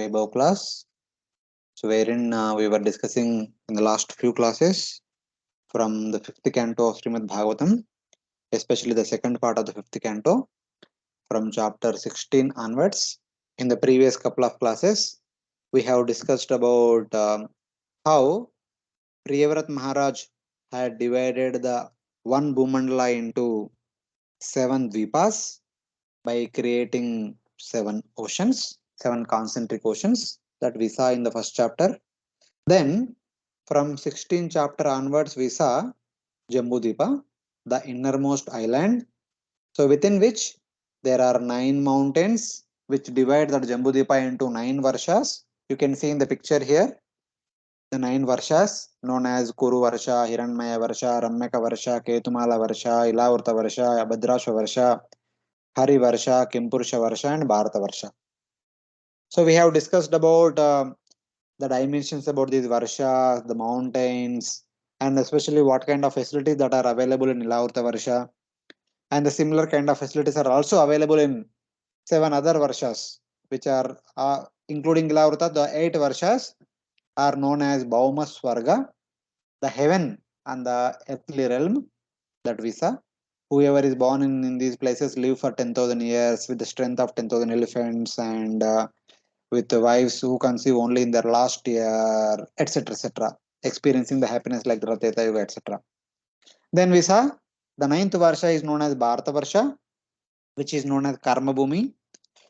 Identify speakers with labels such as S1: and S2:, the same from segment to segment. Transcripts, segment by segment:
S1: Vaibhav class. So wherein we were discussing in the last few classes from the fifth canto of Srimad Bhagavatam, especially the second part of the fifth canto from chapter 16 onwards. In the previous couple of classes, we have discussed about how Priyavrat Maharaj had divided the one Bhumandala into 7 dvipas by creating 7 oceans, 7 concentric oceans that we saw in the first chapter. Then from 16th chapter onwards, we saw Jammu Deepa, the innermost island. So within which there are 9 mountains which divide that Jambu Deepa into 9 varshas. You can see in the picture here the 9 varshas known as Kuru Varsha, Hiranmaya Varsha, Ramyaka Varsha, Ketumala Varsha, Ilavrta Varsha, Abhadrashva Varsha, Hari Varsha, Kimpurusha Varsha and Bharata Varsha. So we have discussed about the dimensions about these Varshas, the mountains, and especially what kind of facilities that are available in Ilavrta Varsha. And the similar kind of facilities are also available in 7 other Varshas, which are including Ilavrta, the 8 Varshas are known as Bhauma Swarga, the heaven and the earthly realm that we saw. Whoever is born in these places live for 10,000 years with the strength of 10,000 elephants and with the wives who conceive only in their last year, etc. etc. Experiencing the happiness like the Rateta Yuga, etc. Then we saw the 9th Varsha is known as Bharata Varsha, which is known as Karma Bhumi.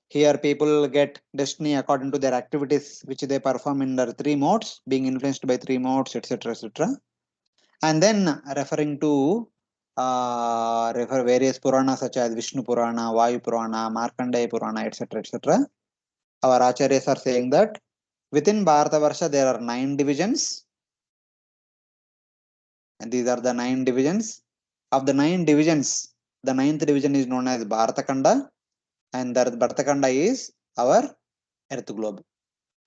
S1: Here people get destiny according to their activities which they perform in their 3 modes, being influenced by 3 modes, etc. etc. And then referring to refer various Puranas such as Vishnu Purana, Vayu Purana, Markandeya Purana, etc. etc. Our Acharyas are saying that within Bharata Varsha there are 9 divisions. And these are the 9 divisions. Of the 9 divisions, the 9th division is known as Bharata Khanda, and that Bharata Khanda is our earth globe.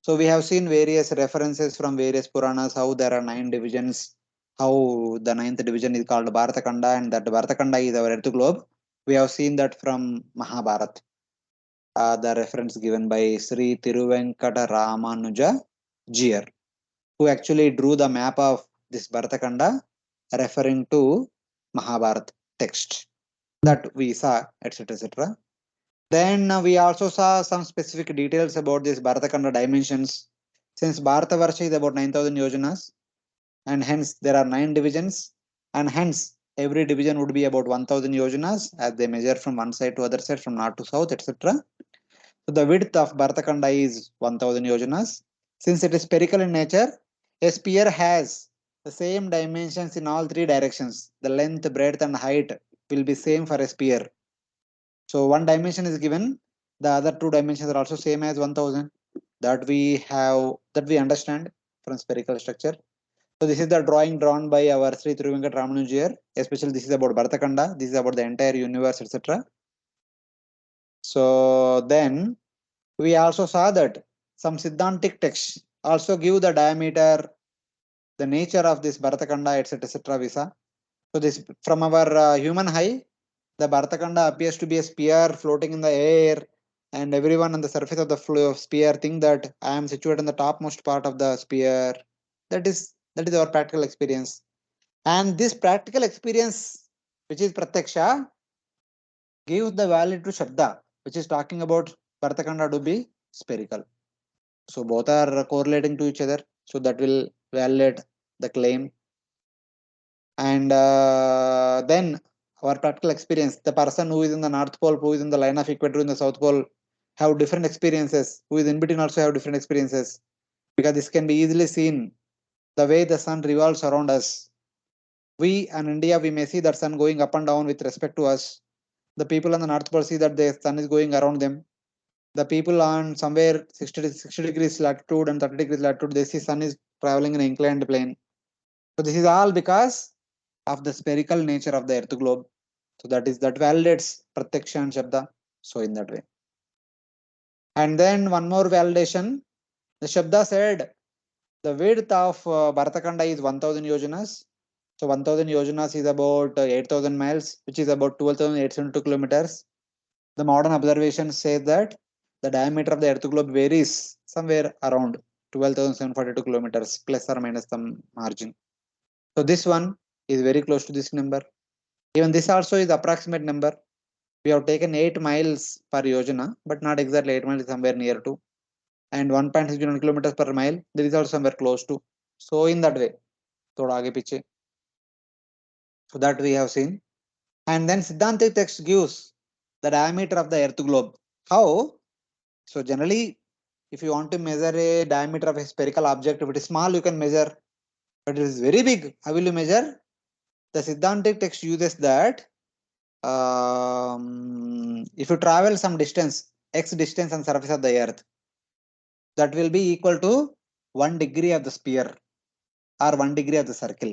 S1: So we have seen various references from various Puranas how there are 9 divisions, how the 9th division is called Bharata Khanda and that Bharata Khanda is our earth globe. We have seen that from Mahabharata. The reference given by Sri Tiruvenkata Ramanuja Jier, who actually drew the map of this Bharata Khanda referring to Mahabharata text that we saw, etc. etc. Then we also saw some specific details about this Bharata Khanda dimensions. Since Bharata Varsha is about 9,000 yojanas, and hence there are 9 divisions, and hence every division would be about 1,000 yojanas as they measure from one side to other side, from north to south, etc. So the width of Bharata Khanda is 1,000 yojanas. Since it is spherical in nature, a sphere has the same dimensions in all 3 directions. The length, breadth, and height will be same for a sphere. So one dimension is given, the other 2 dimensions are also same as 1000 that we understand from spherical structure. So this is the drawing drawn by our Sri Tiruvenkat Ramanuja, especially this is about Bharata Khanda, this is about the entire universe, etc. So then we also saw that some Siddhantic texts also give the diameter, the nature of this Bharata Khanda, etc. etc. we saw. So this from our human eye, the Bharata Khanda appears to be a sphere floating in the air, and everyone on the surface of the sphere think that I am situated in the topmost part of the sphere. That is our practical experience. And this practical experience, which is Pratyaksha, gives the value to Shabda, which is talking about Bharata Khanda to be spherical. So both are correlating to each other. So that will validate the claim. And then our practical experience, the person who is in the North Pole, who is in the line of equator in the South Pole, have different experiences. Who is in between also have different experiences, because this can be easily seen the way the sun revolves around us. We in India, we may see that sun going up and down with respect to us. The people on the North Pole see that the sun is going around them. The people on somewhere 60 degrees latitude and 30 degrees latitude, they see sun is traveling in an inclined plane. So this is all because of the spherical nature of the earth globe. So that validates Pratyaksha and Shabda. So in that way. And then one more validation. The Shabda said the width of Bharata Khanda is 1000 yojanas. So 1000 yojanas is about 8000 miles, which is about 12,872 kilometers. The modern observations say that the diameter of the earth globe varies somewhere around 12,742 kilometers plus or minus some margin. So this one is very close to this number. Even this also is approximate number. We have taken 8 miles per yojana, but not exactly 8 miles, somewhere near to. And 1.61 kilometers per mile, there is also somewhere close to. So in that way, thoda aage piche. So that we have seen. And then Siddhantic text gives the diameter of the earth globe. How? So generally, if you want to measure a diameter of a spherical object, if it is small, you can measure. But it is very big. How will you measure? The Siddhantic text uses that if you travel some distance, x distance on surface of the earth, that will be equal to 1 degree of the sphere or 1 degree of the circle.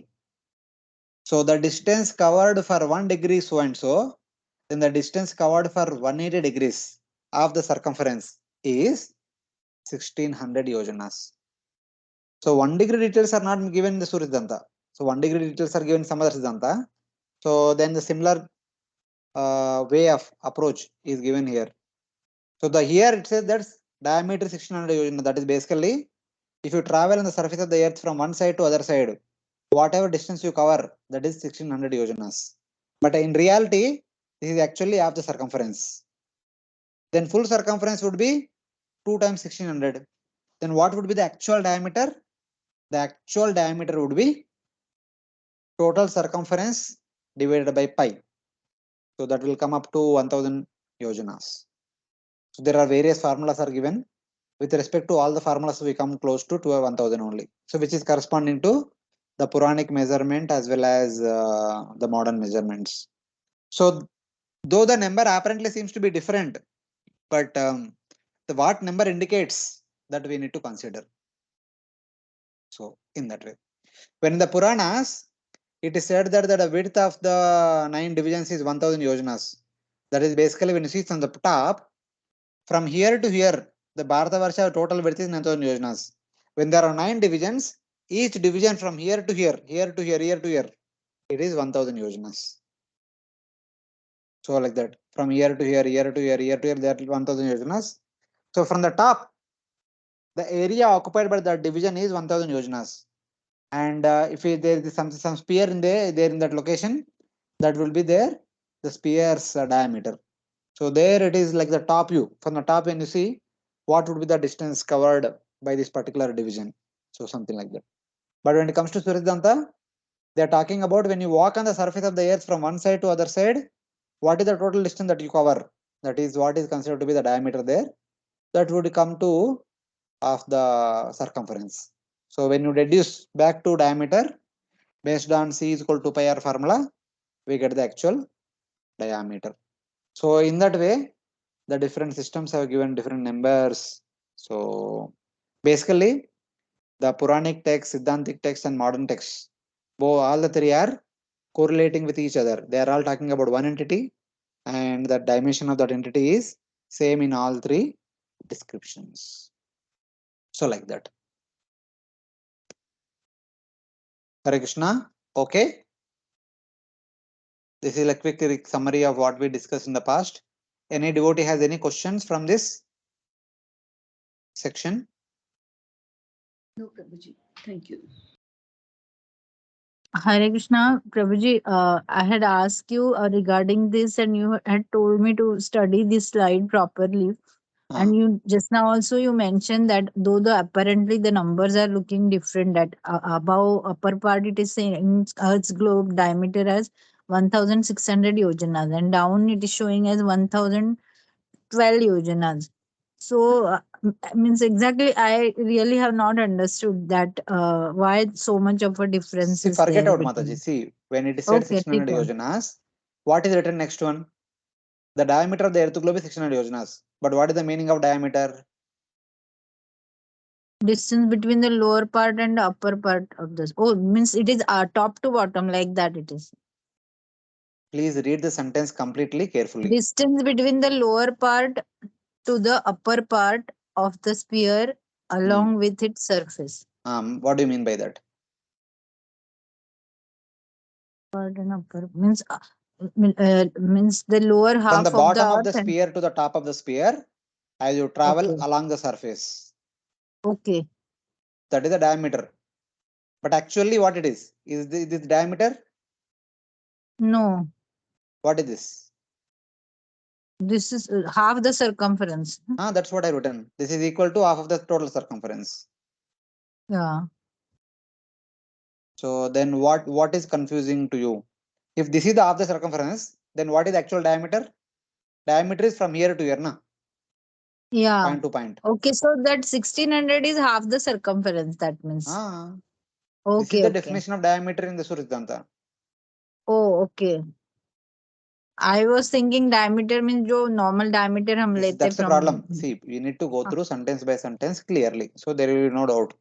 S1: So the distance covered for 1 degree so and so, then the distance covered for 180 degrees of the circumference is 1600 yojanas. So 1 degree details are not given in the Surya Siddhanta. So 1 degree details are given in some other Siddhanta. So then the similar way of approach is given here. So the here it says that's diameter 1600 yojana. That is basically if you travel on the surface of the earth from one side to other side, whatever distance you cover, that is 1600 yojanas. But in reality, this is actually half the circumference. Then full circumference would be 2 times 1600. Then what would be the actual diameter? The actual diameter would be total circumference divided by pi. So that will come up to 1000 yojanas. So there are various formulas are given. With respect to all the formulas, we come close to 1000 only. So which is corresponding to the Puranic measurement as well as the modern measurements. So though the number apparently seems to be different, but the what number indicates that we need to consider. So in that way, when in the Puranas, it is said that the width of the 9 divisions is 1000 yojanas. That is basically when you see from the top, from here to here, the Bharatavarsha total width is 9000 yojanas. When there are 9 divisions, each division from here to here, here to here, here to here, it is 1000 yojanas. So like that, from here to here, here to here, here to here, there are 1000 yojanas. So from the top, the area occupied by that division is 1000 yojanas. And if there is some sphere in there in that location, that will be there the sphere's diameter. So there it is like the top view. From the top, when you see what would be the distance covered by this particular division. So something like that. But when it comes to Surya Siddhanta, they are talking about when you walk on the surface of the earth from one side to other side, what is the total distance that you cover? That is what is considered to be the diameter there. That would come to of the circumference. So when you reduce back to diameter based on C is equal to pi r formula, we get the actual diameter. So in that way, the different systems have given different numbers. So basically, the Puranic text, Siddhantic text, and modern text, all the three are correlating with each other. They are all talking about one entity, and the dimension of that entity is same in all three descriptions. So like that. Hare Krishna. Okay. This is a quick summary of what we discussed in the past. Any devotee has any questions from this section?
S2: No, Prabhuji. Thank you.
S3: Hare Krishna, Prabhuji, I had asked you regarding this, and you had told me to study this slide properly. And you just now also you mentioned that though the apparently the numbers are looking different, that above upper part it is saying Earth's globe diameter as 1600 yojanas, and down it is showing as 1012 yojanas. So means exactly I really have not understood that why so much of a difference
S1: See,
S3: is
S1: forget
S3: there
S1: out Mataji.
S3: between.
S1: See, when it is said
S3: Okay,
S1: 1600 yojanas, what is written next one? The diameter of the earth globe is 600 yojanas. But what is the meaning of diameter?
S3: distance between the lower part and the upper part of this. Oh, means it is top to bottom, like that it is.
S1: Please read the sentence completely carefully.
S3: Distance between the lower part to the upper part of the sphere along with its surface.
S1: What do you mean by that?
S3: Part and upper means means the lower half
S1: From the
S3: of the
S1: bottom of the
S3: earth.
S1: sphere to the top of the sphere, as you travel along the surface.
S3: Okay.
S1: That is the diameter. But actually what it is this diameter?
S3: No,
S1: What is this?
S3: this is half the circumference.
S1: That's what I written. This is equal to half of the total circumference.
S3: Yeah.
S1: So then what is confusing to you? If this is the half the circumference, then what is the actual diameter? Diameter is from here to here, na?
S3: Yeah.
S1: Point to point.
S3: Okay, so that 1600 is half the circumference, that means.
S1: This is
S3: Okay,
S1: the
S3: okay.
S1: definition of diameter in the Suriddhanta.
S3: Oh, okay. I was thinking diameter means जो normal diameter हम लेते
S1: That's the
S3: from.
S1: problem. See, we need to go
S3: हाँ,
S1: through sentence by sentence clearly. So there will be no doubt.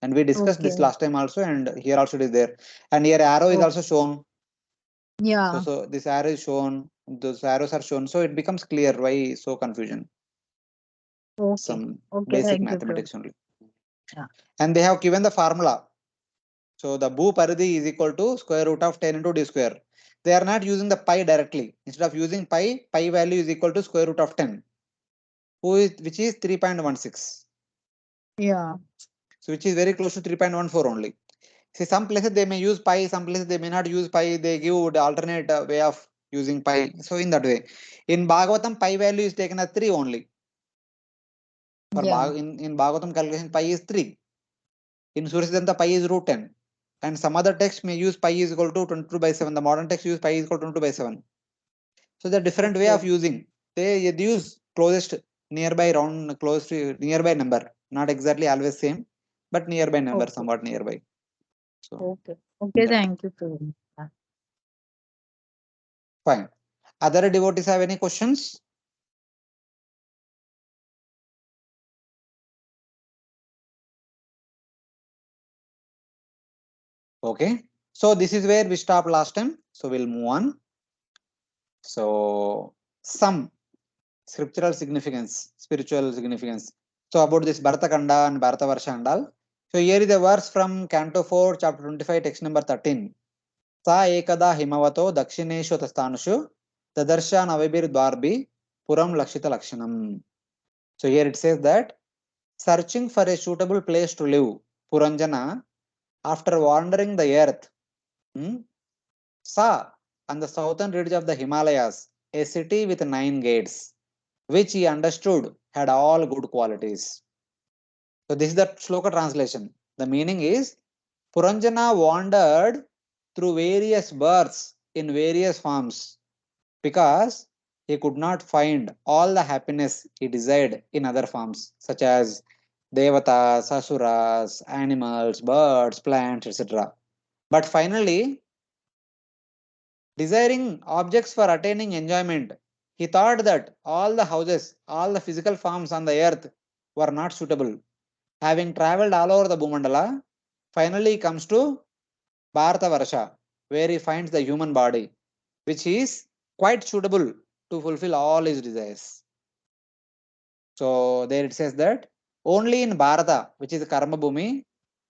S1: And we discussed
S3: Okay.
S1: this last time also, and here also it is there. And here arrow is
S3: Okay.
S1: also shown.
S3: Yeah.
S1: So this arrow is shown, those arrows are shown. So it becomes clear why so confusion.
S3: Okay.
S1: Some
S3: Okay.
S1: basic
S3: Thank you, Prabhu.
S1: mathematics only.
S3: Yeah.
S1: And they have given the formula. So the Bhu paridhi is equal to square root of 10 into d square. They are not using the pi directly. Instead of using pi value is equal to square root of 10, which is 3.16.
S3: Yeah.
S1: So which is very close to 3.14 only. See, some places they may use pi, some places they may not use pi. They give the alternate way of using pi. So in that way, in Bhagavatam, pi value is taken as 3 only. For
S3: Yeah.
S1: in Bhagavatam calculation, pi is 3. In Surasiddhanta, pi is root 10. And some other text may use pi is equal to 22 by 7. The modern text use pi is equal to 22 by 7. So the different way
S3: Okay.
S1: of using. They use closest nearby round, close to nearby number. Not exactly always same, but nearby number,
S3: Okay.
S1: somewhat nearby. So
S3: Okay. Okay.
S1: that
S3: Thank you, Prabhu. Yeah.
S1: fine. Other devotees have any questions? Okay. So this is where we stopped last time. So we'll move on. So some scriptural significance, spiritual significance. So about this Bharata Kanda and Bharata Varsha and all. So here is a verse from Canto 4, chapter 25, text number 13. Sa ekada himavato dakshineshu tastanushu tadarsha navibir dwarbi puram lakshita lakshanam. So here it says that searching for a suitable place to live, Puranjana, after wandering the earth, saw on the southern ridge of the Himalayas a city with 9 gates, which he understood had all good qualities. So this is the shloka translation. The meaning is Puranjana wandered through various births in various forms because he could not find all the happiness he desired in other forms, such as devatas, asuras, animals, birds, plants, etc. But finally, desiring objects for attaining enjoyment, he thought that all the houses, all the physical forms on the earth were not suitable. Having traveled all over the Bhumandala, finally he comes to Bharata Varsha, where he finds the human body, which is quite suitable to fulfill all his desires. So there it says that only in Bharata, which is Karma Bhumi,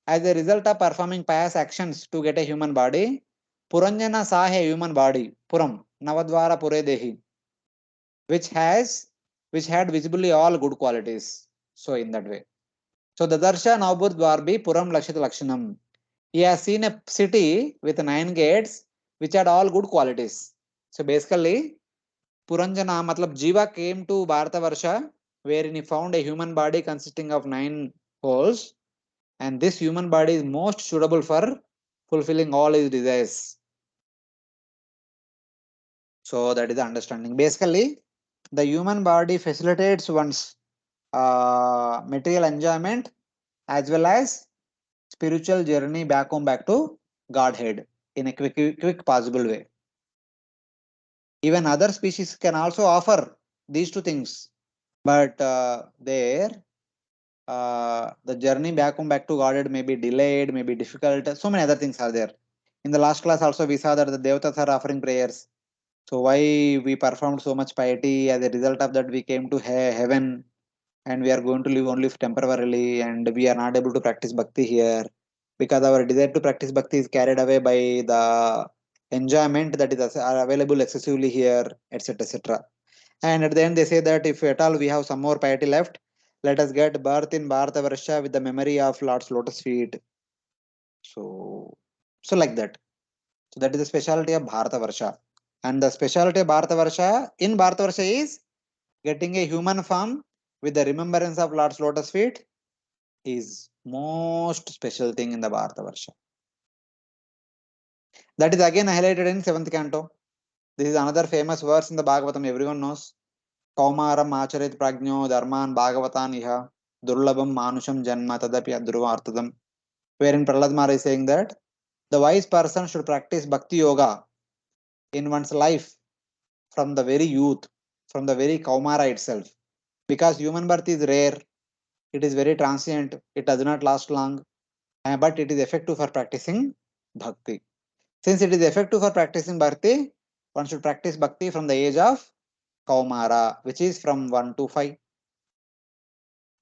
S1: as a result of performing pious actions to get a human body, Puranjana saw a human body, Puram, Navadvara Pure Dehi, which has which had visibly all good qualities. So in that way. So Dadarsha Navbur Dwarbi Puram Lakshita Lakshanam. He has seen a city with 9 gates which had all good qualities. So basically, Puranjana, matlab Jiva came to Bharata Varsha, wherein he found a human body consisting of 9 holes, and this human body is most suitable for fulfilling all his desires. So that is the understanding. Basically, the human body facilitates one's material enjoyment as well as spiritual journey back home, back to Godhead in a quick possible way. Even other species can also offer these two things, but there the journey back home, back to Godhead may be delayed, may be difficult. So many other things are there. In the last class also we saw that the devatas are offering prayers. So why we performed so much piety, as a result of that we came to heaven, and we are going to live only temporarily, and we are not able to practice bhakti here because our desire to practice bhakti is carried away by the enjoyment that is are available excessively here, etc., etc. And at the end they say that if at all we have some more piety left, let us get birth in Bharatavarsha with the memory of Lord's lotus feet. So like that. So that is the specialty of Bharatavarsha. And the specialty of Bharatavarsha in Bharatavarsha is getting a human form with the remembrance of Lord's lotus feet is most special thing in the Bharatavarsha. That is again highlighted in 7th canto. This is another famous verse in the Bhagavatam, everyone knows. Kaumaram acharit prajno dharman bhagavatan iha durlabam manusham janma tadapi adruvartadam. Wherein Prahlad Maharaj is saying that the wise person should practice bhakti yoga in one's life from the very youth, from the very Kaumara itself. Because human birth is rare, it is very transient, it does not last long, but it is effective for practicing bhakti. Since it is effective for practicing bhakti, one should practice bhakti from the age of Kaumara, which is from 1 to 5.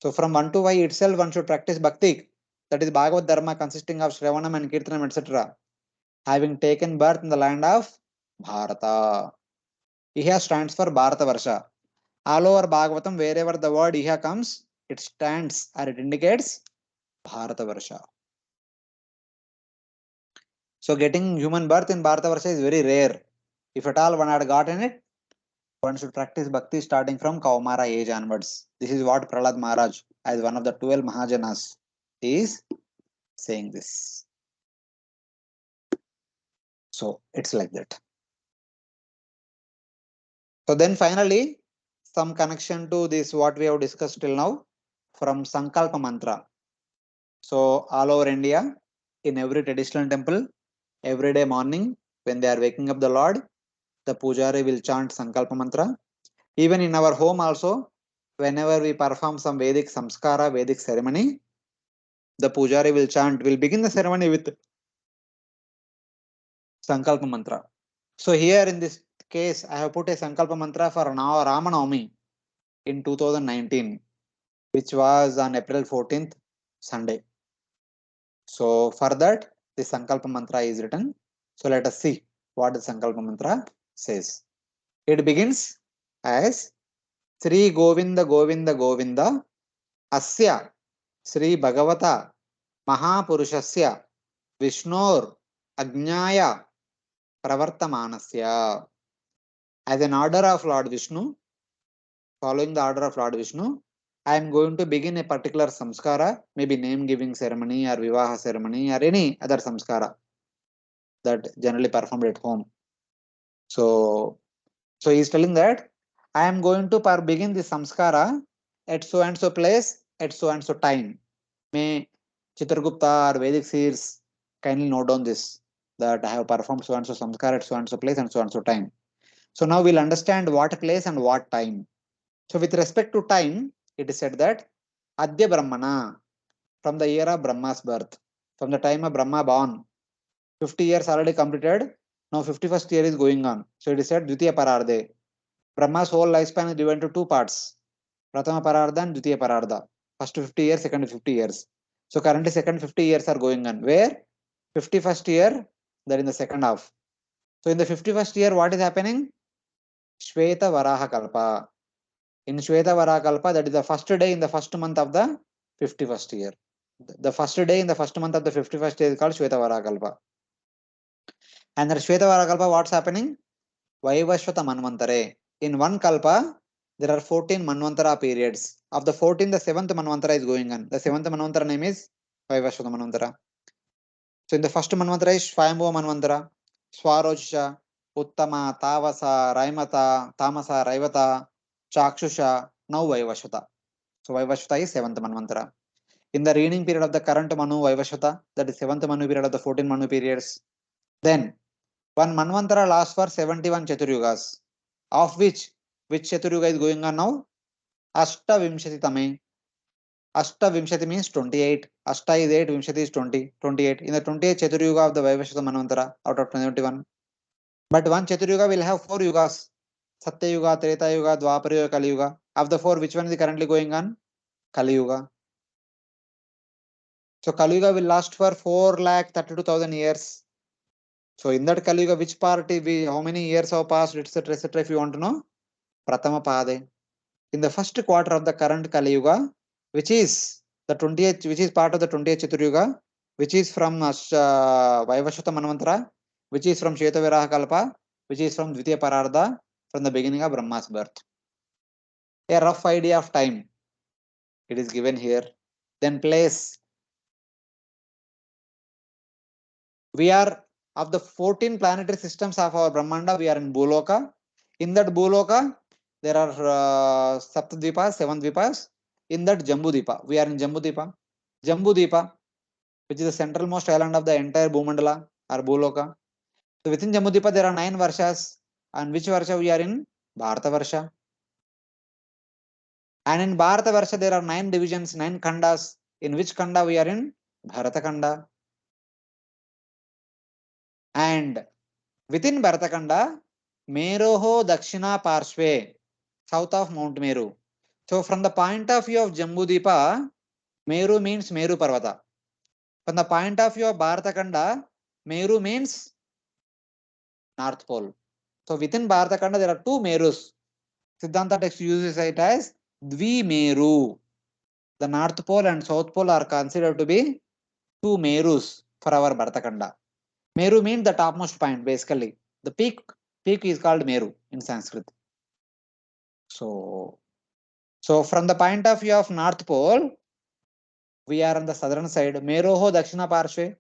S1: So from 1 to 5 itself, one should practice bhakti. That is Bhagavad Dharma consisting of Shravanam and Kirtanam, etc. Having taken birth in the land of Bharata. Iha stands for Bharata Varsha. All over Bhagavatam, wherever the word Iha comes, it stands or it indicates Bharata Varsha. So getting human birth in Bharata Varsha is very rare. If at all one had gotten it, one should practice bhakti starting from Kaumara age onwards. This is what Prahlad Maharaj, as one of the 12 Mahajanas, is saying this. So it's like that. So then finally, some connection to this what we have discussed till now from Sankalpa mantra. So all over India, in every traditional temple, every day morning when they are waking up the Lord, the pujari will chant Sankalpa mantra. Even in our home also, whenever we perform some Vedic samskara, Vedic ceremony, the pujari will begin the ceremony with Sankalpa mantra. So here in this case, I have put a Sankalpa mantra for now Ramanavami in 2019, which was on April 14th, Sunday. So for that, the Sankalpa mantra is written. So let us see what the Sankalpa mantra says. It begins as Sri Govinda Govinda Govinda Asya Sri Bhagavata Mahapurushasya Vishnor Ajnaya Pravartamanasya. As an order of Lord Vishnu, following the order of Lord Vishnu, I am going to begin a particular samskara, maybe name giving ceremony or vivaha ceremony or any other samskara that generally performed at home. So he is telling that I am going to begin the samskara at so and so place at so and so time. May Chitragupta or Vedic seers kindly note down this, that I have performed so and so samskara at so and so place and so time. So now we'll understand what place and what time. So with respect to time, it is said that Adya Brahmana, from the year of Brahma's birth, from the time of Brahma born, 50 years already completed, now 51st year is going on. So it is said Dvitiya Pararde. Brahma's whole lifespan is divided into two parts, Prathama Pararda and Dvitiya Pararda. First 50 years, second 50 years. So currently second 50 years are going on, where 51st year, that in the second half. So in the 51st year, what is happening? Shweta Varaha Kalpa. In Shweta Varaha Kalpa, that is the first day in the first month of the 51st year. The first day in the first month of the 51st year is called Shweta Varaha Kalpa. And the Shweta Varaha Kalpa, what's happening? Vaivashvata Manvantare. In one Kalpa, there are 14 Manvantara periods. Of the 14, the 7th Manvantara is going on. The 7th Manvantara name is Vaivashvata Manvantara. So in the first Manvantara is Swayambhuva Manvantara, Swarojisha, Uttama, Tavasa, Raimata, Tamasa, Raivata, Chakshusha, now Vaivashvata. So Vaivashvata is 7th Manvantara. In the reigning period of the current Manu Vaivashvata, that is 7th Manu period of the 14 Manu periods. Then one Manvantara lasts for 71 Chaturyugas, of which Chaturyuga is going on now? Ashta Vimshati Tame. Ashta Vimshati means 28. Ashta is 8, Vimshati is 20, 28. In the 28th Chaturyuga of the Vaivashvata Manvantara out of 21. But one Chaturyuga will have 4 yugas. Satya Yuga, Treta Yuga, Dwapara Yuga, Kali Yuga. Of the 4, which one is currently going on? Kali Yuga. So Kali Yuga will last for 4,32,000 years. So in that Kali Yuga, which part, how many years have passed, etc., etc., if you want to know? Prathama Pade. In the first quarter of the current Kali Yuga, which is the 20th, which is part of the 20th Chaturyuga, which is from Vaivashvata Manvantara, which is from Sheta Viraha Kalpa, which is from Dvitiya Parardha, from the beginning of Brahma's birth. A rough idea of time, it is given here. Then place. We are, of the 14 planetary systems of our Brahmanda, we are in Bhuloka. In that Bhuloka, there are Saptadvipas, 7 Dvipas. In that Jambu Deepa, we are in Jambu Deepa. Jambu Deepa, which is the centralmost island of the entire Bhumandala or Bhuloka. So within Jammu Deepa, there are 9 Varshas. And which Varsha we are in? Bharata Varsha. And in Bharata Varsha, there are 9 divisions, 9 Khandas. In which Khanda we are in? Bharata Khanda. And within Bharata Khanda, Meroho Dakshina Parshve, south of Mount Meru. So from the point of view of Jambu Deepa, Meru means Meru Parvata. From the point of view of Bharata Khanda, Meru means North Pole. So within Bharata Khanda, there are 2 Merus. Siddhanta text uses it as Dvi Meru. The North Pole and South Pole are considered to be 2 Merus for our Bharata Khanda. Meru means the topmost point, basically. The peak is called Meru in Sanskrit. So from the point of view of North Pole, we are on the southern side. Meroho Dakshina Parshve,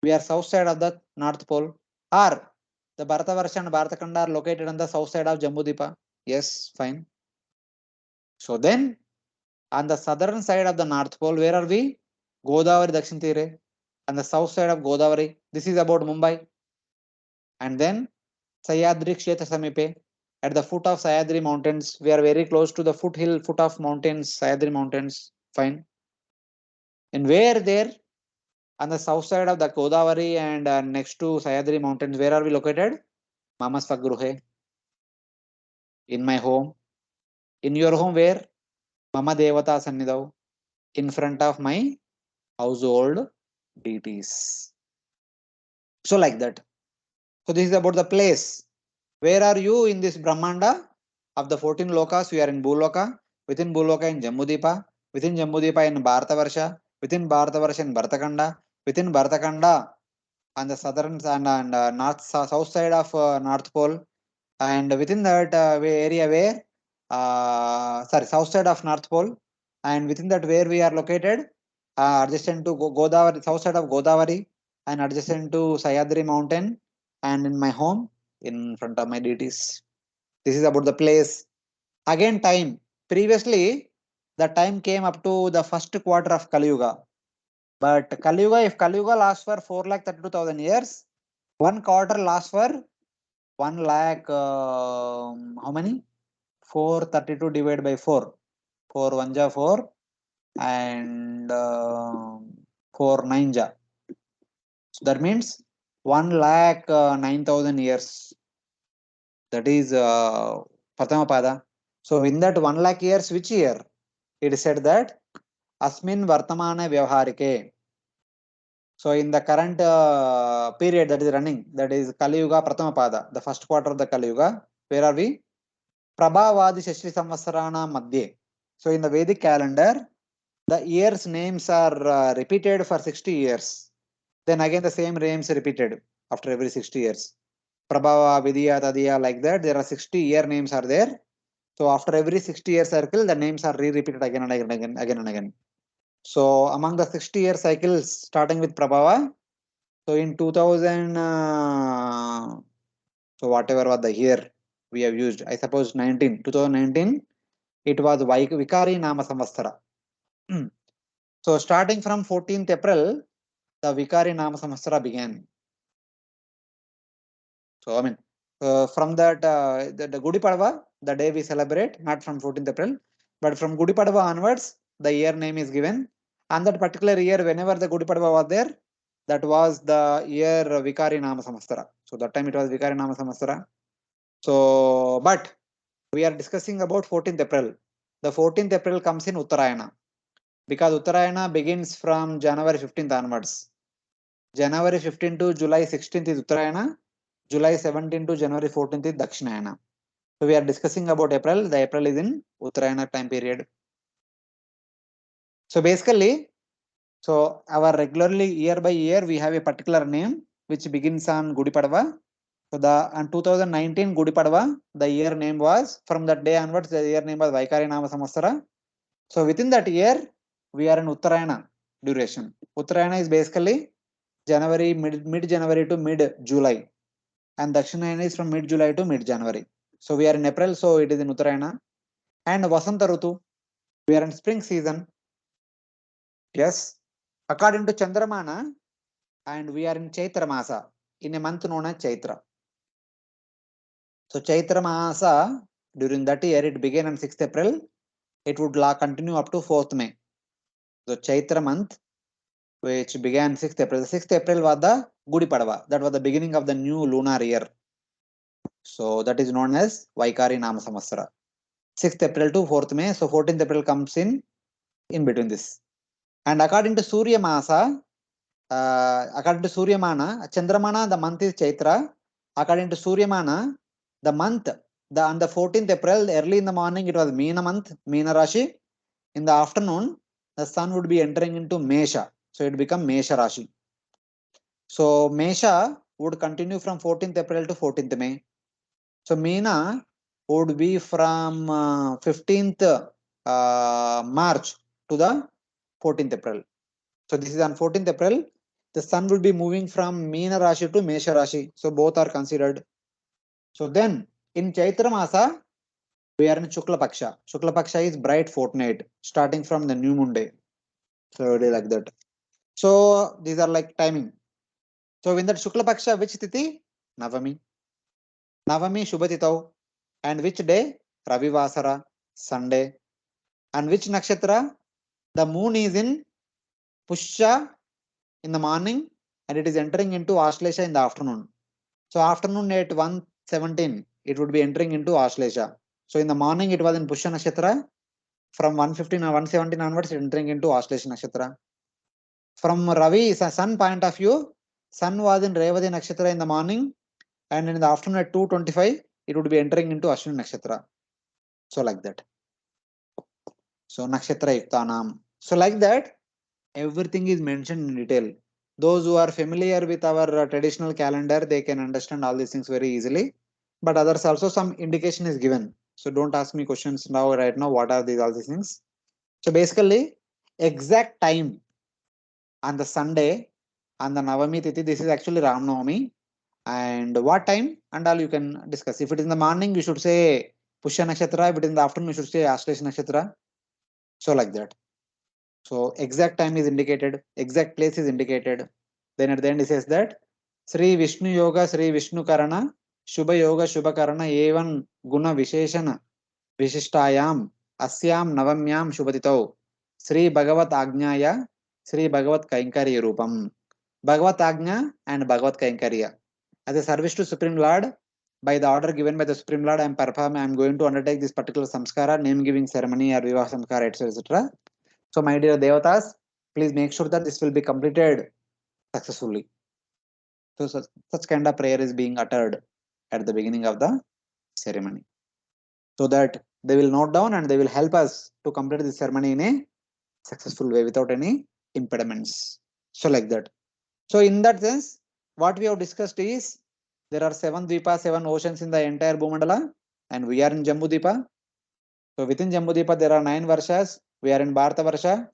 S1: we are south side of the North Pole. Or the Bharata Varsha and Bharata Khanda are located on the south side of Jambu Deepa. Yes, fine. So then, on the southern side of the North Pole, where are we? Godavari Dakshin Tire. On the south side of Godavari. This is about Mumbai. And then Sayadri Kshetra Samipe. At the foot of Sayadri mountains, we are very close to the foot of mountains, Sayadri mountains. Fine. And where there? On the south side of the Godavari and next to Sayadri mountains, where are we located? Mama Svagruhe. In my home. In your home, where? Mama Devata Sannidhav. In front of my household deities. So like that. So this is about the place. Where are you in this Brahmanda? Of the 14 lokas, we are in Bhuloka. Within Bhuloka in Jammu Deepa. Within Jammu Deepa in Bharata Varsha. Within Bharata Varsha in Bharata Khanda. Within Bharata Khanda on the southern and north south side of North Pole. And within that area where south side of North Pole. And within that where we are located, adjacent to Godavari, south side of Godavari, and adjacent to Sayadri mountain, and in my home, in front of my deities. This is about the place. Again, time. Previously, the time came up to the first quarter of Kali Yuga. But Kali Yuga, if Kali Yuga lasts for 4,32,000 years, 1 quarter lasts for 1 lakh, how many? 432 divided by 4. 4 1 ja 4 and 4 9 ja. So that means 1 lakh 9,000 years. That is Pratama Pada. So in that 1 lakh years, which year? It is said that Asmin Vartamana Vyavaharike. So in the current period that is running, that is Kali Yuga Pratama Pada, the first quarter of the Kali Yuga, where are we? Prabhavadi Shashri Samvatsarana Madhye. So in the Vedic calendar, the years names are repeated for 60 years. Then again the same names repeated after every 60 years. Prabhava, Vidya, Tadiya, like that. There are 60 year names are there. So after every 60-year cycle, the names are repeated again and again. So among the 60-year cycles, starting with Prabhava, so in 2000, so whatever was the year we have used, I suppose 2019, it was Vikari Nama Samvatsara. So starting from 14th April, the Vikari Nama Samvatsara began. So I mean, from that, the Gudi Padva, the day we celebrate, not from 14th April, but from Gudi Padva onwards, the year name is given. And that particular year, whenever the Gudi Padva was there, that was the year Vikari Nama Samvatsara. So that time it was Vikari Nama Samvatsara. So, but we are discussing about 14th April. The 14th April comes in Uttarayana, because Uttarayana begins from January 15th onwards. January 15th to July 16th is Uttarayana. July 17th to January 14th is Dakshinayana. So we are discussing about April. The April is in Uttarayana time period. So basically, so our regularly year by year we have a particular name which begins on Gudi Padwa. So the on 2019 Gudi Padwa, the year name was, from that day onwards the year name was Vaikari Nama Samvatsara. So within that year we are in Uttarayana duration. Uttarayana is basically January, mid January to mid July, and Dakshinayana is from mid July to mid January. So we are in April, so it is in Uttarayana. And Vasanta Rutu, we are in spring season. Yes, according to Chandramana, and we are in Chaitra Masa, in a month known as Chaitra. So Chaitra Masa, during that year, it began on 6th April. It would continue up to 4th May. So Chaitra month, which began 6th April. The 6th April was the Gudi Padwa. That was the beginning of the new lunar year. So that is known as Vaikari Nama Samvatsara. 6th April to 4th May. So 14th April comes in between this. And according to Surya Masa, according to Suryamana, Chandramana, the month is Chaitra. According to Suryamana, the month, on the 14th April, early in the morning, it was Meena month, Meena Rashi. In the afternoon, the sun would be entering into Mesha. So it become Mesha Rashi. So Mesha would continue from 14th April to 14th May. So Meena would be from 15th March to the 14th April. So this is on 14th April. The sun will be moving from Meena Rashi to Mesha Rashi. So both are considered. So then in Chaitra Masa, we are in Shukla Paksha. Shukla Paksha is bright fortnight starting from the new moon day. So it is like that. So these are like timing. So in that Shukla Paksha, which Tithi? Navami. Navami Shubhatitau. And which day? Ravi Vasara, Sunday. And which nakshatra? The moon is in Pushya in the morning and it is entering into Ashlesha in the afternoon. So afternoon at 1:17, it would be entering into Ashlesha. So in the morning it was in Pushya Nakshatra. From 1:15 or 1:17 onwards, entering into Ashlesha Nakshatra. From Ravi, sun point of view, sun was in Revati Nakshatra in the morning, and in the afternoon at 2:25, it would be entering into Ashwini Nakshatra. So like that. So Nakshatra Yuktanam. So like that, everything is mentioned in detail. Those who are familiar with our traditional calendar, they can understand all these things very easily. But others also, some indication is given. So don't ask me questions now, right now, what are all these things. So basically, exact time on the Sunday, on the Navami Tithi, this is actually Ram Navami. And what time and all you can discuss. If it is in the morning, you should say Pushya Nakshatra. If it is in the afternoon, you should say Ashlesha Nakshatra. So like that. So exact time is indicated, exact place is indicated. Then at the end it says that Sri Vishnu Yoga, Sri Vishnu Karana, Shubha Yoga, Shubha Karana, Evan Guna Visheshana, Vishishtayam, Asyam Navamyam Shubhatitau, Sri Bhagavat Agnyaya, Sri Bhagavat Kainkari Rupam. Bhagavat Agnya and Bhagavat Kainkariya. As a service to Supreme Lord, by the order given by the Supreme Lord, I am going to undertake this particular samskara, name giving ceremony or Vivah samskara, etc. So my dear Devatas, please make sure that this will be completed successfully. So such kind of prayer is being uttered at the beginning of the ceremony. So that they will note down and they will help us to complete this ceremony in a successful way without any impediments. So like that. So in that sense, what we have discussed is there are 7 Dvipas, 7 oceans in the entire Bhumandala, and we are in Jammu Deepa. So within Jammu Deepa, there are 9 Varshas. We are in Bharata Varsha.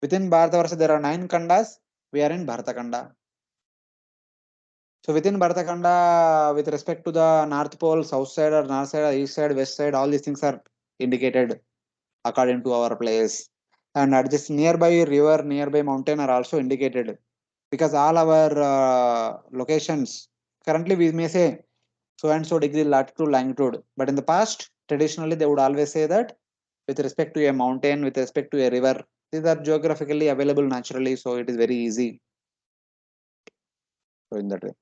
S1: Within Bharata Varsha, there are 9 Kandas. We are in Bharata Kanda. So within Bharata Kanda, with respect to the North Pole, South side or North side, or East side, West side, all these things are indicated according to our place. And at this nearby river, nearby mountain are also indicated. Because all our locations, currently we may say so and so degree latitude, longitude. But in the past, traditionally, they would always say that with respect to a mountain, with respect to a river, these are geographically available naturally. So it is very easy. So in that way.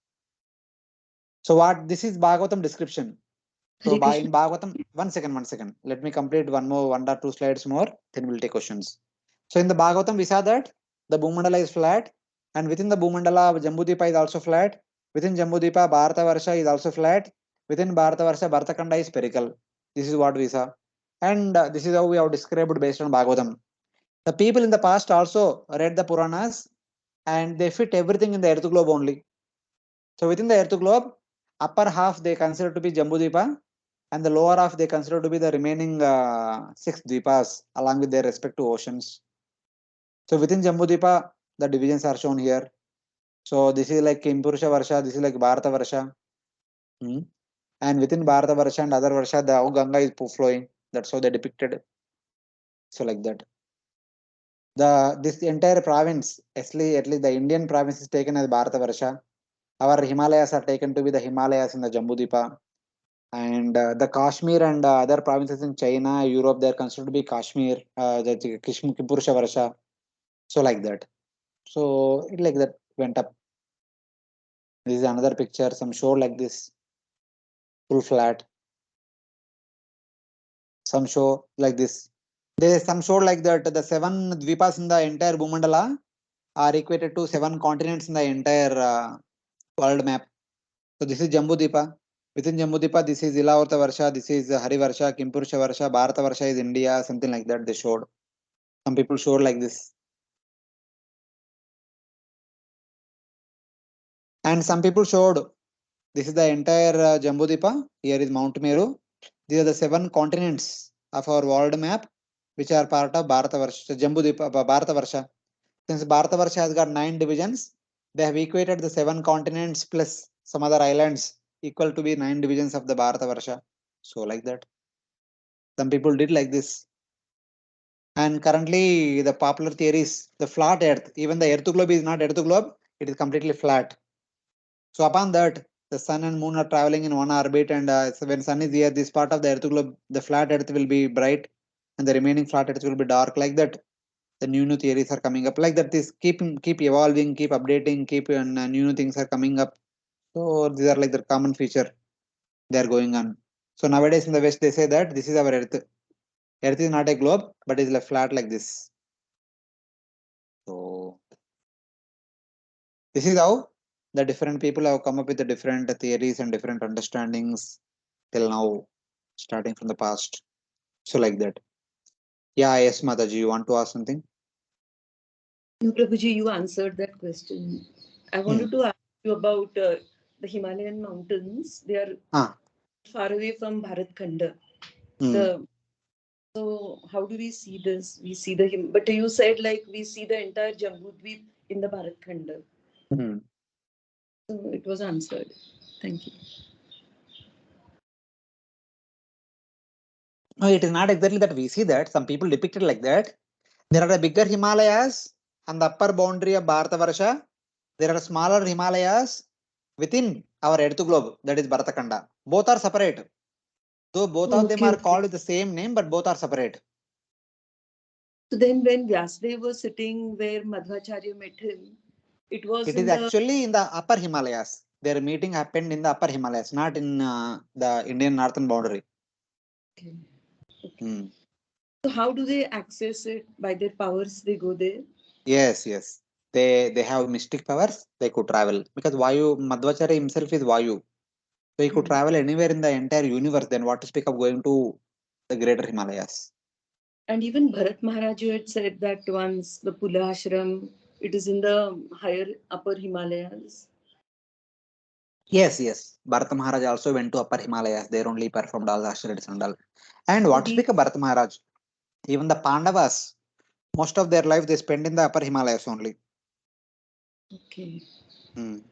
S1: So what this is Bhagavatam description. So
S2: Hare
S1: in Bhagavatam, one second. Let me complete one or two slides more, then we'll take questions. So in the Bhagavatam, we saw that the Bhumandala is flat, and within the Bhumandala, Jammu Deepa is also flat. Within Jammu Deepa, Bharata Varsha is also flat. Within Bharata Varsha, Bharata Kanda is spherical. This is what we saw. And this is how we have described based on Bhagavatam. The people in the past also read the Puranas and they fit everything in the earth globe only. So within the earth globe, upper half they consider to be Jambu Deepa and the lower half they consider to be the remaining 6 Deepas along with their respective oceans. So within Jambu Deepa, the divisions are shown here. So this is like Kimpurusha Varsha, this is like Bharata Varsha. And within Bharata Varsha and other Varsha, the Ganga is flowing. That's how they depicted. So like that. This entire province, at least the Indian province is taken as Bharata Varsha. Our Himalayas are taken to be the Himalayas in the Jambu Deepa. And the Kashmir and other provinces in China, Europe, they are considered to be Kashmir, the Kimpurusha Varsha. So like that. So it like that went up. This is another picture, some shore like this, full flat. Some show like this. There is some show like that. The 7 dvipas in the entire Bhumandala are equated to 7 continents in the entire world map. So this is Jambu Deepa. Within Jambu Deepa, this is Ilavarta Varsha, this is Hari Varsha, Kimpurusha Varsha, Bharata Varsha is India, something like that. They showed. Some people showed like this. And some people showed this is the entire Jambu Deepa. Here is Mount Meru. These are the 7 continents of our world map, which are part of Bharata Varsha, Jambu Deepa, Bharata Varsha. Since Bharata Varsha has got 9 divisions, they have equated the 7 continents plus some other islands equal to be 9 divisions of the Bharata Varsha. So like that. Some people did like this. And currently the popular theory is the flat earth. Even the earth globe is not earth globe, it is completely flat. So upon that, the sun and moon are traveling in one orbit, and so when sun is here, this part of the earth globe, the flat earth will be bright and the remaining flat earth will be dark. Like that, the new theories are coming up. Like that, this keep evolving, keep updating, keep new things are coming up. So these are like the common feature they are going on. So nowadays in the West, they say that this is our earth. Earth is not a globe, but is like flat like this. So this is how the different people have come up with the different theories and different understandings till now, starting from the past. So like that. Yeah, yes, Mataji, you want to ask something?
S2: No, Prabhuji, you answered that question. I wanted to ask you about the Himalayan mountains. They are far away from Bharat Khanda. So how do we see this? We see the but you said like we see the entire Jambu Dweep in the Bharat Khanda. So it was answered. Thank you.
S1: No, it is not exactly that we see that. Some people depict it like that. There are the bigger Himalayas on the upper boundary of Bharatavarsha. There are smaller Himalayas within our earth globe, that is Bharatakanda. Both are separate. Though both of them are called with the same name, but both are separate.
S2: So then when Vyasdev was sitting where Madhvacharya met him, it is
S1: actually in the upper Himalayas. Their meeting happened in the upper Himalayas, not in the Indian northern boundary.
S2: Okay. So how do they access it? By their powers they go there?
S1: Yes. They have mystic powers. They could travel because Vayu, Madhvacharya himself is Vayu. So he could travel anywhere in the entire universe. Then what to speak of going to the greater Himalayas?
S2: And even Bharat Maharaj had said that once the Pula Ashram, it is in the higher upper Himalayas.
S1: Yes. Bharat Maharaj also went to upper Himalayas. There only performed all the Ashram and all. And what to speak of Bharat Maharaj? Even the Pandavas, most of their life they spend in the upper Himalayas only.
S2: Okay. Thank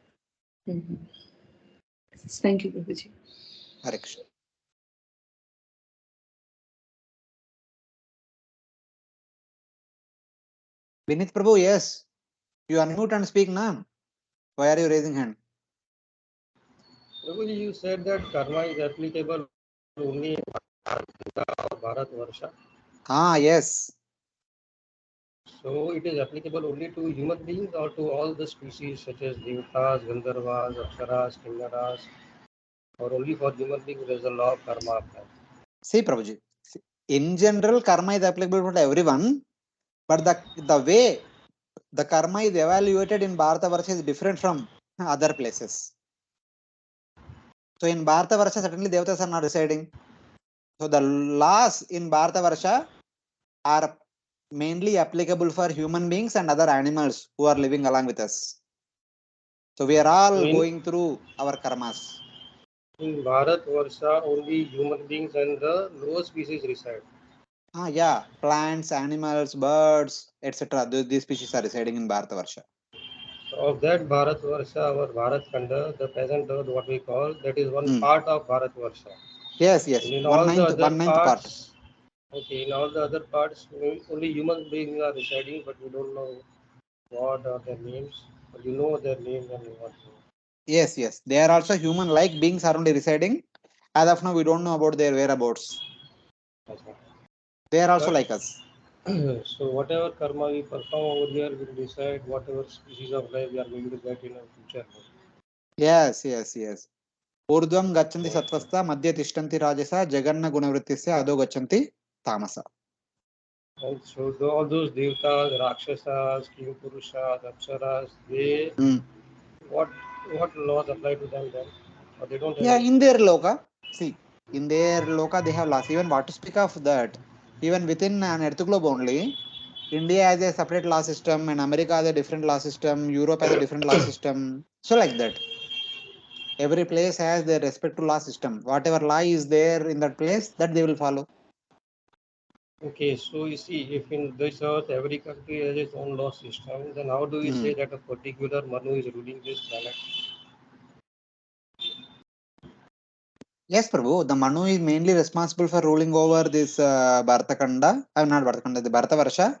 S2: you, Prabhuji.
S1: Hare Krishna. Vinith Prabhu, yes. You unmute and speak now. Why are you raising hand?
S4: Prabhuji, you said that karma is applicable only in Bharat Varsha.
S1: Yes.
S4: So it is applicable only to human beings or to all the species such as Devatas, Gandharvas, Apsaras, Kinnaras, or only for human beings there is a law of karma applied?
S1: See, Prabhuji, in general, karma is applicable to everyone, but the way the karma is evaluated in Bharata Varsha is different from other places. So in Bharata Varsha, certainly Devatas are not residing. So the laws in Bharata Varsha are mainly applicable for human beings and other animals who are living along with us. So we are all going through our karmas.
S4: In Bharat Varsha, only human beings and the lower species reside.
S1: Yeah, plants, animals, birds, etc. These species are residing in Bharat Varsha.
S4: Of that Bharat Varsha, our Bharat Khanda, the present earth, what we call, that is one part of Bharat Varsha.
S1: Yes,
S4: And in
S1: one
S4: all the
S1: ninth,
S4: other
S1: one ninth
S4: parts,
S1: part.
S4: okay, in all the other parts, only human beings are residing, but we don't know what are their names. But you know their names and what.
S1: Yes. They are also human-like beings are only residing. As of now, we don't know about their whereabouts. They are also like us.
S4: So whatever karma we perform over here will decide whatever species of life we are going to get in our future.
S1: Yes. Urdhvam gachanti satvasta, madhya tishtanti rajasa, jaganna gunavrittisya, adho gachanti tamasa.
S4: And so all those devatas, rakshasas, king purushas, apsaras, they what laws apply to them then? Or they don't have any?
S1: In their loka, see, in their loka they have laws. Even what to speak of that, even within an earth globe only, India has a separate law system, and America has a different law system, Europe has a different law system. So like that. Every place has their respective law system. Whatever law is there in that place, that they will follow.
S4: Okay, so you see, if in this earth every country has its own law system, then how do we say that a particular Manu is ruling this planet?
S1: Yes, Prabhu. The Manu is mainly responsible for ruling over this Bhartakanda, not Bhartakanda, the Bharatavarsha,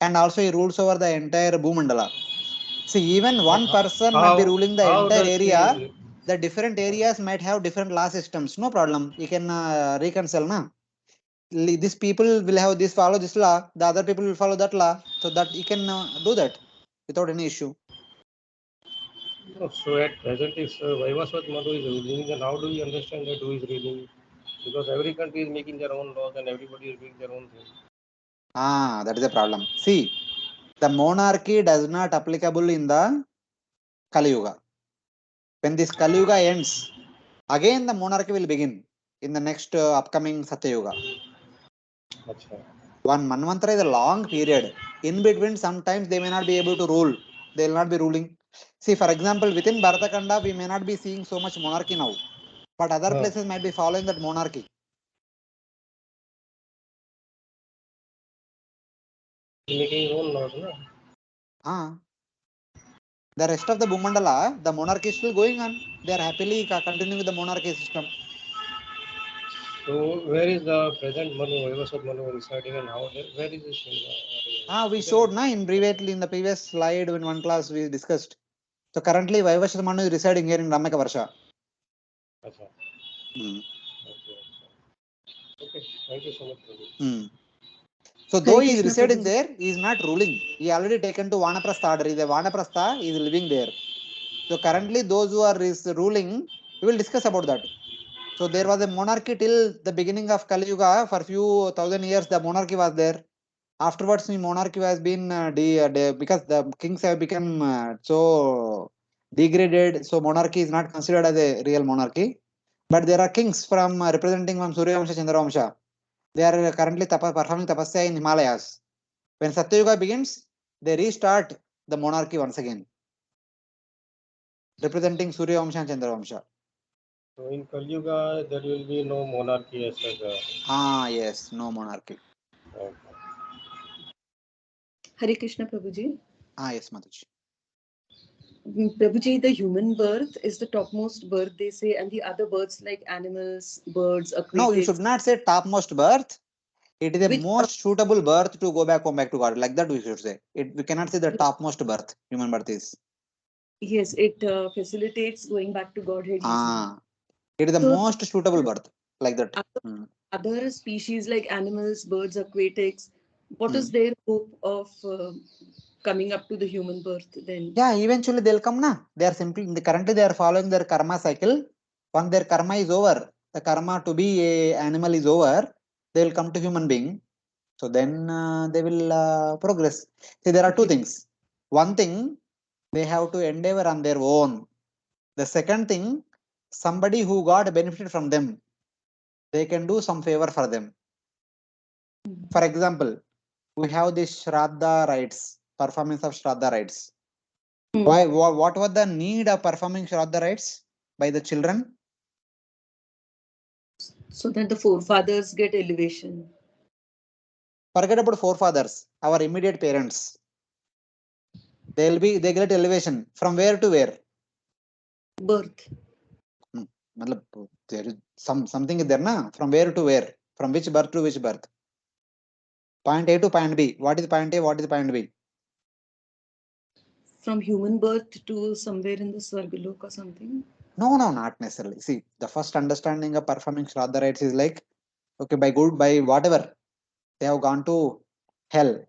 S1: and also he rules over the entire Bhu-mandala. See, even one person might be ruling the entire area. The different areas might have different law systems. No problem. You can reconcile, na? These people will have this follow this law. The other people will follow that law. So that you can do that without any issue.
S4: So at present, if Vaivasvat Manu is ruling, then how do we understand that who is ruling? Because every country is making their own laws and everybody is doing their own thing.
S1: That is a problem. See, the monarchy does not applicable in the Kali Yuga. When this Kali Yuga ends, again the monarchy will begin in the next upcoming Satya Yuga.
S4: Achha.
S1: One Manvantara is a long period. In between, sometimes they may not be able to rule. They will not be ruling. See, for example, within Bharatakanda, we may not be seeing so much monarchy now. But other places might be following that monarchy.
S4: Making his own laws, no?
S1: The rest of the Bhumandala, the monarchy is still going on. They are happily continuing with the monarchy system.
S4: So where is the present Manu, Vaivasvat Manu residing and how? Where is this?
S1: We showed in the previous slide in one class we discussed. So currently Vaivasvat Manu is residing here in Ramaka Varsha.
S4: Okay, thank you so much.
S1: So though he is residing there, he is not ruling. He already taken to Vanaprastha order. He is a Vanaprastha, he is living there. So currently those who are ruling, we will discuss about that. So there was a monarchy till the beginning of Kali Yuga. For few thousand years the monarchy was there. Afterwards the monarchy has been because the kings have become so degraded. So monarchy is not considered as a real monarchy. But there are kings from representing from Surya Vamsha, Chandra Vamsha. They are currently performing tapasya in Himalayas. When Satya Yuga begins, they restart the monarchy once again, representing Surya Vamsha and Chandra Vamsha.
S4: So in Kali Yuga, there will be no monarchy as such.
S1: Yes, no monarchy.
S4: Okay.
S2: Hare Krishna, Prabhuji.
S1: Yes, Mataji.
S2: Prabhuji, the human birth is the topmost birth, they say, and the other births like animals, birds, aquatics.
S1: No, you should not say topmost birth. It is the most suitable birth to go back home back to God. Like that we should say. We cannot say the topmost birth. Human birth is.
S2: Yes, it facilitates going back to Godhead.
S1: It is the most suitable birth. Like that.
S2: Other species like animals, birds, aquatics, what is their hope of coming up to the human birth then?
S1: Yeah, eventually they'll come na. They are currently they are following their karma cycle. Once their karma is over, the karma to be a animal is over, they will come to human being. So then they will progress. See, there are two things. One thing, they have to endeavor on their own. The second thing, somebody who got benefited from them, they can do some favor for them. For example, we have this Shraddha rites, performance of Shraddha rites. Why? What was the need of performing Shraddha rites by the children?
S2: So that the forefathers get elevation.
S1: Forget about forefathers, our immediate parents. They get elevation from where to where?
S2: Birth.
S1: There is something there, na? From where to where? From which birth to which birth? Point A to point B. What is point A? What is point B?
S2: From human birth to somewhere in the Swargalok or something?
S1: No, not necessarily. See, the first understanding of performing Shraddha rites is like, okay, by whatever, they have gone to hell.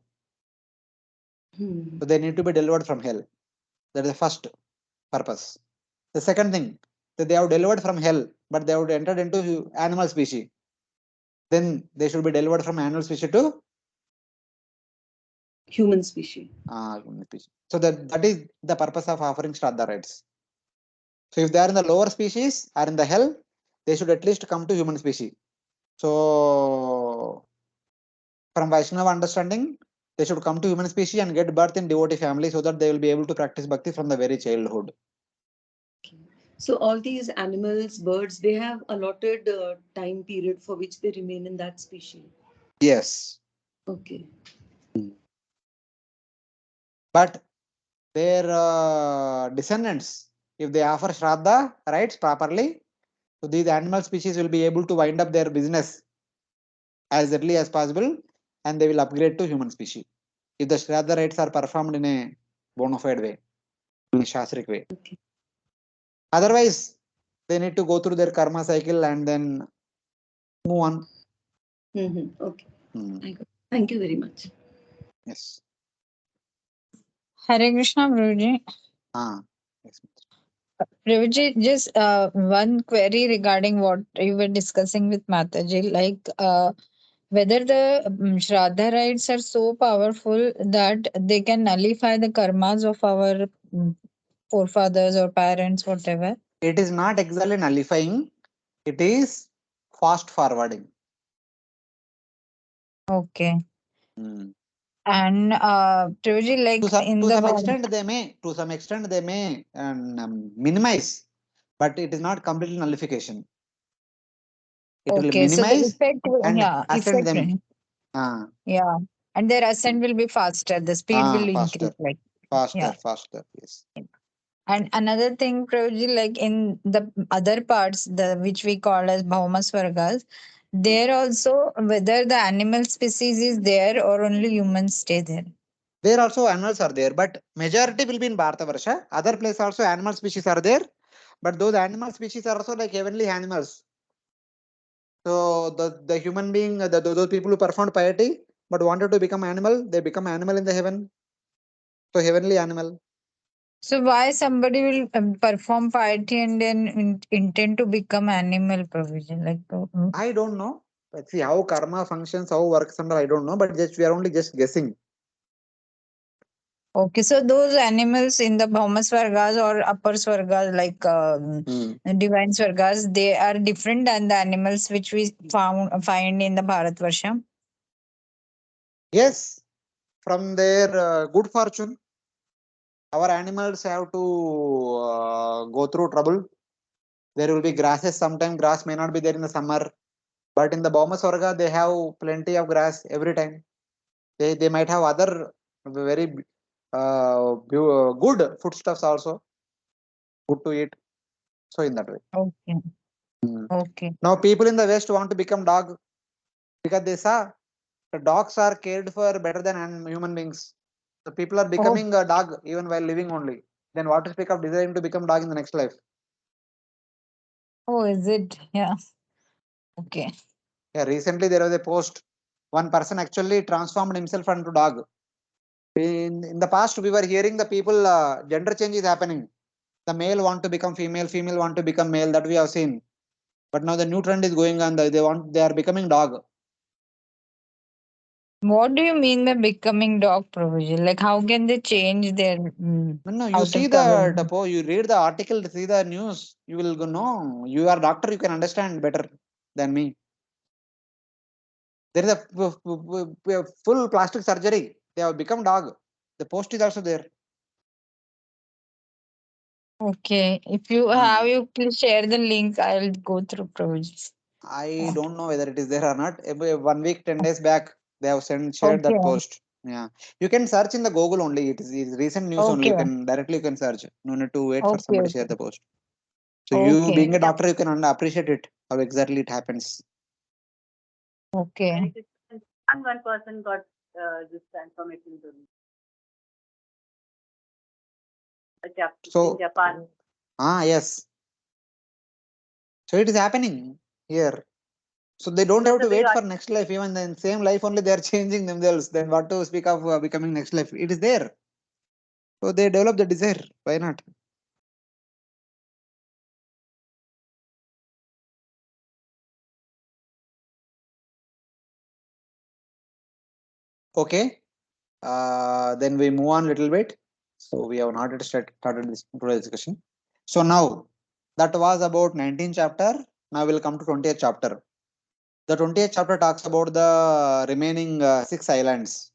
S1: So they need to be delivered from hell. That is the first purpose. The second thing, that they have delivered from hell, but they have entered into animal species. Then they should be delivered from animal species to
S2: human species.
S1: Human species. So that is the purpose of offering Shraddha rites. So if they are in the lower species or in the hell, they should at least come to human species. So from Vaishnava understanding, they should come to human species and get birth in devotee family so that they will be able to practice bhakti from the very childhood.
S2: So all these animals, birds, they have allotted time period for which they remain in that species.
S1: Yes.
S2: Okay.
S1: But their descendants, if they offer Shraddha rites properly, so these animal species will be able to wind up their business as early as possible and they will upgrade to human species. If the Shraddha rites are performed in a bona fide way, in a Shastric way.
S2: Okay.
S1: Otherwise, they need to go through their karma cycle and then move on.
S2: Okay. Thank you very much.
S1: Yes.
S3: Hare Krishna, Prabhuji.
S1: Yes.
S3: Prabhuji, just one query regarding what you were discussing with Mataji, like whether the Shraddha rites are so powerful that they can nullify the karmas of our forefathers or parents, whatever.
S1: It is not exactly nullifying, it is fast forwarding.
S3: Okay. And Prabhuji, like
S1: to some extent they may minimize, but it is not completely nullification. It will minimize
S3: so the effect
S1: and ascend them.
S3: Yeah, and their ascent will be faster. The speed will
S1: faster,
S3: increase.
S1: Faster. Yes.
S3: And another thing, Prabhuji, like in the other parts, which we call as Bhauma Swargas, there also, whether the animal species is there or only humans stay there.
S1: There also animals are there, but majority will be in Bharatavarsha. Other place also animal species are there, but those animal species are also like heavenly animals. So the human being, those people who performed piety but wanted to become animal, they become animal in the heaven. So heavenly animal.
S3: So why somebody will perform piety and then intend to become animal provision? Like
S1: I don't know. Let's see how karma functions, how works under. I don't know, but we are only just guessing.
S3: Okay, so those animals in the Bhauma Swargas or upper Swargas, like divine Swargas, they are different than the animals which we find in the Bharatvarsha.
S1: Yes, from their good fortune, our animals have to go through trouble. There will be grasses. Sometimes grass may not be there in the summer, but in the Bhauma Swarga, they have plenty of grass every time. They might have other very good foodstuffs also, good to eat. So in that way.
S3: Okay. Okay.
S1: Now people in the West want to become dog because they saw the dogs are cared for better than human beings. So people are becoming a dog even while living only. Then what to speak of desiring to become dog in the next life?
S3: Oh, is it? Yeah. Okay.
S1: Yeah, recently there was a post. One person actually transformed himself into dog. In the past, we were hearing the people gender change is happening. The male want to become female, female want to become male. That we have seen. But now the new trend is going on. They are becoming dog.
S3: What do you mean by becoming dog provision? Like how can they change their
S1: No, you see you read the article, see the news, you will go, no, you are doctor, you can understand better than me. There is a full plastic surgery. They have become dog. The post is also there.
S3: Okay. If you have, you please share the link. I'll go through, Prabhuji.
S1: I don't know whether it is there or not. 1 week, 10 days back, they have shared that
S3: Okay.
S1: post. Yeah, you can search in the Google only. It is recent news only.
S3: Okay.
S1: You can directly search. No need to wait for
S3: Okay.
S1: somebody to share
S3: Okay.
S1: the post. So you being a
S3: Okay.
S1: doctor, you can appreciate it how exactly it happens.
S3: Okay.
S2: And one person got this transformation to
S1: So
S2: in Japan.
S1: yes. So it is happening here. So they don't have to wait for next life. Even then, same life only they are changing themselves. Then what to speak of becoming next life? It is there. So they develop the desire. Why not? Okay. Then we move on a little bit. So we have not yet started this today's discussion. So now that was about 19th chapter. Now we'll come to 20th chapter. The 20th chapter talks about the remaining 6 islands.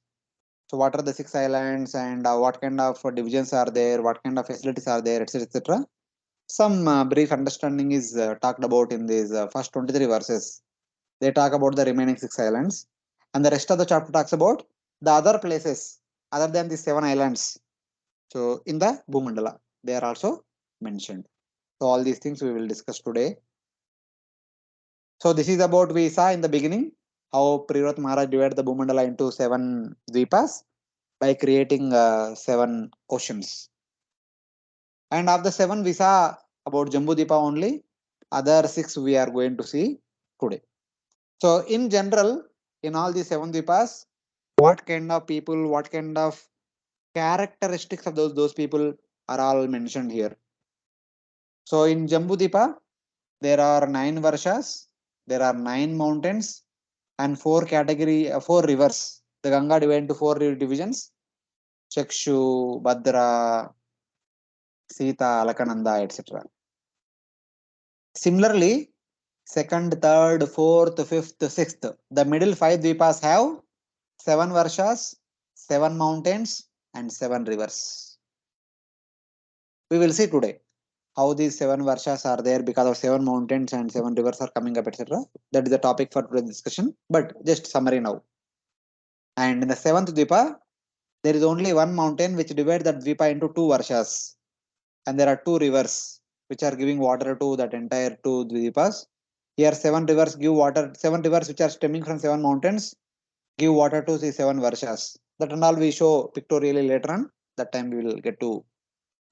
S1: So what are the 6 islands and what kind of divisions are there, what kind of facilities are there, etc. etc. Some brief understanding is talked about in these first 23 verses. They talk about the remaining 6 islands, and the rest of the chapter talks about the other places other than the 7 islands. So in the Bhumandala, they are also mentioned. So all these things we will discuss today. So this is about, we saw in the beginning how Priyat Maharaj divided the Bhumandala into 7 dvipas by creating 7 oceans. And of the 7 we saw about Jambu Deepa only. Other 6 we are going to see today. So in general, in all these 7 Deepas, what kind of people, what kind of characteristics of those people are all mentioned here. So in Jambu Deepa, there are 9 Varshas, there are 9 mountains, and 4 rivers. The Ganga divided into 4 divisions: Chakshu, Bhadra, Sita, Alakananda, etc. Similarly, second, third, fourth, fifth, sixth, the middle 5 dvipas have 7 Varshas, 7 mountains, and 7 rivers. We will see today how these 7 Varshas are there because of 7 mountains and 7 rivers are coming up, etc. That is the topic for today's discussion, but just summary now. And in the 7th Dvipa, there is only one mountain which divides that Dvipa into 2 Varshas. And there are 2 rivers which are giving water to that entire 2 Dvipas. Here 7 rivers give water, 7 rivers which are stemming from 7 mountains give water to the 7 Varshas. That and all we show pictorially later on. That time we will get to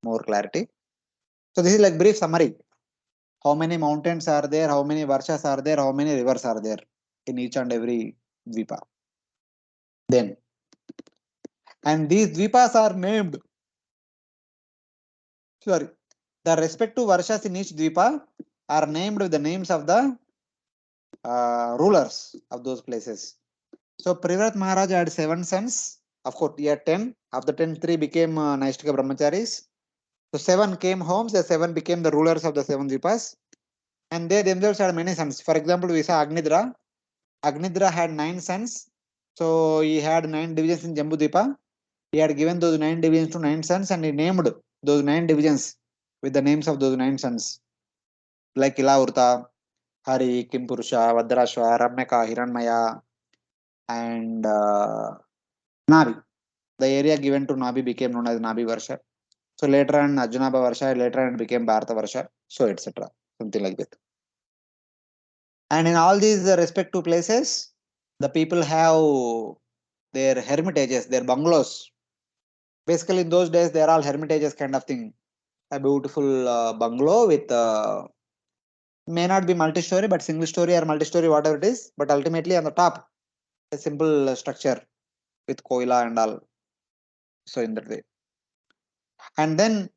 S1: more clarity. So this is like brief summary. How many mountains are there, how many Varshas are there, how many rivers are there in each and every Dvipa. Then, and these Dvipas are named, sorry, the respective Varshas in each Dvipa are named with the names of the rulers of those places. So Privrat Maharaj had 7 sons. Of course, he had 10. Of the 10, 3 became Naishtika Brahmacharis. So 7 came home. The 7 became the rulers of the 7 Dvipas. And they themselves had many sons. For example, we saw Agnidra. Agnidra had 9 sons. So he had 9 divisions in Jambu Deepa. He had given those 9 divisions to 9 sons and he named those 9 divisions with the names of those 9 sons. Like Ilavrta, Hari, Kimpurusha, Vadrashva, Ramyaka, Hiranmaya, and Nabi. The area given to Nabi became known as Nabi Varsha. So later on Arjunaba Varsha, later on it became Bharata Varsha, so etc. Something like that. And in all these respective places, the people have their hermitages, their bungalows. Basically, in those days, they're all hermitages kind of thing. A beautiful bungalow with may not be multi-story, but single story or multi-story, whatever it is. But ultimately, on the top, a simple structure with koila and all. So in that way, and then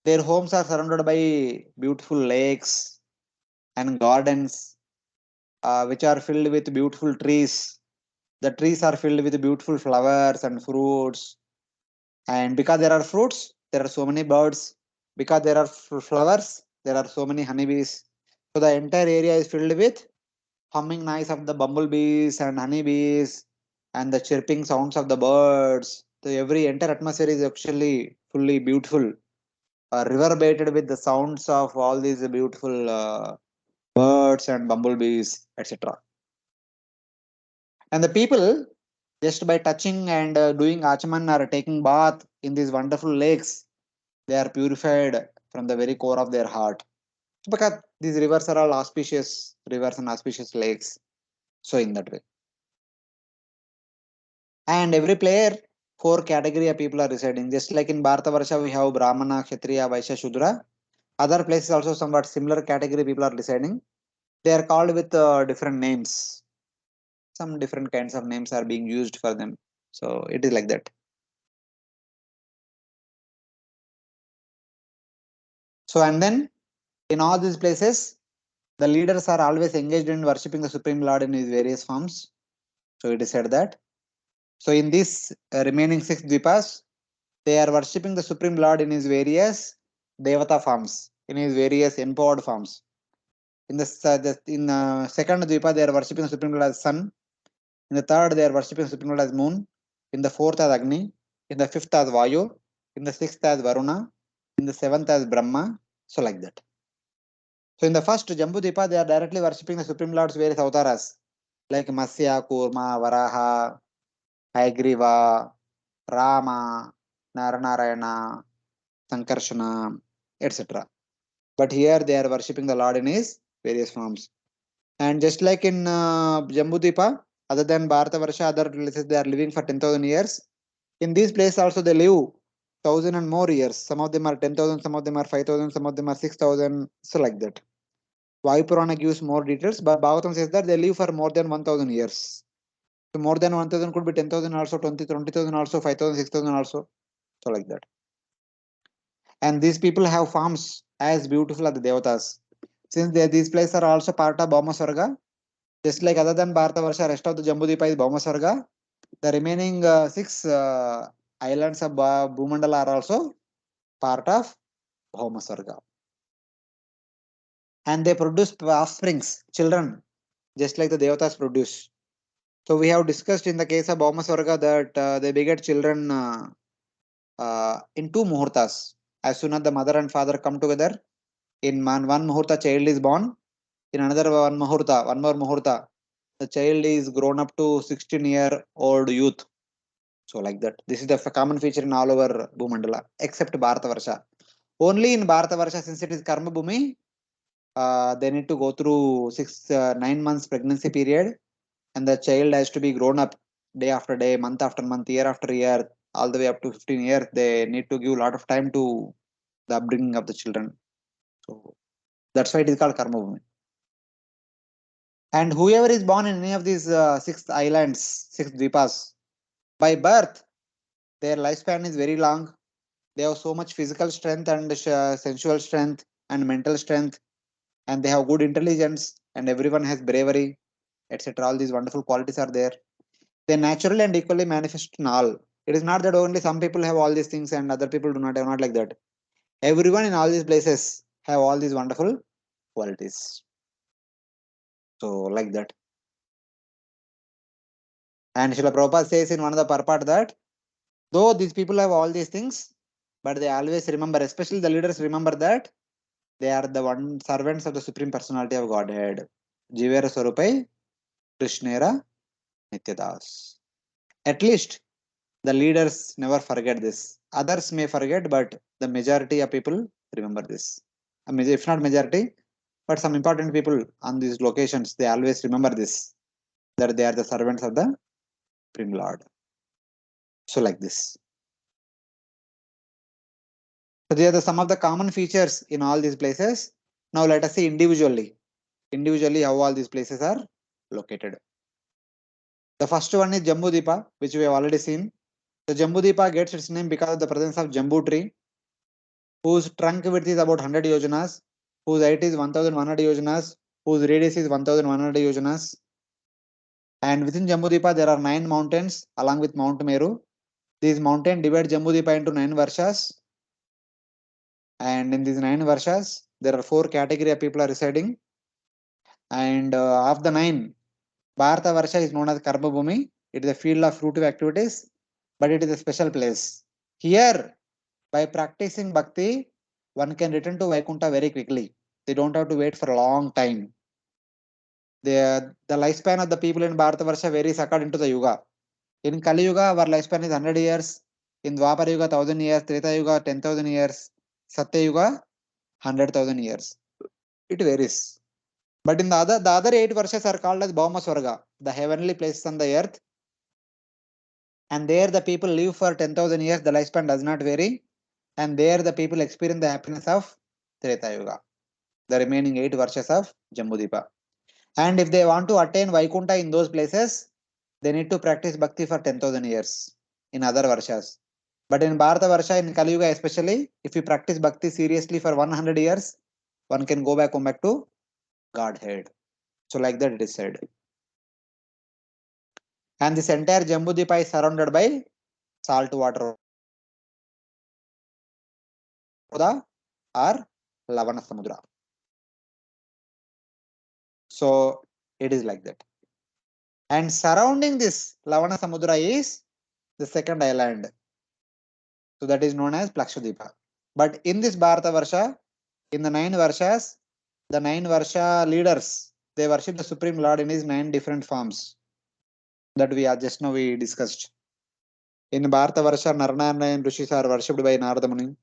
S1: their homes are surrounded by beautiful lakes and gardens, which are filled with beautiful trees. The trees are filled with beautiful flowers and fruits. And because there are fruits, there are so many birds. Because there are flowers, there are so many honeybees. So the entire area is filled with humming noise of the bumblebees and honeybees and the chirping sounds of the birds. The every entire atmosphere is actually fully beautiful, reverberated with the sounds of all these beautiful birds and bumblebees, etc. And the people, just by touching and doing achaman or taking bath in these wonderful lakes, they are purified from the very core of their heart. Because these rivers are all auspicious rivers and auspicious lakes. So in that way. And every player, four category of people are residing. Just like in Bharatavarsha, we have Brahmana, Kshatriya, Vaishya, Shudra. Other places also somewhat similar category people are residing. They are called with different names. Some different kinds of names are being used for them. So it is like that. So and then in all these places, the leaders are always engaged in worshipping the Supreme Lord in his various forms. So it is said that. So in these remaining six dvipas, they are worshipping the Supreme Lord in his various Devata forms, in his various empowered forms. In the second dvipa, they are worshipping the Supreme Lord as Sun. In the third, they are worshipping the Supreme Lord as Moon. In the fourth, as Agni. In the fifth, as Vayu. In the sixth, as Varuna. In the seventh, as Brahma. So like that. So in the first Jambu Deepa, they are directly worshipping the Supreme Lord's various avataras like Matsya, Kurma, Varaha, Haigriva, Rama, Naranarayana, Sankarshana, etc. But here they are worshipping the Lord in his various forms. And just like in Jambu Deepa, other than Bharata Varsha, other places they are living for 10,000 years. In these places also they live 1,000 and more years. Some of them are 10,000, some of them are 5,000, some of them are 6,000. So like that. Vayu Purana gives more details, but Bhagavatam says that they live for more than 1,000 years. So more than 1,000 could be 10,000 also, 20,000 also, 5,000, 6,000 also. So like that. And these people have forms as beautiful as the Devatas. Since these places are also part of Bhauma Swarga, just like other than Bharata Varsha, rest of the Jambu Deepa is Bhauma Swarga. The remaining six islands of Bhumandala are also part of Bhauma Swarga. And they produce offsprings, children, just like the Devatas produce. So we have discussed in the case of Bhauma Swarga that they beget children in two muhurtas. As soon as the mother and father come together, in one muhurta child is born, in another one more muhurta, the child is grown up to 16-year-old youth. So like that. This is the common feature in all over Bhumandala, except Bharata Varsha. Only in Bharata Varsha, since it is Karma Bhumi, they need to go through 9 months pregnancy period, and the child has to be grown up day after day, month after month, year after year, all the way up to 15 years. They need to give a lot of time to the upbringing of the children. So that's why it is called Karma Bhumi. And whoever is born in any of these six islands, six dvipas, by birth, their lifespan is very long. They have so much physical strength and sensual strength and mental strength, and they have good intelligence, and everyone has bravery, etc. All these wonderful qualities are there. They naturally and equally manifest in all. It is not that only some people have all these things and other people do not have, not like that. Everyone in all these places have all these wonderful qualities. So like that. And Srila Prabhupada says in one of the purport that though these people have all these things, but they always remember, especially the leaders remember that they are the one servants of the Supreme Personality of Godhead. Jivera Swarupai Krishnera Nityadas. At least the leaders never forget this. Others may forget, but the majority of people remember this. I mean, if not majority, but some important people on these locations, they always remember this, that they are the servants of the Supreme Lord. So like this. So these are some of the common features in all these places. Now let us see individually how all these places are located. The first one is Jambu Deepa, which we have already seen. The Jambu Deepa gets its name because of the presence of Jambu tree, whose trunk width is about 100 yojanas, whose height is 1100 yojanas, whose radius is 1100 yojanas. And within Jambu Deepa, there are 9 mountains along with Mount Meru. These mountains divide Jambu Deepa into 9 varshas. And in these 9 varshas, there are 4 category of people are residing. And of the 9, Bharata Varsha is known as Karma Bhumi. It is a field of fruitive activities, but it is a special place. Here, by practicing bhakti, one can return to Vaikuntha very quickly. They don't have to wait for a long time. The lifespan of the people in Bharata Varsha varies according to the Yuga. In Kali Yuga, our lifespan is 100 years. In Dwapara Yuga, 1000 years. Treta Yuga, 10,000 years. Satya Yuga, 100,000 years. It varies. But in the other 8 Varshas are called as Bhauma Swarga, the heavenly places on the earth. And there the people live for 10,000 years. The lifespan does not vary. And there the people experience the happiness of Treta Yuga, the remaining 8 Varshas of Jammu Deepa. And if they want to attain Vaikuntha in those places, they need to practice bhakti for 10,000 years in other Varshas. But in Bharata Varsha, in Kali Yuga especially, if you practice bhakti seriously for 100 years, one can go back to Godhead. So like that it is said. And this entire Jambu Deepa is surrounded by salt water or Lavana Samudra. So it is like that. And surrounding this Lavana Samudra is the second island. So that is known as Plakshadweepa. But in this Bharata Varsha, in the 9 Varshas, the 9 Varsha leaders, they worship the Supreme Lord in his 9 different forms that we are just now we discussed. In Bharata Varsha, Narnarayan Rishis are worshipped by Narada Muni.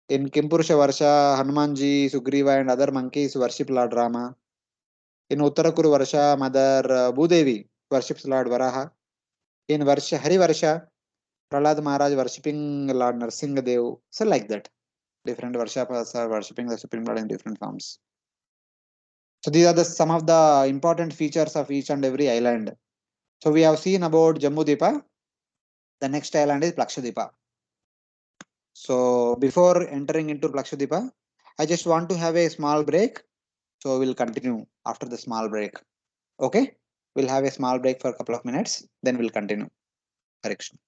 S1: In Kimpurusha Varsha, Hanumanji, Sugriva and other monkeys worship Lord Rama. In Uttarakuru Varsha, Mother Bhudevi worships Lord Varaha. In Varsha, Hari Varsha, Prahlad Maharaj worshipping Lord Narsingha Dev. So like that. Different Varshapas are worshipping the Supreme Lord in different forms. So these are some of the important features of each and every island. So we have seen about Jammu Deepa. The next island is Plakshadweepa. So before entering into Plakshadweepa, I just want to have a small break. So we'll continue after the small break. Okay? We'll have a small break for a couple of minutes. Then we'll continue. Correction.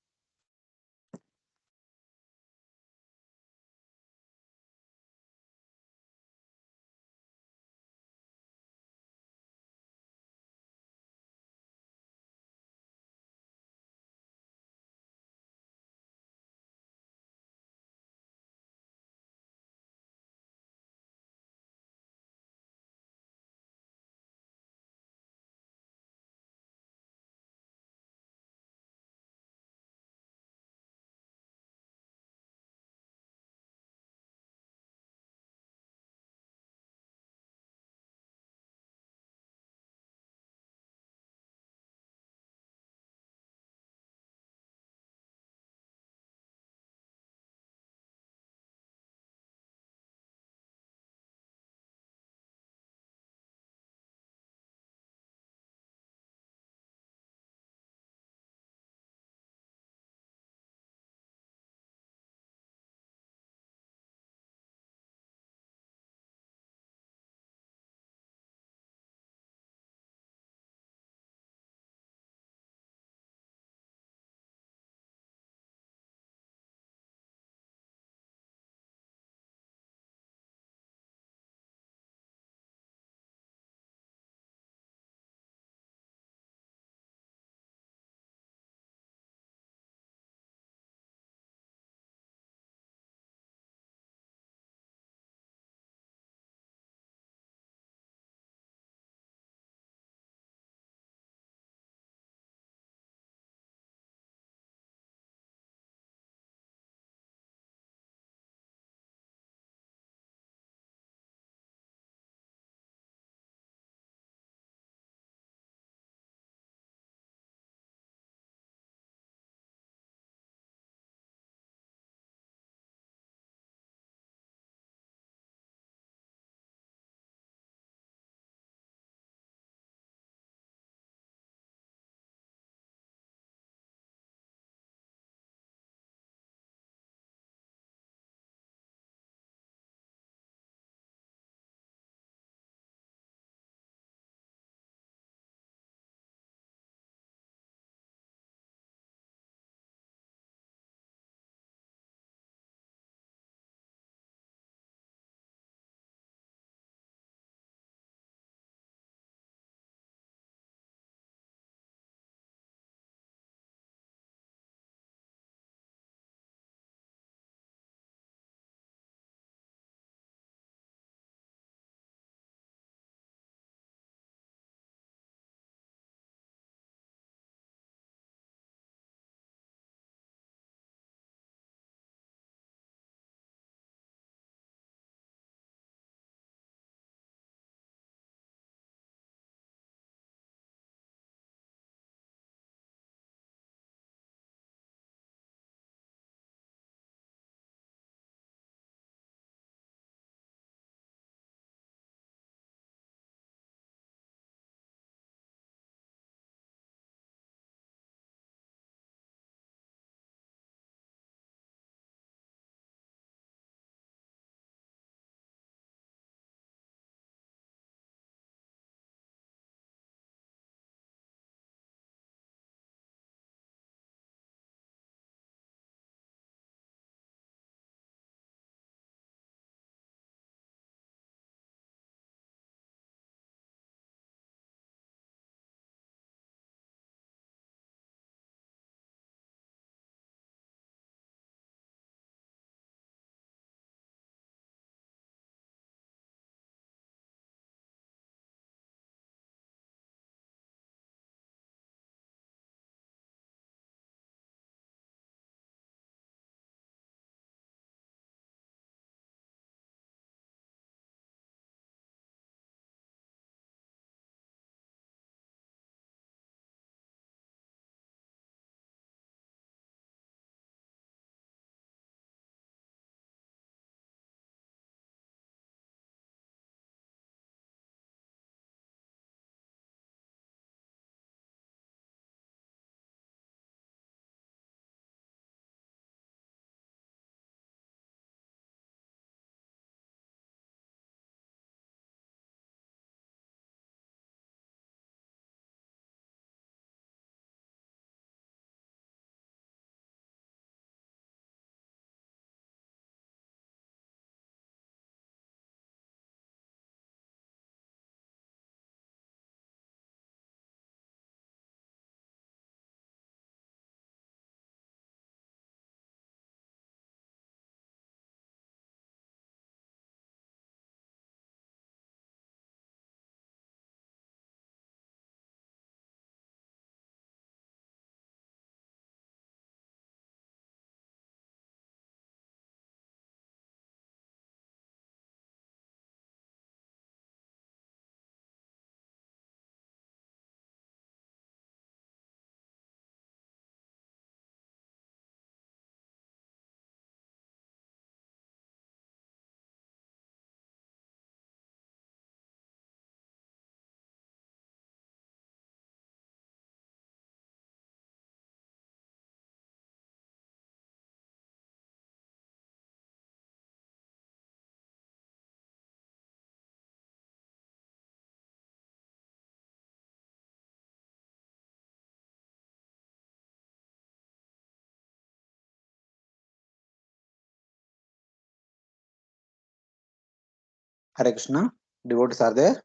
S1: Hare Krishna. Devotees are there?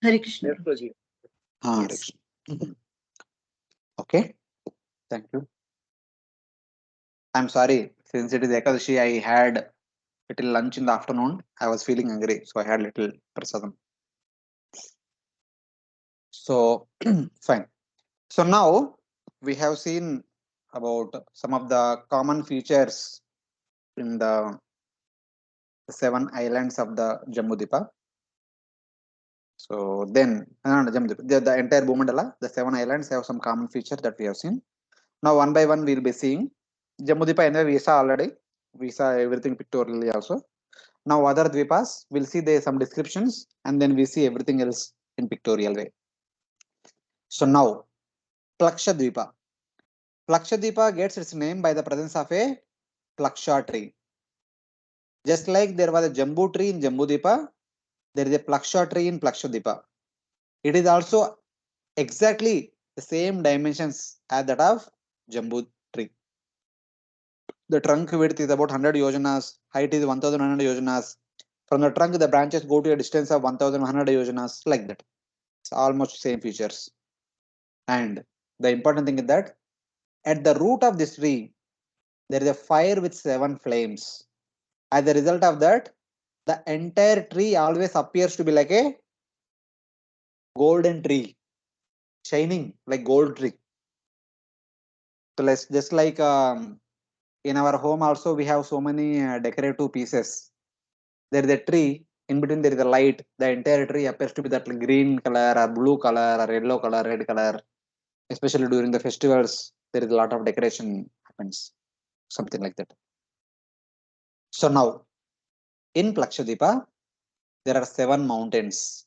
S2: Hare Krishna.
S5: Yes, Prabhuji.
S1: Hare
S2: Yes.
S1: Krishna. Okay. Thank you. I'm sorry. Since it is Ekadashi, I had little lunch in the afternoon. I was feeling hungry, so I had little prasadam. So fine. So now we have seen about some of the common features in the 7 islands of the Jammu Deepa. So then the entire Bhumandala, the 7 islands have some common feature that we have seen. Now one by one we will be seeing. Jammu Deepa anyway we saw already. We saw everything pictorially also. Now other Dvipas, we'll see there some descriptions and then we see everything else in pictorial way. So now Plaksha Dvipa. Plaksha Dvipa gets its name by the presence of a Plaksha tree. Just like there was a Jambu tree in Jambu Deepa, there is a Plaksha tree in Plaksha Deepa. It is also exactly the same dimensions as that of Jambu tree. The trunk width is about 100 yojanas, height is 1100 yojanas. From the trunk, the branches go to a distance of 1100 yojanas, like that. It's almost same features. And the important thing is that at the root of this tree, there is a fire with 7 flames. As a result of that, the entire tree always appears to be like a golden tree, shining like gold tree. So let's just like in our home also we have so many decorative pieces. There is a tree, in between there is a light. The entire tree appears to be that green color or blue color or yellow color, red color. Especially during the festivals, there is a lot of decoration happens, something like that. So now in Plakshadipa, there are 7 mountains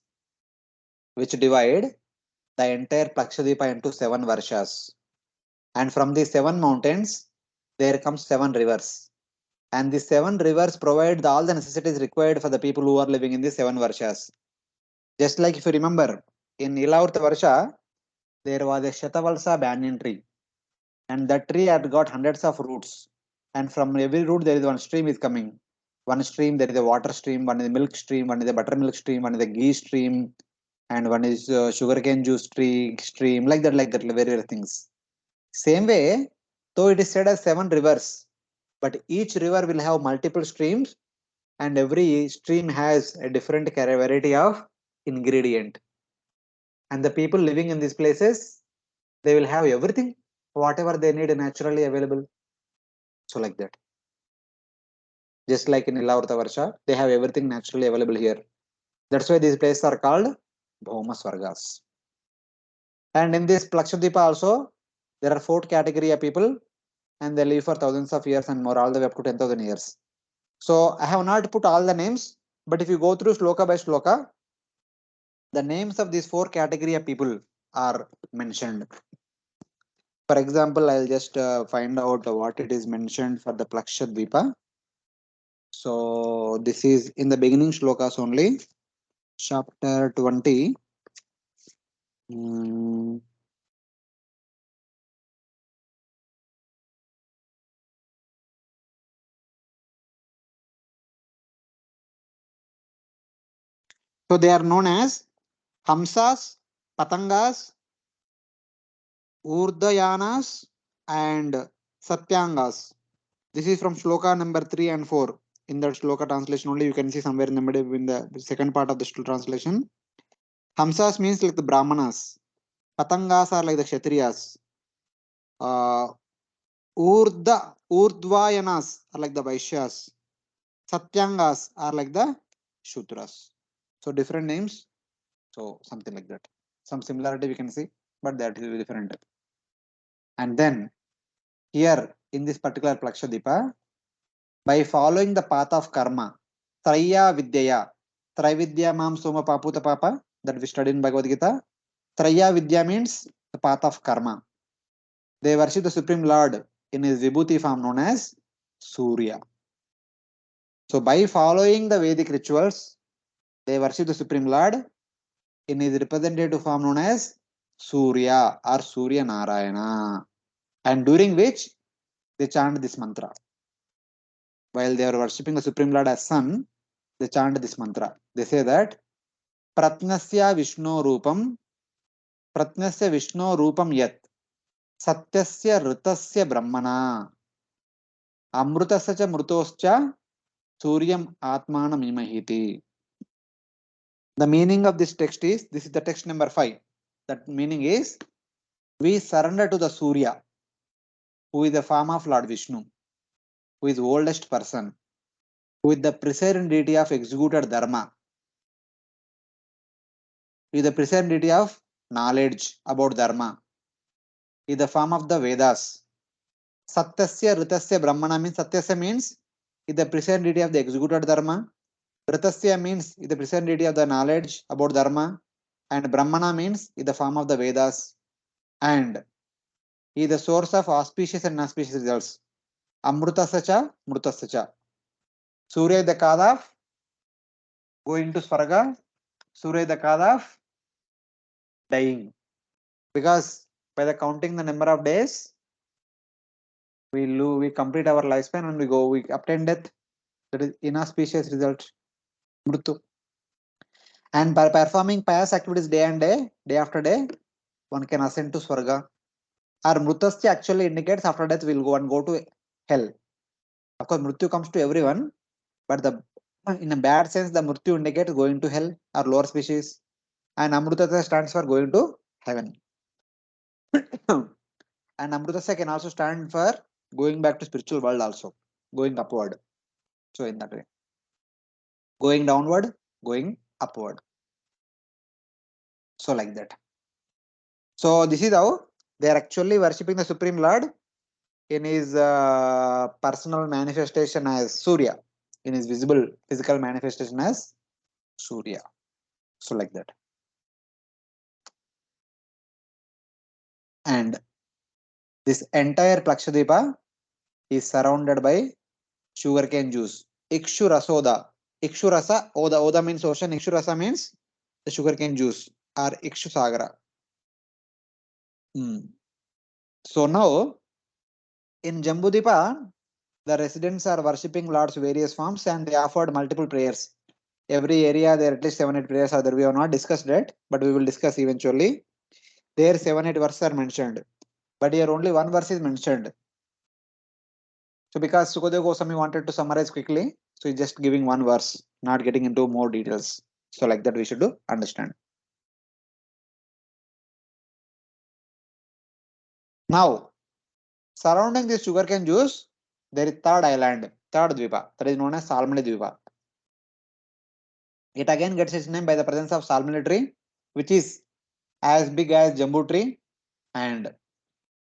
S1: which divide the entire Plakshadipa into 7 varshas. And from these 7 mountains, there comes 7 rivers. And these 7 rivers provide all the necessities required for the people who are living in these 7 varshas. Just like if you remember, in Ilavrta Varsha, there was a Shatavalsa banyan tree. And that tree had got hundreds of roots. And from every root, there is one stream is coming. One stream, there is a water stream, one is a milk stream, one is a buttermilk stream, one is a ghee stream, and one is sugarcane juice stream, like that, various things. Same way, though it is said as 7 rivers, but each river will have multiple streams, and every stream has a different variety of ingredient. And the people living in these places, they will have everything, whatever they need naturally available. So like that. Just like in Ilavrta Varsha, they have everything naturally available here. That's why these places are called Bhoma Swargas. And in this Plakshadipa also, there are 4 category of people and they live for thousands of years and more, all the way up to 10,000 years. So I have not put all the names, but if you go through sloka by sloka, the names of these 4 category of people are mentioned. For example, I'll just find out what it is mentioned for the Plakshadvipa. So this is in the beginning shlokas only, chapter 20. So they are known as Hamsas, Patangas, Urdayanas, and Satyangas. This is from shloka number 3 and 4. In that shloka translation only, you can see somewhere in the middle in the second part of the translation. Hamsas means like the Brahmanas. Patangas are like the Kshatriyas. Urdvayanas are like the Vaishyas. Satyangas are like the Shudras. So different names. So something like that. Some similarity we can see, but that is different. And then here in this particular Plakshadipa, by following the path of karma, Traya Vidyaya, Trividya Mam Soma Paputa Papa, that we studied in Bhagavad Gita. Traya Vidya means the path of karma. They worship the Supreme Lord in his Vibhuti form known as Surya. So by following the Vedic rituals, they worship the Supreme Lord in his representative form known as Surya or Surya Narayana. And during which they chant this mantra. while they are worshipping the Supreme Lord as Sun, they chant this mantra. They say that Pratnasya Vishnu Rupam Yat Satyasya Ritasya Brahmana Amrutasya cha Mrutoscha Suryam Atmanam Imahiti. The meaning of this text is, this is the text number 5. That meaning is, we surrender to the Surya, who is the form of Lord Vishnu, who is the oldest person, who is the presiding deity of executed dharma, who is the presiding deity of knowledge about dharma, is the form of the Vedas. Satyasya Ritasya Brahmana means, Satyasya means is the presiding deity of the executed dharma. Ritasya means is the presiding deity of the knowledge about dharma. And Brahmana means is the form of the Vedas. And is the source of auspicious and inauspicious results. Amrutasya cha Mrutasya cha. Surya is the cause of going to Swarga. Surya is the cause of dying. Because by the counting the number of days, we complete our lifespan and we obtain death. That is inauspicious result. Mrutu. And by performing pious activities day after day, one can ascend to Swarga. Or Mrutasya actually indicates after death we'll go to hell. Of course, Mrityu comes to everyone, but in a bad sense, the Mrityu indicates going to hell or lower species, and Amrutasya stands for going to heaven. And Amrutasya can also stand for going back to spiritual world also, going upward. So in that way, going downward, going upward. So like that. So this is how they are actually worshipping the Supreme Lord in his personal manifestation as Surya, in his visible physical manifestation as Surya. So like that. And this entire Plakshadweepa is surrounded by sugarcane juice. Ikshu Rasoda. Ikshu Rasa, Oda. Oda means ocean. Ikshu Rasa means the sugarcane juice or Ikshu Sagara. So now in Jammu Deepa, the residents are worshipping Lord's various forms and they offered multiple prayers. Every area there are at least 7-8 prayers are there. We have not discussed that, but we will discuss eventually. There 7-8 verses are mentioned, but here only one verse is mentioned. So because Sukadeva Goswami wanted to summarize quickly, so he's just giving one verse, not getting into more details. So like that we should understand. Now, surrounding this sugarcane juice, there is third island, third Dvipa, that is known as Salmali Dvipa. It again gets its name by the presence of Salmali tree, which is as big as Jambu tree. And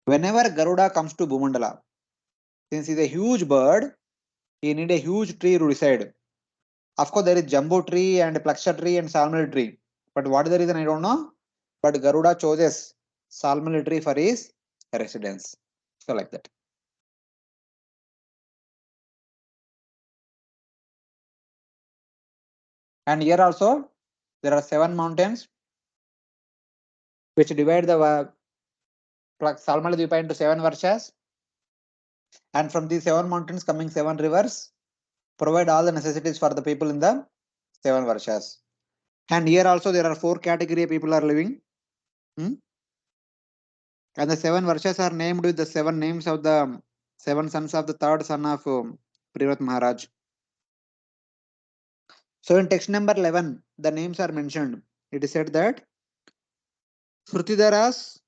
S1: whenever Garuda comes to Bhumandala, since he's a huge bird, he need a huge tree to reside. Of course, there is Jambu tree and Plaksha tree and Salmali tree. But what is the reason, I don't know. But Garuda chooses Salmali tree for his residence. So like that. And here also, there are 7 mountains which divide the Salmali Dvipa into 7 varshas. And from these 7 mountains coming 7 rivers provide all the necessities for the people in the 7 varshas. And here also there are 4 category of people are living. And the 7 varshas are named with the 7 names of the 7 sons of the 3rd son of Privat Maharaj. So in text number 11, the names are mentioned. It is said that Srutidaras,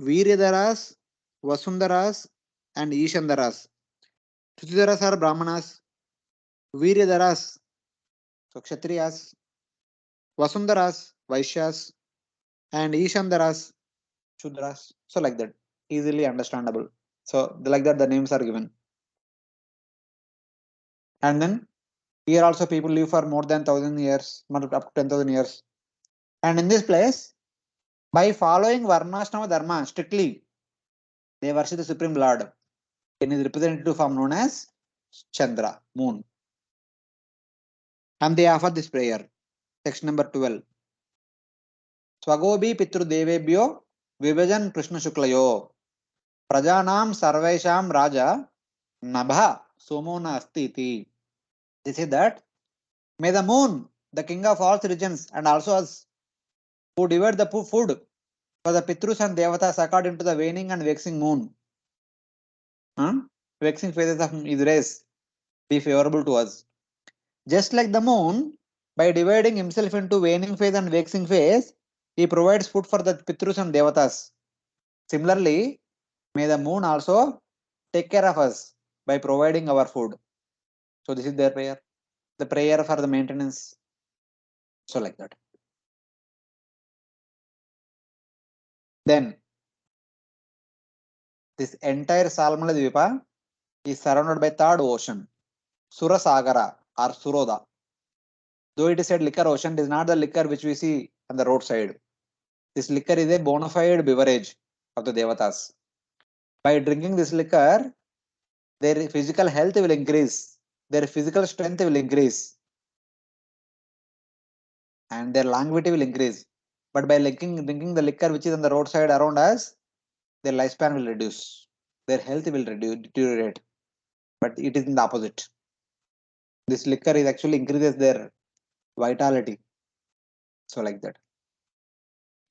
S1: Viryadaras, Vasundaras, and Ishandaras. Srutidaras are Brahmanas, Viryadaras, so Kshatriyas, Vasundaras, Vaishyas, and Ishandaras, Shudras. So like that, easily understandable. So like that the names are given. And then here also people live for more than 1,000 years, up to 10,000 years. And in this place, by following Varnashrama Dharma strictly, they worship the Supreme Lord in his representative form known as Chandra, moon. And they offer this prayer. Text number 12. Swagobi Pitru Devebhyo Vibhajan Krishna Shuklayo Prajanam Sarvesham Raja Nabha somo nasti iti. They say that, may the moon, the king of all regions, and also us, who divide the food for the Pitrus and Devatas according to the waning and waxing moon, waxing phases of his rays, be favorable to us. Just like the moon, by dividing himself into waning phase and waxing phase, he provides food for the Pitrus and Devatas. Similarly, may the moon also take care of us by providing our food. So this is their prayer. The prayer for the maintenance. So like that. Then this entire Salmala Dvipa is surrounded by third ocean, Surasagara or Suroda. Though it is said liquor ocean, it is not the liquor which we see on the roadside. This liquor is a bona fide beverage of the Devatas. By drinking this liquor, their physical health will increase, their physical strength will increase, and their longevity will increase. But by drinking the liquor which is on the roadside around us, their lifespan will reduce, their health will deteriorate. But it is in the opposite. This liquor is actually increases their vitality. So like that.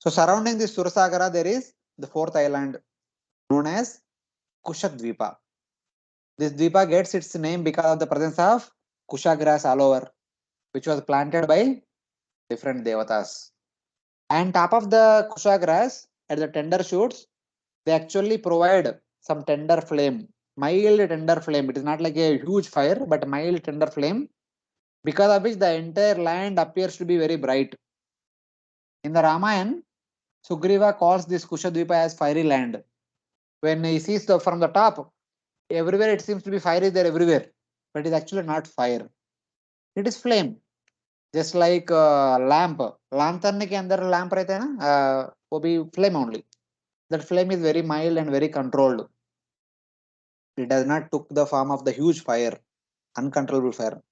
S1: So surrounding this Surasagara, there is the fourth island known as Kushadvipa. This Dvipa gets its name because of the presence of Kusha grass all over, which was planted by different devatas. And top of the Kusha grass, at the tender shoots, they actually provide some tender flame, mild tender flame. It is not like a huge fire, but mild tender flame, because of which the entire land appears to be very bright. In the Ramayana, Sugriva calls this Kushadvipa as fiery land. When he sees from the top, everywhere it seems to be fire is there everywhere, but it is actually not fire. It is flame. Just like lamp, lantern के अंदर lamp रहता है ना, वो भी flame only. That flame is very mild and very controlled. It does not took the form of the huge fire, uncontrollable fire.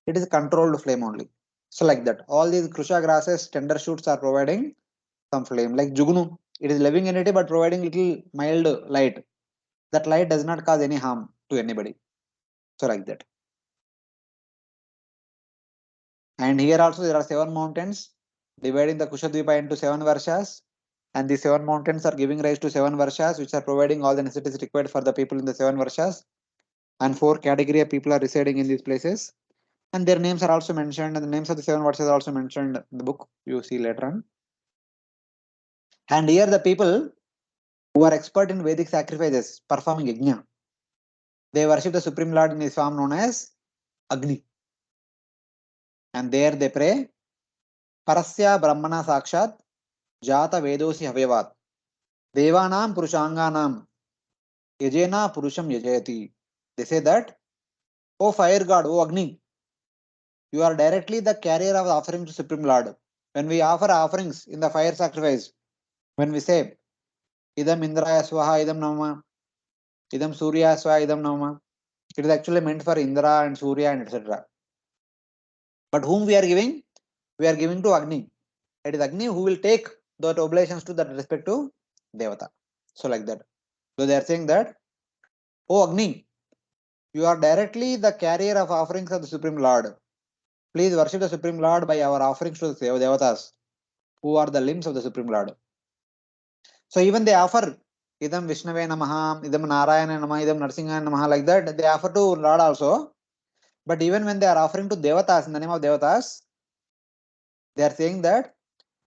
S1: It is controlled flame only. So like that, all these Krusha grasses, tender shoots are providing some flame. Like Jugunu, it is living entity but providing little mild light. That light does not cause any harm to anybody. So like that. And here also there are 7 mountains dividing the Kushadvipa into 7 varshas. And these 7 mountains are giving rise to 7 varshas, which are providing all the necessities required for the people in the 7 varshas. And 4 category of people are residing in these places. And their names are also mentioned, and the names of the 7 varshas are also mentioned in the book. You see later on. And here the people who are expert in Vedic sacrifices, performing yajna, they worship the Supreme Lord in his form known as Agni. And there they pray, Parasya Brahmana Sakshat Jata Vedosi Havevat Devanam Purushanganam Yajena Purusham Yajayati. They say that, O fire god, O Agni, you are directly the carrier of the offering to Supreme Lord. When we offer offerings in the fire sacrifice, when we say, Idam Indraya Swaha Idam Nama, Idam Surya Swaha Idam Nama, it is actually meant for Indra and Surya and etc. But whom we are giving? We are giving to Agni. It is Agni who will take the oblations to that respective Devata. So like that. So they are saying that, O Agni, you are directly the carrier of offerings of the Supreme Lord. Please worship the Supreme Lord by our offerings to the Devatas, who are the limbs of the Supreme Lord. So even they offer Idam Vishnave Namaha, Idam Narayana Namaha, Idam Narsingha Namaha, like that, they offer to Lord also. But even when they are offering to Devatas, in the name of Devatas, they are saying that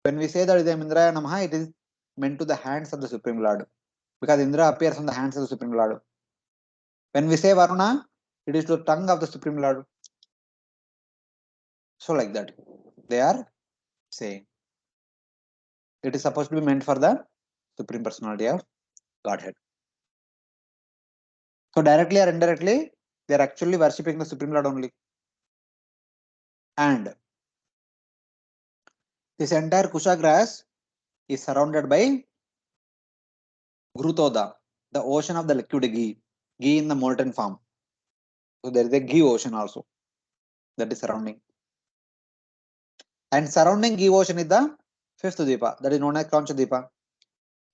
S1: when we say that Idam Indraya Namaha, it is meant to the hands of the Supreme Lord. Because Indra appears on the hands of the Supreme Lord. When we say Varuna, it is to the tongue of the Supreme Lord. So like that, they are saying. It is supposed to be meant for the Supreme Personality of Godhead. So directly or indirectly, they are actually worshipping the Supreme Lord only. And this entire Kusha grass is surrounded by Grutoda, the ocean of the liquid ghee in the molten form. So there is a ghee ocean also that is surrounding. And surrounding ghee ocean is the 5th Dvipa, that is known as Krauncha Dvipa.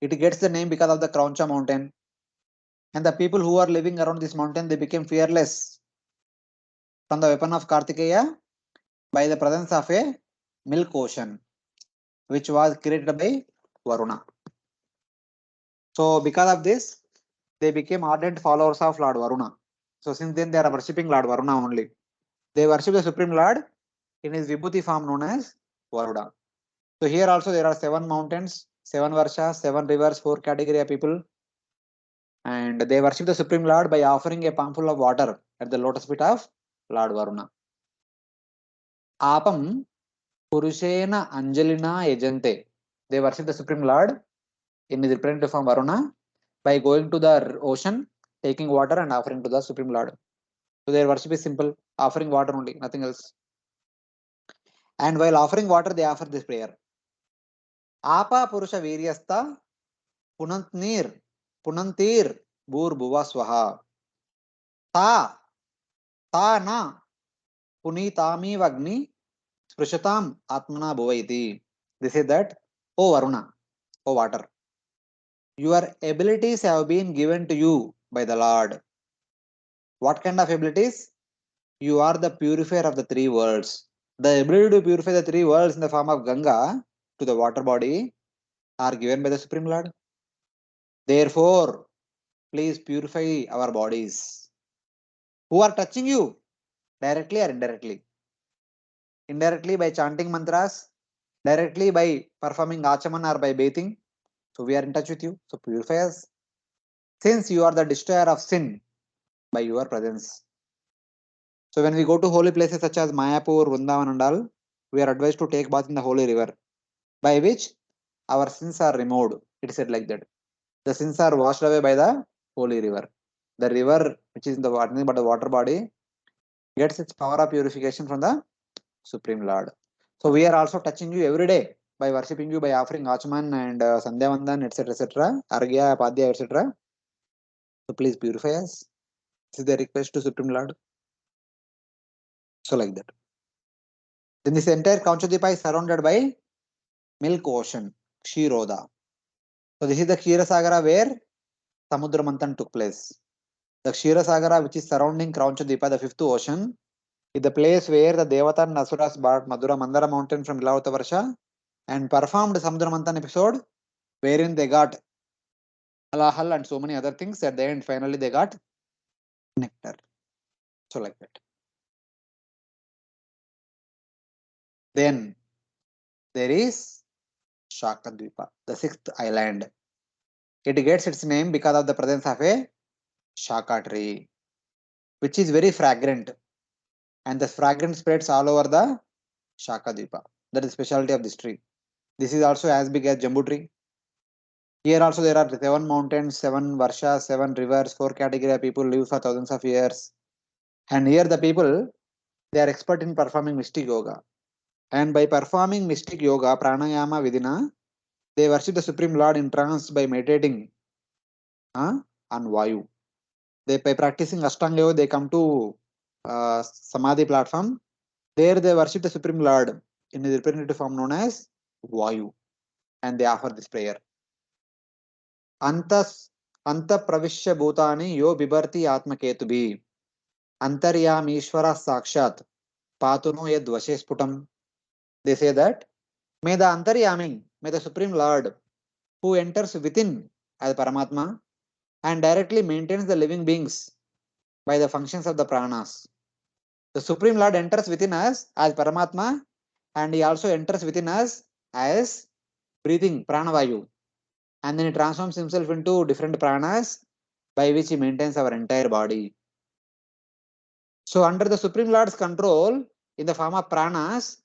S1: It gets the name because of the Krauncha mountain. And the people who are living around this mountain, they became fearless from the weapon of Kartikeya by the presence of a milk ocean, which was created by Varuna. So because of this, they became ardent followers of Lord Varuna. So since then they are worshipping Lord Varuna only. They worship the Supreme Lord in his Vibhuti form known as Varuna. So here also there are 7 mountains, 7 Varshas, 7 rivers, 4 category of people. And they worship the Supreme Lord by offering a palmful of water at the lotus feet of Lord Varuna. Apam Purushena Anjalina Ejante. They worship the Supreme Lord in his representative form Varuna by going to the ocean, taking water and offering to the Supreme Lord. So their worship is simple, offering water only, nothing else. And while offering water, they offer this prayer. Apa Purusha Viryasta Punantir Bur Bhuva Swaha. Ta na Punitami Vagni Sprishatam Atmana Bhuvaiti. They say that, O Varuna, O water, your abilities have been given to you by the Lord. What kind of abilities? You are the purifier of the 3 worlds. The ability to purify the 3 worlds in the form of Ganga to the water body are given by the Supreme Lord. Therefore, please purify our bodies. Who are touching you? Directly or indirectly? Indirectly by chanting mantras, directly by performing achaman or by bathing. So we are in touch with you. So purify us. Since you are the destroyer of sin by your presence. So when we go to holy places such as Mayapur, Vrindavan and all, we are advised to take bath in the holy river, by which our sins are removed. It is said like that. The sins are washed away by the holy river. The river, which is in the water, but the water body, gets its power of purification from the Supreme Lord. So we are also touching you every day by worshipping you, by offering Achman and Sandhya Vandan, etc., Argya, Padya, etc. So please purify us. This is the request to Supreme Lord. So like that. Then this entire Kaunchadeepa is surrounded by milk ocean, Kshiroda. So this is the Kshirasagara where Samudra Manthan took place. The Kshirasagara, which is surrounding Kaunchadeepa, the 5th ocean, is the place where the Devata and Asuras brought Madura Mandara mountain from Ilavata Varsha and performed Samudra Manthan episode, wherein they got alahal and so many other things. At the end, finally they got nectar. So like that. Then there is Shakadvipa, the 6th island. It gets its name because of the presence of a Shaka tree, which is very fragrant, and the fragrance spreads all over the Shakadvipa. That is the specialty of this tree. This is also as big as Jambu tree. Here also there are 7 mountains, 7 varshas, 7 rivers, 4 category of people live for thousands of years. And here the people, they are expert in performing mystic yoga. And by performing mystic yoga, pranayama vidina, they worship the Supreme Lord in trance by meditating on Vayu. They, by practicing Ashtanga Yoga, they come to Samadhi platform. There they worship the Supreme Lord in his representative form known as Vayu. And they offer this prayer. Anta pravishya bhutani yo bibarti atmaketubi. Antaryamishvara sakshat patuno yad vasesputam. They say that, may the Antaryami, may the Supreme Lord, who enters within as Paramatma and directly maintains the living beings by the functions of the pranas. The Supreme Lord enters within us as Paramatma and he also enters within us as breathing pranavayu. And then he transforms himself into different pranas by which he maintains our entire body. So under the Supreme Lord's control, in the form of pranas,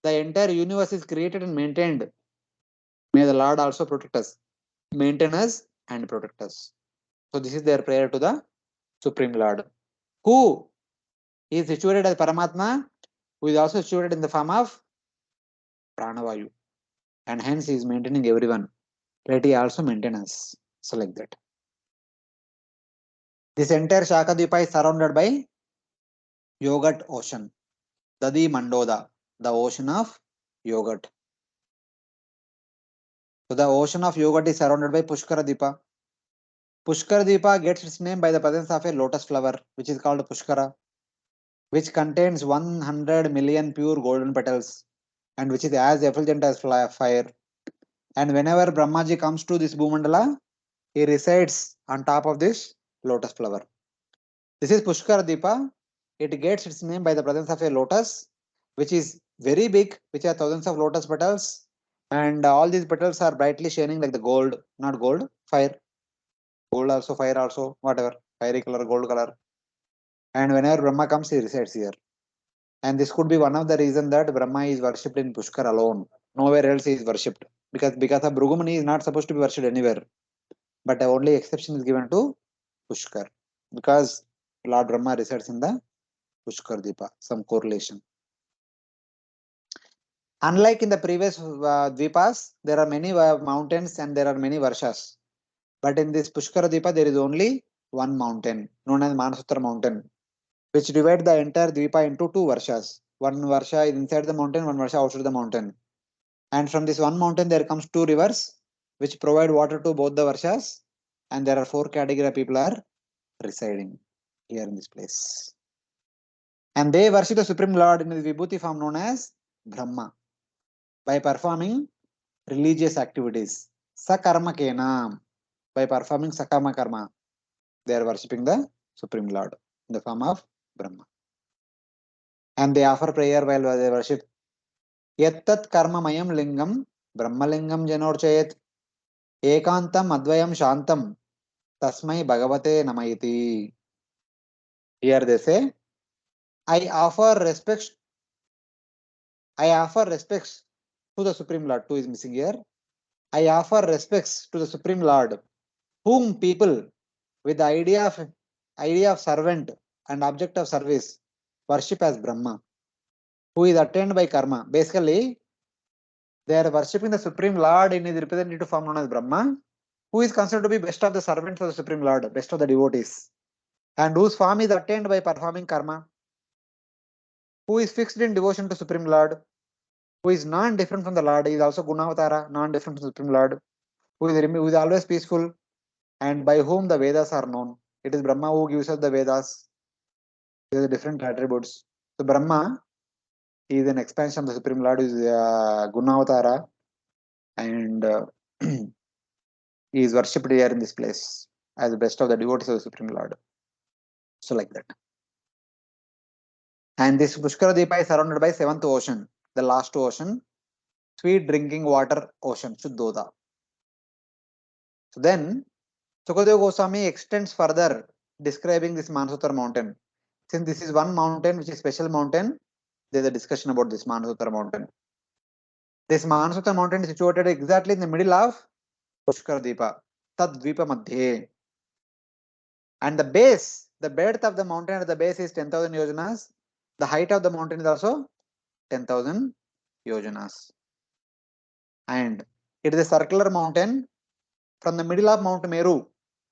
S1: the entire universe is created and maintained. May the Lord also protect us, maintain us and protect us. So this is their prayer to the Supreme Lord, who is situated as Paramatma, who is also situated in the form of Pranavayu. And hence he is maintaining everyone. Let he also maintain us. So like that. This entire Shakadvipa is surrounded by yogurt ocean. Dadi Mandoda, the ocean of yogurt. So the ocean of yogurt is surrounded by Pushkara Dipa. Pushkara Dipa gets its name by the presence of a lotus flower, which is called Pushkara. which contains 100 million pure golden petals and which is as effulgent as fire. And whenever Brahmaji comes to this Bhumandala, he resides on top of this lotus flower. This is Pushkar Deepa. It gets its name by the presence of a lotus, which is very big, which has thousands of lotus petals, and all these petals are brightly shining like the gold, not gold, fire. Gold also, fire also, whatever, fiery color, gold color. And whenever Brahma comes, he resides here. And this could be one of the reasons that Brahma is worshipped in Pushkar alone. Nowhere else he is worshipped. Because of Bhrugumani is not supposed to be worshipped anywhere. But the only exception is given to Pushkar. Because Lord Brahma resides in the Pushkar Deepa. Some correlation. Unlike in the previous Dvipas, there are many mountains and there are many Varshas. But in this Pushkar Deepa, there is only one mountain, known as Manasutra mountain, which divide the entire Dvipa into two Varshas. One Varsha is inside the mountain, one Varsha outside the mountain. And from this one mountain, there comes two rivers, which provide water to both the Varshas. And there are four category of people are residing here in this place. And they worship the Supreme Lord in the Vibhuti form known as Brahma by performing religious activities. Sakarma Kena. By performing Sakama Karma, they are worshipping the Supreme Lord in the form of Brahma. And they offer prayer while they worship. Yattat karma mayam lingam brahmalingam janorchayet ekantam advayam shantam tasmai bhagavate namayiti. Here they say, I offer respects to the Supreme Lord. Two is missing here. I offer respects to the Supreme Lord, whom people with the idea of servant and object of service worship as Brahma, who is attained by karma. Basically, they are worshipping the Supreme Lord in his representative form known as Brahma, who is considered to be best of the servants of the Supreme Lord, best of the devotees, and whose form is attained by performing karma, who is fixed in devotion to Supreme Lord, who is non-different from the Lord, is also Gunavatara, non-different from the Supreme Lord, who is always peaceful, and by whom the Vedas are known. It is Brahma who gives us the Vedas. There are different attributes. So Brahma is an expansion of the Supreme Lord, is Gunavatara, and he is worshipped here in this place as the best of the devotees of the Supreme Lord. So like that. And this Pushkara Deepa is surrounded by seventh ocean, the last ocean, sweet drinking water ocean, Shuddhoda. So then, Sukadeva Goswami extends further describing this Manasutra mountain. Since this is one mountain which is special mountain, there is a discussion about this Manasutra mountain. This Manasutra mountain is situated exactly in the middle of Pushkara Deepa, Tad Dvipa Madhye. And the base, the breadth of the mountain at the base is 10,000 yojanas. The height of the mountain is also 10,000 yojanas. And it is a circular mountain. From the middle of Mount Meru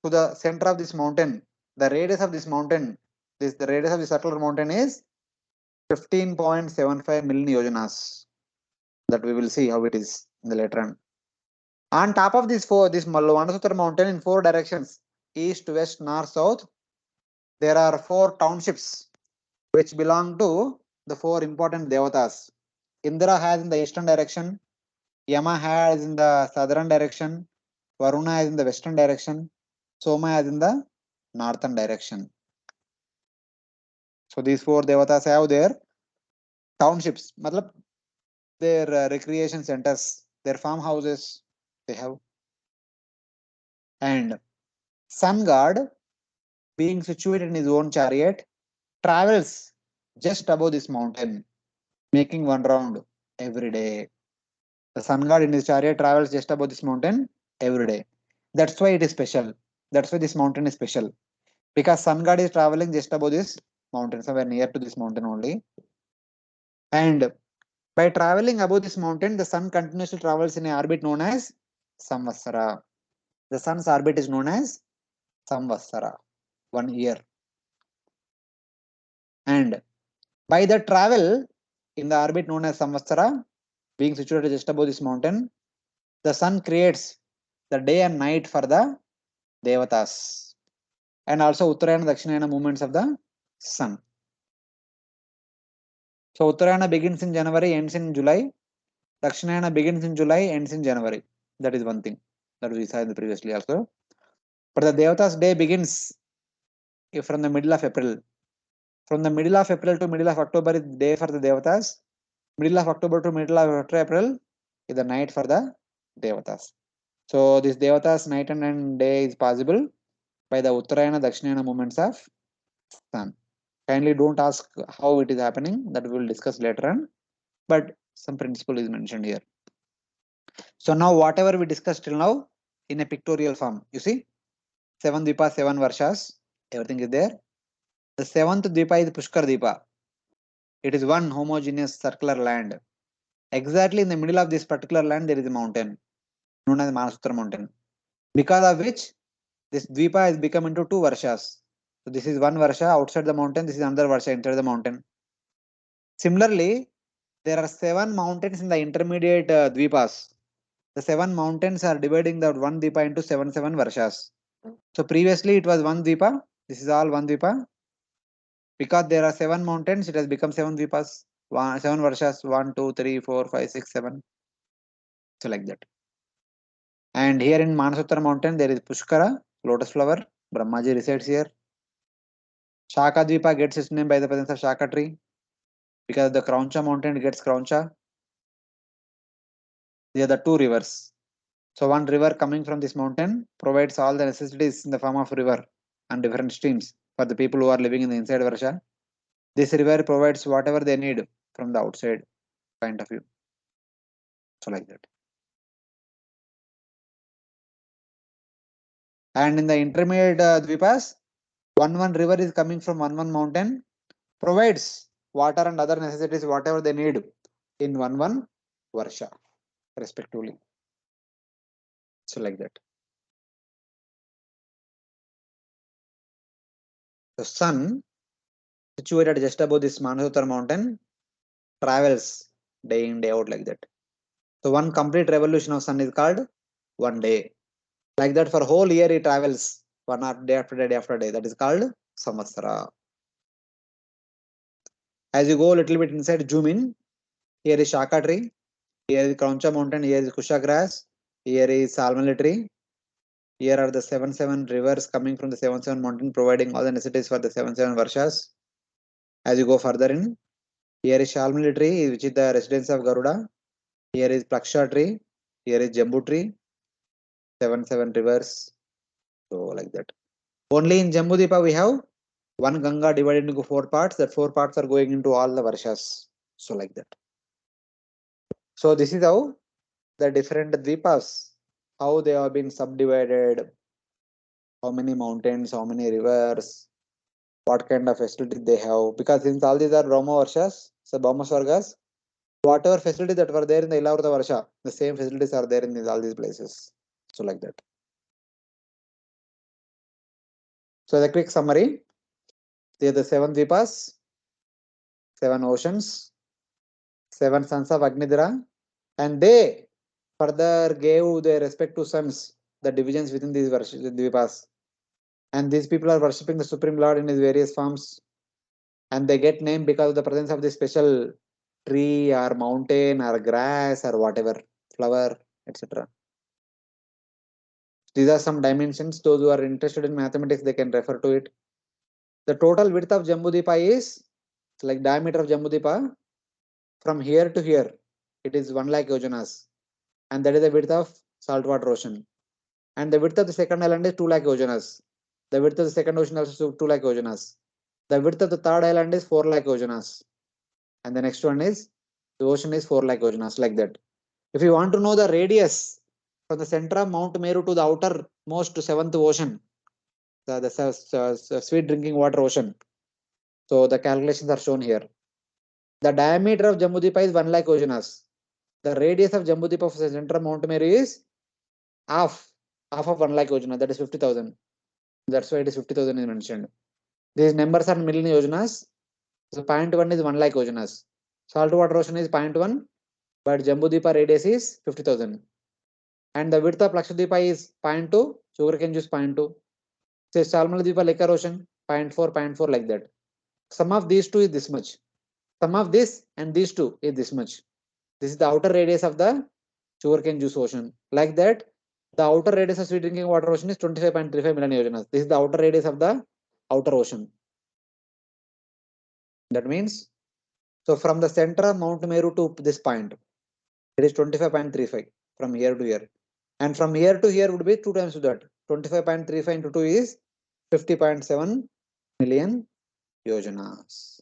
S1: to the center of this mountain, the radius of this mountain, the radius of the circular mountain is 15.75 million yojanas. That we will see how it is in the later on. On top of this Manasutra mountain in four directions, east, west, north, south, there are four townships which belong to the four important devatas. Indra has in the eastern direction, Yama has in the southern direction, Varuna is in the western direction, Soma is in the northern direction. So these four devatas have their townships, matlab their recreation centers, their farmhouses they have. And sun god, being situated in his own chariot, travels just above this mountain, making one round every day. The sun god in his chariot travels just above this mountain every day. That's why it is special. That's why this mountain is special. Because sun god is traveling just above this mountain, somewhere near to this mountain only. And by traveling above this mountain, the sun continuously travels in an orbit known as Samvatsara. The sun's orbit is known as Samvatsara, 1 year. And by the travel in the orbit known as Samvatsara, being situated just above this mountain, the sun creates the day and night for the Devatas. And also Uttarayana and Dakshinayana movements of the sun. So Uttarayana begins in January, ends in July. Dakshinayana begins in July, ends in January. That is one thing that we saw in the previously also. But the Devata's day begins from the middle of April. From the middle of April to middle of October is day for the Devatas. Middle of October to middle of April is the night for the Devatas. So this Devatas night and day is possible by the Uttarayana Dakshinayana movements of sun. Kindly don't ask how it is happening, that we will discuss later on, but some principle is mentioned here. So now whatever we discussed till now in a pictorial form, you see, 7 Deepa, 7 Varshas, everything is there. The 7th Deepa is Pushkar Deepa. It is one homogeneous circular land. Exactly in the middle of this particular land, there is a mountain known as Manasutra mountain. Because of which this Dvipa has become into 2 Varshas. So this is 1 Varsha outside the mountain, this is another Varsha inside the mountain. Similarly, there are 7 mountains in the intermediate Dvipas. The 7 mountains are dividing the 1 Dvipa into 7 Varshas. So previously it was 1 Dvipa. This is all 1 Dvipa. Because there are 7 mountains, it has become 7 Dvipas. 7 Varshas. 1, 2, 3, 4, 5, 6, 7. So like that. And here in Manasutra mountain, there is Pushkara, lotus flower. Brahmaji resides here. Shaka Dvipa gets its name by the presence of Shaka tree. Because the Krauncha mountain gets Krauncha. These are the 2 rivers. So one river coming from this mountain provides all the necessities in the form of river and different streams for the people who are living in the inside Varsha. This river provides whatever they need from the outside point of view. So like that. And in the intermediate Dvipas, one river is coming from one mountain, provides water and other necessities, whatever they need in one Varsha, respectively. So like that. The sun, situated just above this Manasutra mountain, travels day in, day out like that. So one complete revolution of sun is called 1 day. Like that for whole year it travels one day after day after day. That is called Samvatsara. As you go a little bit inside, zoom in. Here is Shaka tree. Here is Krauncha mountain. Here is Kusha grass. Here is Salmali tree. Here are the 7 rivers coming from the 7 mountain, providing all the necessities for the 7 Varshas. As you go further in, here is Shalmali tree, which is the residence of Garuda. Here is Plaksha tree. Here is Jambu tree. 7 rivers. So like that. Only in Jammu Deepa we have one Ganga divided into 4 parts. That 4 parts are going into all the Varshas. So like that. So this is how the different Dvipas, how they have been subdivided, how many mountains, how many rivers, what kind of facility they have. Because since all these are Brahma Varshas, so Brahma Swargas, whatever facilities that were there in the Ilavrata Varsha, the same facilities are there in all these places. So like that. So the quick summary. They are the 7 Dvipas, 7 oceans, 7 sons of Agnidra, and they further gave their respective sons the divisions within these Dvipas. And these people are worshipping the Supreme Lord in his various forms. And they get named because of the presence of this special tree or mountain or grass or whatever, flower, etc. These are some dimensions. Those who are interested in mathematics, they can refer to it. The total width of Jambu Deepa is, like diameter of Jambu Deepa, from here to here, it is 1 lakh yojanas. And that is the width of saltwater ocean. And the width of the second island is 2 lakh yojanas. The width of the second ocean is also 2 lakh yojanas. The width of the third island is 4 lakh yojanas. And the next one is, the ocean is 4 lakh yojanas, like that. If you want to know the radius from the center of Mount Meru to the outermost 7th ocean, the sweet drinking water ocean. So the calculations are shown here. The diameter of Jambu Deepa is 1 lakh yojanas. The radius of Jambu Deepa of the center of Mount Meru is half of 1 lakh yojana, that is 50,000. That's why it is 50,000 is mentioned. These numbers are million yojanas. So 0.1 is 1 lakh yojanas. Saltwater ocean is 0.1, but Jambu Deepa radius is 50,000. And the width of Lakshadweepa is 0.2, sugarcane juice 0.2. Say Salmala Deepa liquor ocean 0.4, 0.4 like that. Sum of these two is this much. Sum of this and these two is this much. This is the outer radius of the sugarcane juice ocean. Like that, the outer radius of sweet drinking water ocean is 25.35 million yojanas. This is the outer radius of the outer ocean. That means, so from the center of Mount Meru to this point, it is 25.35 from here to here. And from here to here would be 2 times that. 25.35 into 2 is 50.7 million yojanas.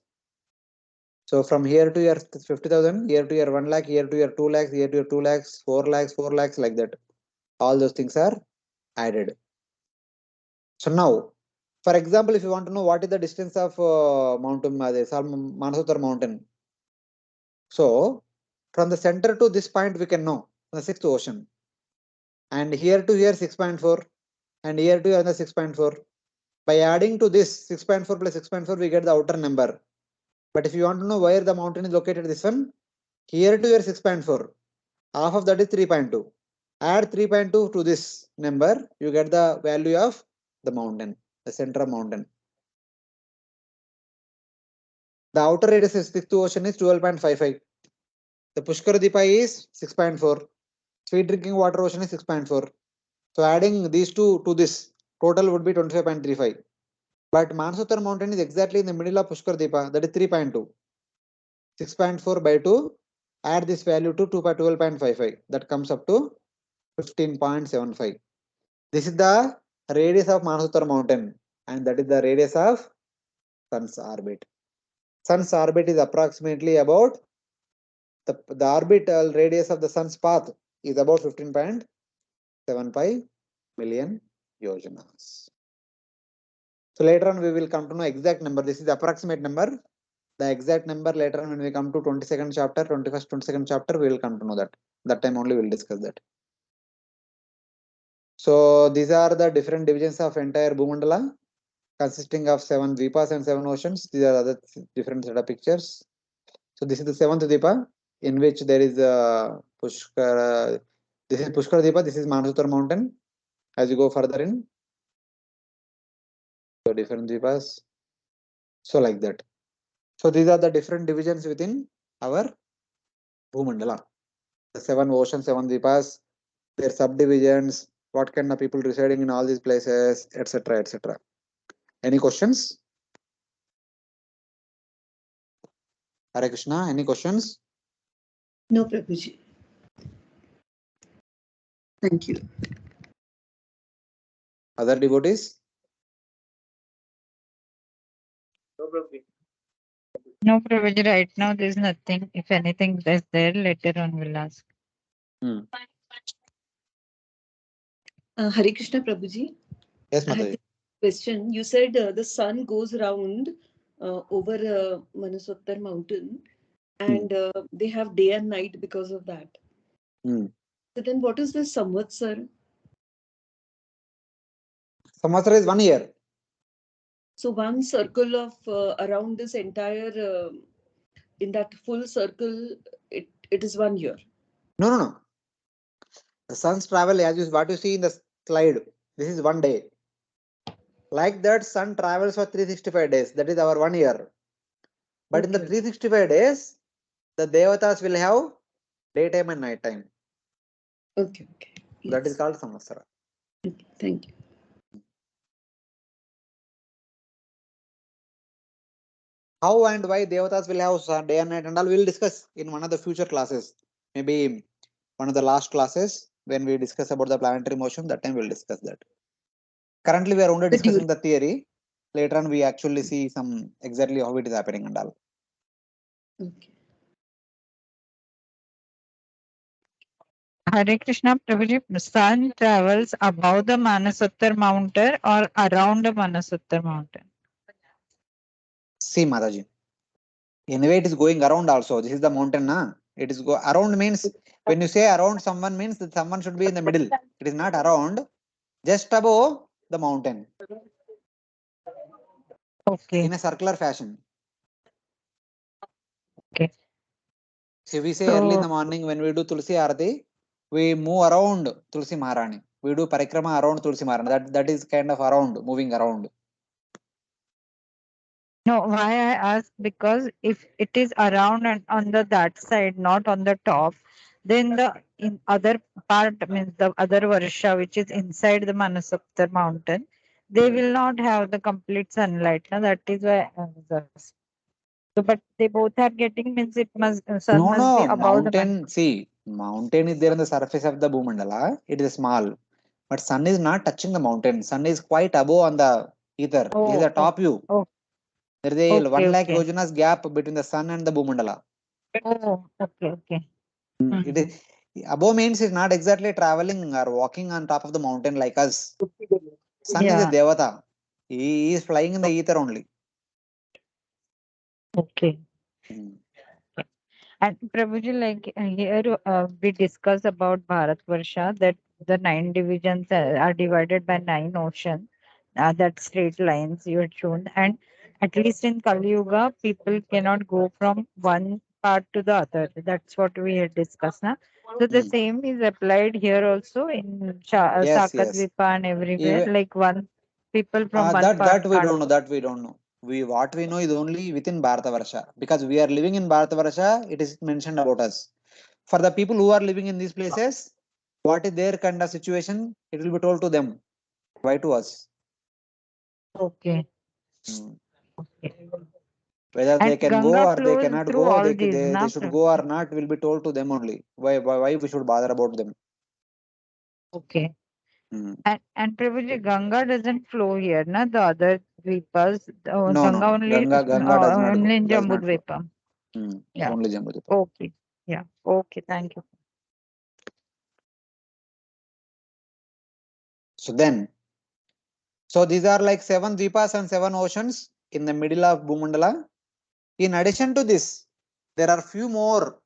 S1: So from here to here 50,000, here to here 1 lakh, here to here 2 lakhs, here to here 2 lakhs, 4 lakhs, 4 lakhs, like that. All those things are added. So now, for example, if you want to know what is the distance of Manasottar mountain. So from the center to this point we can know the sixth ocean. And here to here 6.4 and here to another 6.4. By adding to this 6.4 plus 6.4 we get the outer number. But if you want to know where the mountain is located, this one, here to here 6.4. Half of that is 3.2. Add 3.2 to this number, you get the value of the mountain, the center of mountain. The outer radius of sixth ocean is 12.55. The Pushkar Deepa is 6.4. Sweet drinking water ocean is 6.4. So adding these two to this, total would be 25.35. But Manasottar mountain is exactly in the middle of Pushkar Deepa, that is 3.2. 6.4 by 2, add this value to 2 by 12.55. That comes up to 15.75. This is the radius of Manasottar mountain, and that is the radius of Sun's orbit. Sun's orbit is approximately about the orbital radius of the Sun's path is about 15.75 million yojanas. So later on we will come to know exact number. This is the approximate number. The exact number later on when we come to 22nd chapter, 21st, 22nd chapter, we will come to know that. That time only we will discuss that. So these are the different divisions of entire Bhumandala, consisting of 7 Dvipas and 7 oceans. These are other different set of pictures. So this is the 7th Dvipa, in which there is Pushkar. This is Pushkar Deepa. This is Manasottar mountain. As you go further in, so different Dvipas. So like that. So these are the different divisions within our Bhumandala. The 7 oceans, 7 Dvipas, their subdivisions, what kind of people residing in all these places, etc., etc. Any questions? Hare Krishna, any questions?
S2: No, Prabhuji. Thank you.
S1: Other devotees?
S3: No, Prabhuji, right now there's nothing. If anything is there, later on we'll ask.
S2: Hare Krishna, Prabhuji.
S1: Yes,
S2: I had
S1: Mataji.
S2: a question. You said the sun goes around over Manasottar mountain, and they have day and night because of that. So then what is the Samvatsar?
S1: Samvatsara is 1 year.
S2: So one circle of around this entire, in that full circle, it is 1 year.
S1: No. The sun's travel, as you, what you see in the slide, this is 1 day. Like that, sun travels for 365 days. That is our 1 year. But in the 365 days, the devatas will have daytime and nighttime.
S2: Okay. Yes.
S1: That is called Samvatsara.
S2: Okay, thank you.
S1: How and why devatas will have day and night and all we will discuss in one of the future classes. Maybe one of the last classes when we discuss about the planetary motion, that time we will discuss that. Currently we are only discussing the theory. Later on we actually see some exactly how it is happening and all.
S2: Okay.
S3: Hare Krishna, Prabhuji, sun travels above the Manasottar mountain or around the Manasottar mountain?
S1: See, Mataji. Anyway, it is going around also. This is the mountain, na? It is go around means when you say around someone means that someone should be in the middle. It is not around, just above the mountain.
S3: Okay.
S1: In a circular fashion.
S3: Okay.
S1: So we say early in the morning when we do Tulsi Arati, we move around Tulsi Maharani. We do parikrama around Tulsi Maharani. That is kind of around, moving around.
S3: No, why I ask, because if it is around and on that side, not on the top, then the in other part, means the other Varsha which is inside the Manasaptar mountain, they will not have the complete sunlight. Now that is why I was asking. So, but they both are getting, means it must sun
S1: No,
S3: must be
S1: no,
S3: above the
S1: mountain. See, mountain is there on the surface of the Bhumandala. It is small, but sun is not touching the mountain. Sun is quite above on the ether. This is
S3: Oh,
S1: a top view.
S3: oh,
S1: There is a
S3: okay,
S1: 1 lakh
S3: okay.
S1: yojanas gap between the sun and the Bhumandala.
S3: Oh, okay, okay.
S1: It is above means it's not exactly traveling or walking on top of the mountain like us. Sun is a
S3: Yeah,
S1: devata. He is flying in the ether only.
S3: okay.
S1: Mm.
S3: And Prabhuji, like here we discuss about Bharatvarsha, that the 9 divisions are divided by 9 oceans, that straight lines you had shown. And at least in Kali Yuga, people cannot go from one part to the other. That's what we had discussed. Na? So the
S1: Mm.
S3: same is applied here also in
S1: Yes, yes.
S3: Sakadvipa and everywhere.
S1: Even
S3: Like one people from one
S1: that
S3: part
S1: that we
S3: can't
S1: don't know.
S3: go.
S1: That we don't know. We what we know is only within Bharatavarsha because we are living in Bharatavarsha. It is mentioned about us. For the people who are living in these places, what is their kind of situation? It will be told to them. Why to us?
S3: Okay.
S1: Mm.
S3: Okay.
S1: Whether
S3: And
S1: they can go
S3: Ganga
S1: or they
S3: flows
S1: cannot
S3: through
S1: go,
S3: all these,
S1: they
S3: na?
S1: should go or not will be told to them only. Why we should bother about them?
S3: Okay.
S1: Mm.
S3: And Prabhuji, Ganga doesn't flow here, na? The other dvipas,
S1: No, no,
S3: Ganga
S1: no.
S3: only
S1: Ganga does not go,
S3: only in
S1: does
S3: Jammu
S1: not flow.
S3: Dvipa.
S1: Mm.
S3: Yeah.
S1: Only Jammu Deepa.
S3: Okay. Yeah. Okay. Thank you.
S1: So then, so these are like 7 dvipas and 7 oceans in the middle of Bhumandala. In addition to this, there are few more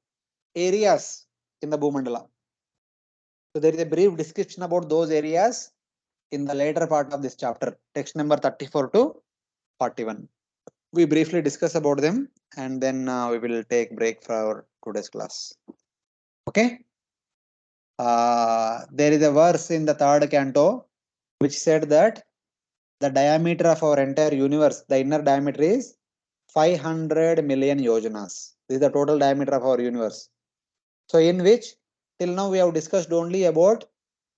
S1: areas in the Bhumandala. So there is a brief description about those areas in the later part of this chapter, text number 34 to 41. We briefly discuss about them and then we will take break for our today's class. Okay. There is a verse in the third canto which said that the diameter of our entire universe, the inner diameter is 500 million yojanas. This is the total diameter of our universe. So in which till now we have discussed only about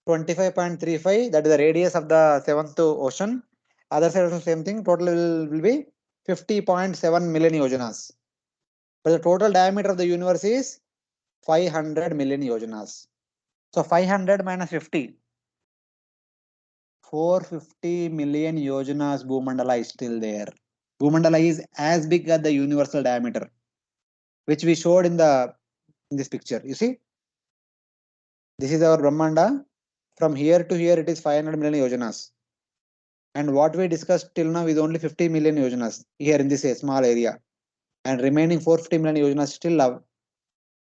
S1: 25.35, that is the radius of the seventh ocean. Other side also same thing, total will be 50.7 million yojanas. But the total diameter of the universe is 500 million yojanas. So 500 minus 50, 450 million yojanas Bhumandala is still there. Bhumandala is as big as the universal diameter, which we showed in this picture. You see, this is our Brahmanda. From here to here, it is 500 million yojanas. And what we discussed till now is only 50 million yojanas here in this small area. And remaining 450 million yojanas still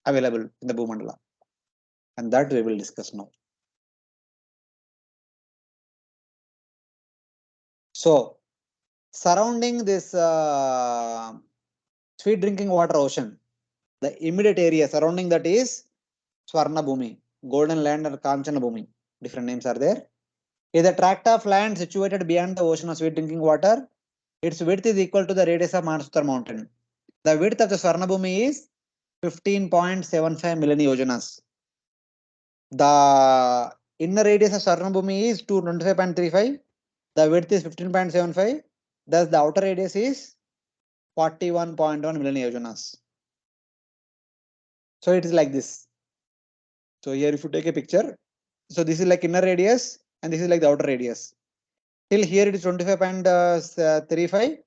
S1: available in the Bhumandala. And that we will discuss now. So, surrounding this sweet drinking water ocean, the immediate area surrounding that is Swarna Bhumi, Golden Land or Kanchana Bhumi. Different names are there. Is a tract of land situated beyond the ocean of sweet drinking water. Its width is equal to the radius of Manasuttar mountain. The width of the Swarna Bhumi is 15.75 million yojanas. The inner radius of Swarna Bhumi is 225.35. The width is 15.75. Thus, the outer radius is 41.1 million yojanas. So, it is like this. So, here if you take a picture, so this is like inner radius and this is like the outer radius. Till here it is 25.35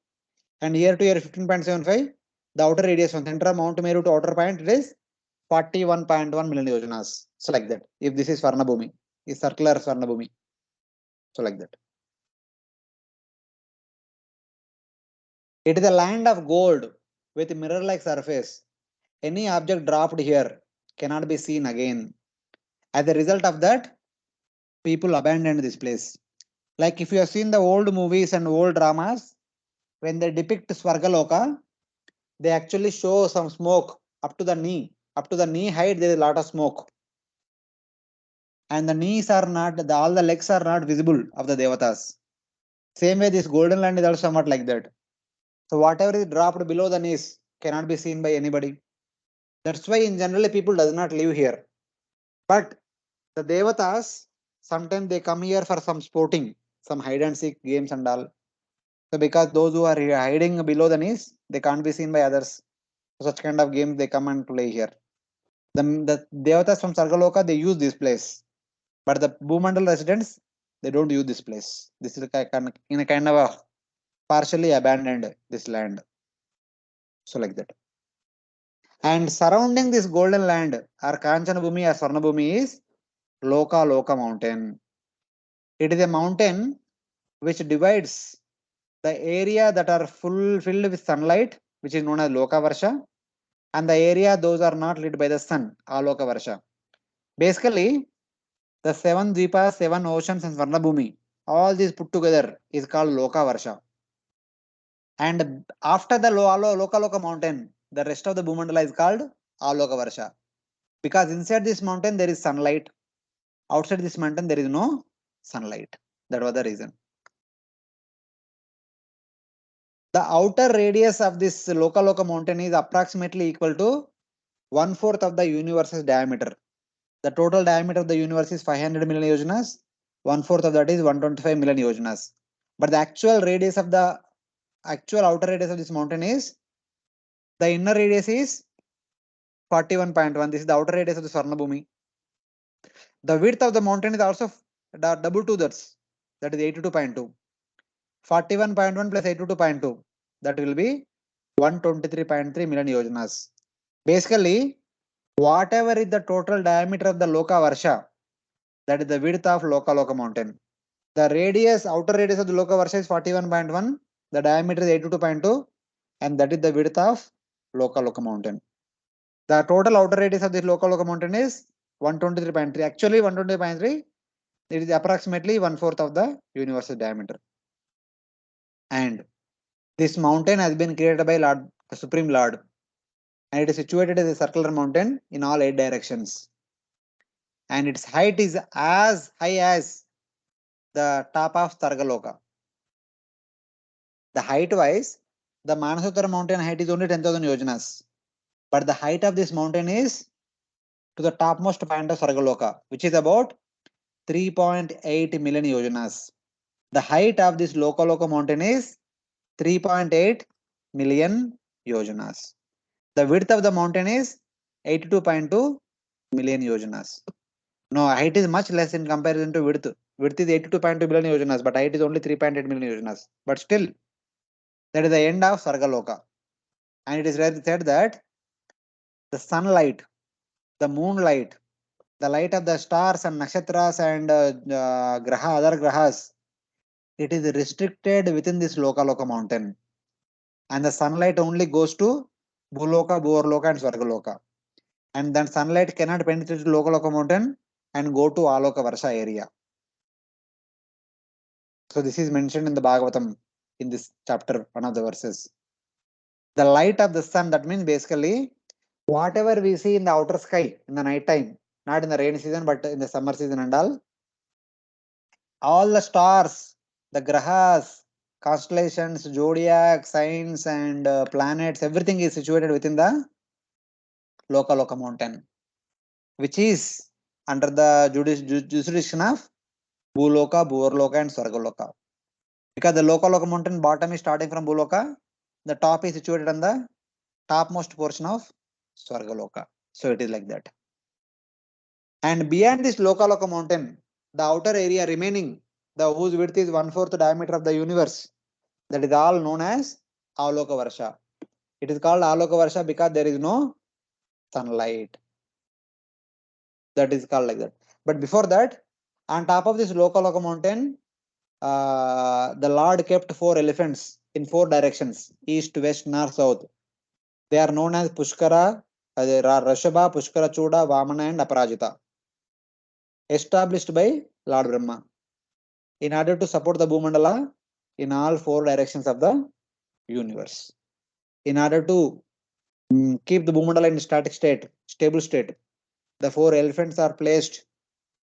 S1: and here to here 15.75. The outer radius from center of Mount Meru to outer point, it is 41.1 million yojanas. So like that. If this is Swarna Bhumi, is circular Swarna Bhumi. So like that. It is a land of gold with mirror-like surface. Any object dropped here cannot be seen again. As a result of that, people abandoned this place. Like if you have seen the old movies and old dramas, when they depict Swargaloka, they actually show some smoke up to the knee. Up to the knee height, there is a lot of smoke. And the knees are not, all the legs are not visible of the devatas. Same way, this golden land is also somewhat like that. So whatever is dropped below the knees cannot be seen by anybody. That's why in general people does not live here. But the devatas, sometimes they come here for some sporting, some hide and seek games and all. So because those who are hiding below the knees, they can't be seen by others. So such kind of games they come and play here. The devatas from Sargaloka, they use this place. But the Bhumandala residents, they don't use this place. This is in a kind of a partially abandoned this land. So like that. And surrounding this golden land or Kanchana Bhumi or Swarna Bhumi is Loka mountain. It is a mountain which divides the area that are filled with sunlight, which is known as Loka Varsha, and the area those are not lit by the sun, Aloka Varsha. Basically, the 7 Dvipas, 7 oceans and Swarna Bhumi, all these put together is called Loka Varsha. And after the Loka mountain, the rest of the Bhumandala is called Aloka Varsha. Because inside this mountain there is sunlight. Outside this mountain there is no sunlight. That was the reason. The outer radius of this Loka mountain is approximately equal to 1/4 of the universe's diameter. The total diameter of the universe is 500 million yojanas. 1/4 of that is 125 million yojanas. But the actual radius of the actual outer radius of this mountain is, the inner radius is 41.1. This is the outer radius of the Swarna Bhumi. The width of the mountain is also double to that is 82.2. 41.1 plus 82.2, that will be 123.3 million yojanas. Basically, whatever is the total diameter of the Loka Varsha, that is the width of Loka mountain. The radius, outer radius of the Loka Varsha is 41.1, the diameter is 82.2, and that is the width of Loka mountain. The total outer radius of this Loka mountain is 123.3. Actually, 123.3, it is approximately 1/4 of the universe's diameter. And this mountain has been created by Lord, the Supreme Lord, and it is situated as a circular mountain in all 8 directions. And its height is as high as the top of Sargaloka. The height wise, the Manasutara mountain height is only 10,000 yojanas. But the height of this mountain is to the topmost point of Sargaloka, which is about 3.8 million yojanas. The height of this Loka mountain is 3.8 million yojanas. The width of the mountain is 82.2 million yojanas. No, height is much less in comparison to width. Width is 82.2 billion yojanas, but height is only 3.8 million yojanas. But still, that is the end of Sargaloka. And it is said that the sunlight, the moonlight, the light of the stars and nakshatras and other grahas, it is restricted within this Loka mountain. And the sunlight only goes to Bhuloka, Bhuvarloka and Swargaloka. And then sunlight cannot penetrate to Loka mountain and go to Aloka Varsha area. So this is mentioned in the Bhagavatam in this chapter, one of the verses. The light of the sun, that means basically whatever we see in the outer sky in the night time, not in the rainy season, but in the summer season and all the stars, the grahas, constellations, zodiac, signs and planets, everything is situated within the Loka mountain, which is under the jurisdiction of Bhuloka, Bhuvarloka and Swargaloka. Because the Loka mountain bottom is starting from Bhuloka, the top is situated on the topmost portion of Swargaloka. So it is like that. And beyond this Loka mountain, the outer area remaining, the whose width is 1/4 diameter of the universe, that is all known as Aloka Varsha. It is called Aloka Varsha because there is no sunlight. That is called like that. But before that, on top of this Loka mountain, the Lord kept 4 elephants in 4 directions, east, west, north, south. They are known as Pushkara, Rashabha, Pushkara Chuda, Vamana and Aparajita, established by Lord Brahma in order to support the Bhumandala in all 4 directions of the universe. In order to keep the Bhumandala in static state, stable state, the 4 elephants are placed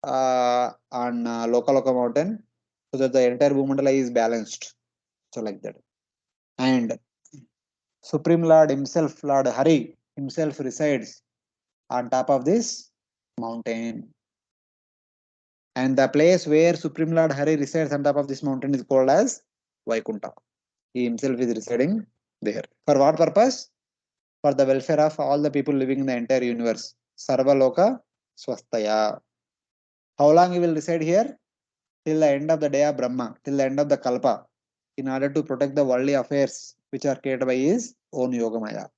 S1: on Loka mountain so that the entire Bhumandala is balanced. So like that. And Supreme Lord himself, Lord Hari himself resides on top of this mountain. And the place where Supreme Lord Hari resides on top of this mountain is called as Vaikuntha. He himself is residing there. For what purpose? For the welfare of all the people living in the entire universe. Sarva Loka Swastaya. How long he will reside here? Till the end of the day of Brahma, till the end of the Kalpa, in order to protect the worldly affairs which are created by his own Yogamaya.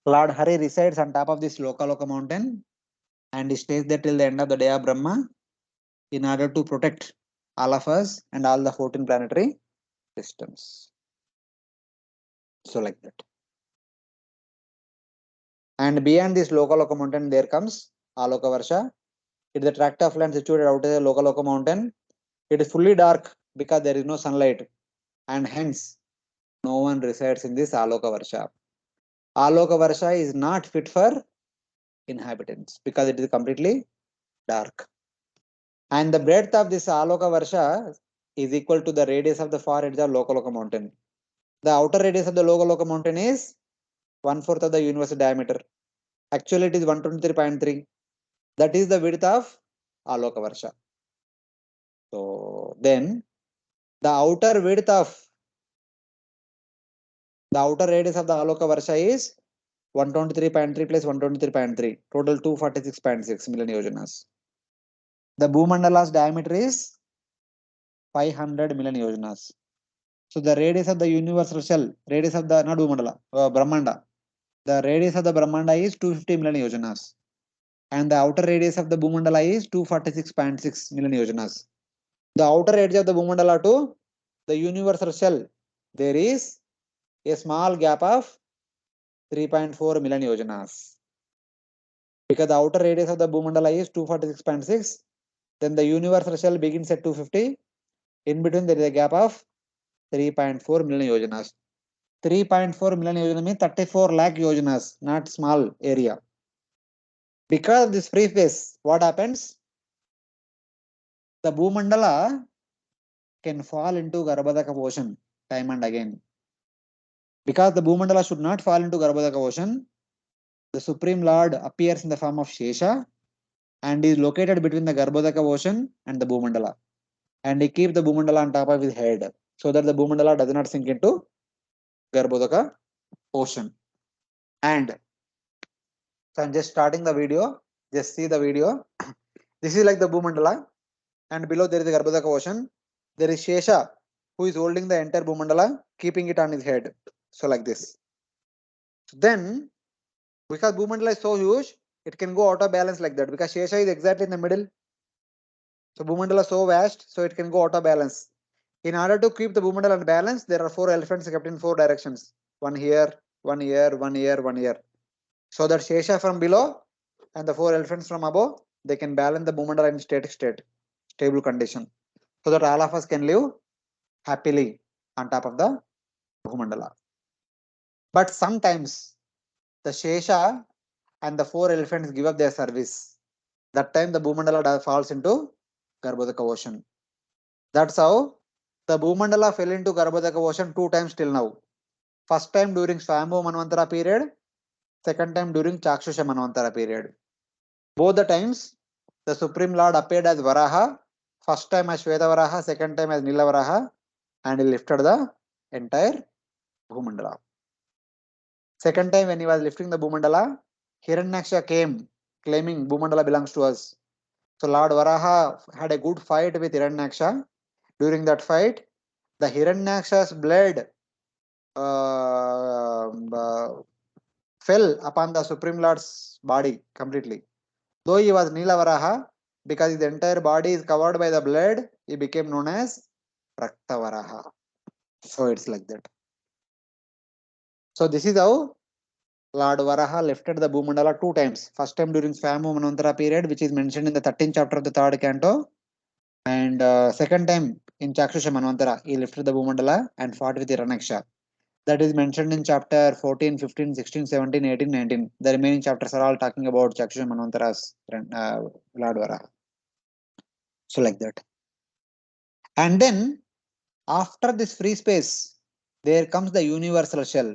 S1: Lord Hari resides on top of this Loka mountain and he stays there till the end of the day of Brahma in order to protect all of us and all the 14 planetary systems. So like that. And beyond this Loka mountain, there comes Aloka Varsha. It is a tract of land situated out of the Loka mountain. It is fully dark because there is no sunlight, and hence no one resides in this Aloka Varsha. Aloka Varsha is not fit for inhabitants because it is completely dark. And the breadth of this Aloka Varsha is equal to the radius of the far edge of Loka mountain. The outer radius of the Loka mountain is 1/4 of the universal diameter. Actually, it is 123.3. That is the width of Aloka Varsha. So then the outer width of the outer radius of the Aloka Varsha is 123.3 plus 123.3, total 246.6 million yojanas. The Bhumandala's diameter is 500 million yojanas. So the radius of the universal shell, radius of the not Bhumandala, Brahmanda, the radius of the Brahmanda is 250 million yojanas. And the outer radius of the Bhumandala is 246.6 million yojanas. The outer edge of the Bhumandala to the universal shell, there is a small gap of 3.4 million yojanas. Because the outer radius of the Bhumandala is 246.6, then the universal shell begins at 250. In between, there is a gap of 3.4 million yojanas. 3.4 million yojanas means 34 lakh yojanas, not small area. Because of this free space, what happens? The Bhumandala can fall into Garbhodaka ocean time and again. Because the Bhumandala should not fall into Garbhodaka ocean, the Supreme Lord appears in the form of Shesha and is located between the Garbhodaka ocean and the Bhumandala. And he keeps the Bhumandala on top of his head so that the Bhumandala does not sink into Garbhodaka ocean. And so I'm just starting the video. Just see the video. This is like the Bhumandala, and below there is the Garbhodaka ocean. There is Shesha, who is holding the entire Bhumandala, keeping it on his head. So like this. Then, because Bhumandala is so huge, it can go out of balance like that. Because Shesha is exactly in the middle. So Bhumandala is so vast, so it can go out of balance. In order to keep the Bhumandala in balance, there are 4 elephants kept in 4 directions. One here, one here, one here, one here. So that Shesha from below and the 4 elephants from above, they can balance the Bhumandala in static state, stable condition. So that all of us can live happily on top of the Bhumandala. But sometimes the Shesha and the 4 elephants give up their service. That time the Bhumandala falls into Garbhodaka ocean. That's how the Bhumandala fell into Garbhodaka ocean 2 times till now. First time during Swayambhu Manvantara period, second time during Chakshusha Manvantara period. Both the times, the Supreme Lord appeared as Varaha, first time as Shweta Varaha, second time as Nila Varaha, and he lifted the entire Bhumandala. Second time when he was lifting the Bhumandala, Hiranyaksha came claiming Bhumandala belongs to us. So Lord Varaha had a good fight with Hiranyaksha. During that fight, the Hiranyaksha's blood fell upon the Supreme Lord's body completely. Though he was Nilavaraha, because his entire body is covered by the blood, he became known as Raktavaraha. So it's like that. So this is how Lord Varaha lifted the Bhumandala 2 times. First time during Swayambhu Manvantara period, which is mentioned in the 13th chapter of the 3rd canto. And second time in Chakshusha Manvantara, he lifted the Bhumandala and fought with Hiranyaksha. That is mentioned in chapter 14, 15, 16, 17, 18, 19. The remaining chapters are all talking about Chakshusha Manvantara's Lord Varaha. So like that. And then after this free space, there comes the universal shell.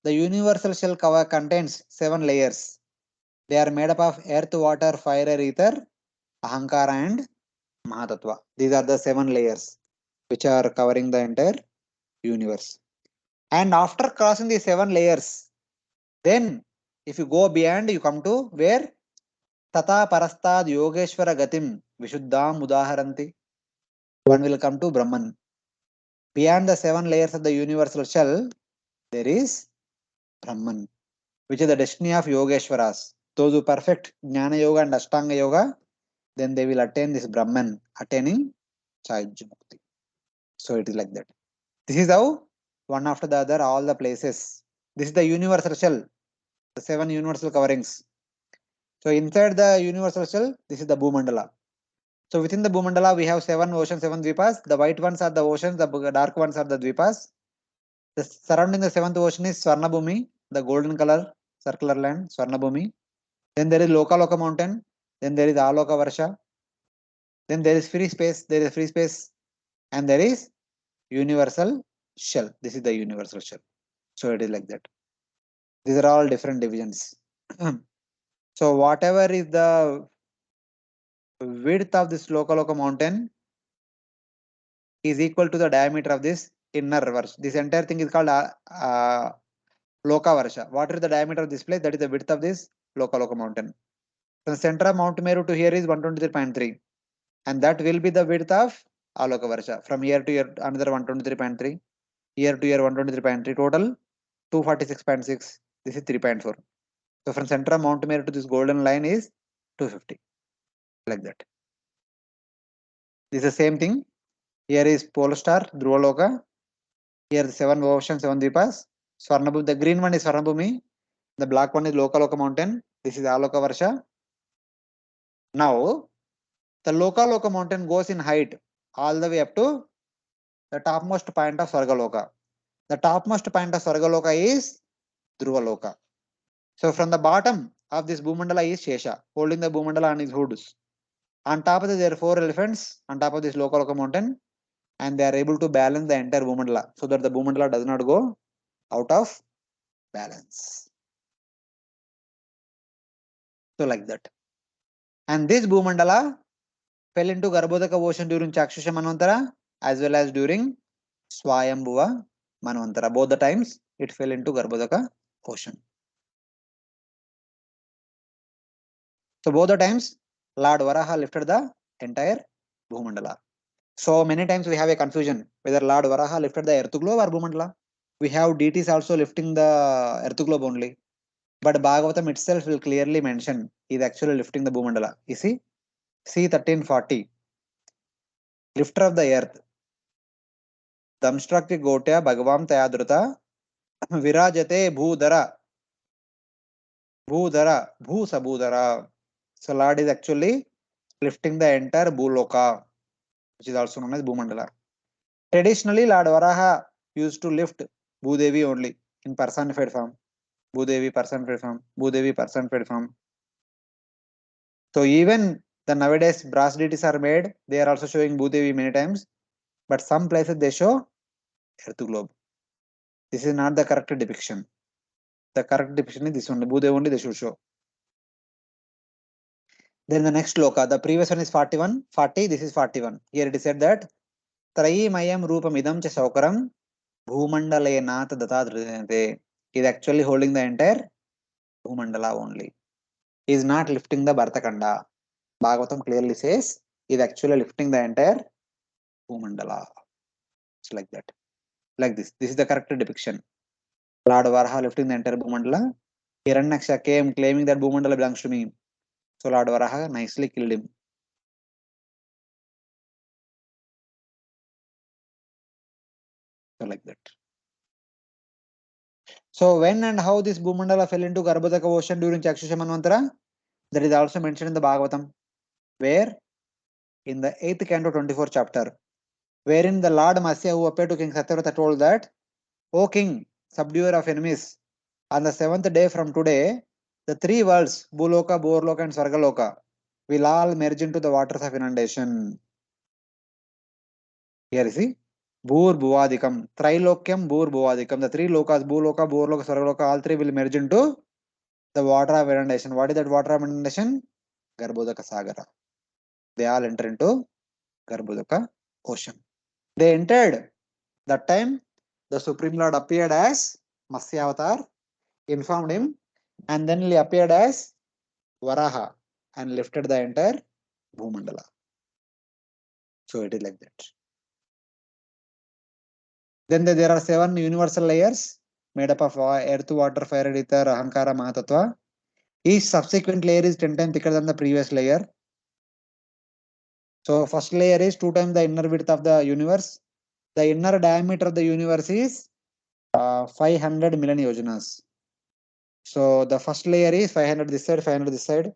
S1: The universal shell contains 7 layers. They are made up of earth, water, fire, ether, ahankara and mahatattva. These are the 7 layers which are covering the entire universe. And after crossing the 7 layers, then if you go beyond, you come to where Tata Parastad Yogeshwara Gatim Vishuddham Udaharanti. One will come to Brahman. Beyond the 7 layers of the universal shell, there is Brahman, which is the destiny of Yogeshwaras. Those who perfect Jnana Yoga and Ashtanga Yoga, then they will attain this Brahman, attaining Chayajyamukti. So it is like that. This is how one after the other, all the places. This is the universal shell, the 7 universal coverings. So inside the universal shell, this is the Bhu-mandala. So within the Bhu-mandala, we have 7 oceans, 7 dvipas. The white ones are the oceans, the dark ones are the dvipas. The surrounding the 7th ocean is Swarna Bhumi, the golden color circular land, Swarna Bhumi. Then there is Loka mountain. Then there is Aloka Varsha. Then there is free space. There is free space. And there is universal shell. This is the universal shell. So it is like that. These are all different divisions. So whatever is the width of this Loka mountain is equal to the diameter of this inner Varsha. This entire thing is called Loka Varsha. What is the diameter of this place? That is the width of this Loka mountain. From the center of Mount Meru to here is 123.3. And that will be the width of Aloka Varsha. From here to here, another 123.3. Here to here, 123.3. Total 246.6. This is 3.4. So from center of Mount Meru to this golden line is 250. Like that. This is the same thing. Here is Pole Star, Dhruvaloka. Here the 7 oceans, 7 dvipas. Swarnabhumi, the green one is Swarnabhumi. The black one is Loka mountain. This is Aloka Varsha. Now, the Loka mountain goes in height all the way up to the topmost point of Swargaloka. The topmost point of Swargaloka is Dhruvaloka. So from the bottom of this Bhumandala is Shesha, holding the Bhumandala on his hoods. On top of this, there are 4 elephants on top of this Loka mountain, and they are able to balance the entire Bhumandala so that the Bhumandala does not go out of balance. So like that. And this Bhumandala fell into Garbhodaka ocean during Chakshusha Manvantara as well as during Swayambhuva Manvantara. Both the times it fell into Garbhodaka ocean. So both the times Lord Varaha lifted the entire Bhumandala. So many times we have a confusion whether Lord Varaha lifted the earth globe or Bhumandala. We have deities also lifting the earth globe only. But Bhagavatam itself will clearly mention he is actually lifting the Bhumandala. You see? See 1340. Lifter of the earth. Damstrakti Gotya Bhagavam Tayadruta Virajate Bhudara. Bhusabhudara. So Lord is actually lifting the entire Bhuloka, which is also known as Bhumandala. Traditionally, Lord Varaha used to lift Bhudevi only in personified form. Bhudevi personified form. Bhudevi personified form. So even the nowadays brass deities are made, they are also showing Bhudevi many times. But some places they show earth globe. This is not the correct depiction. The correct depiction is this one. Bhudevi only they should show. Then the next loka, the previous one is 41, 40, this is 41. Here it is said that Trayimayam Rupam Idam Cha Saukaram Bhumandale Nath Data is actually holding the entire Bhumandala only. He is not lifting the Bhartakanda. Bhagavatam clearly says he is actually lifting the entire Bhumandala. It's like that. Like this. This is the correct depiction. Lord Varaha lifting the entire Bhumandala. Hiranyaksha came claiming that Bhumandala belongs to me. So Lord Varaha nicely killed him. So like that. So when and how this Bhumandala fell into Garbhodaka ocean during Chakshusha Manvantara, that is also mentioned in the Bhagavatam, where in the 8th canto 24th chapter, wherein the Lord Matsya who appeared to King Satyavrata told that, O King, subduer of enemies, on the 7th day from today, the 3 worlds, Bhuloka, Borloka and Swargaloka, will all merge into the waters of inundation. Here you see, Bhur Bhuvadikam. Trilokyam Bhur Bhuvadikam. The three lokas, Bhuloka, Bhurloka, Swargaloka, all three will merge into the water of inundation. What is that water of inundation? Garbhodaka Sagara. They all enter into Garbhodaka ocean. They entered. That time, the Supreme Lord appeared as Matsya Avatar, informed him, and then he appeared as Varaha and lifted the entire Bhumandala. So it is like that. Then there are 7 universal layers made up of earth, water, fire, ether, ahankara, mahatattva. Each subsequent layer is 10 times thicker than the previous layer. So first layer is 2 times the inner width of the universe. The inner diameter of the universe is 500 million yojanas. So the first layer is 500 this side, 500 this side.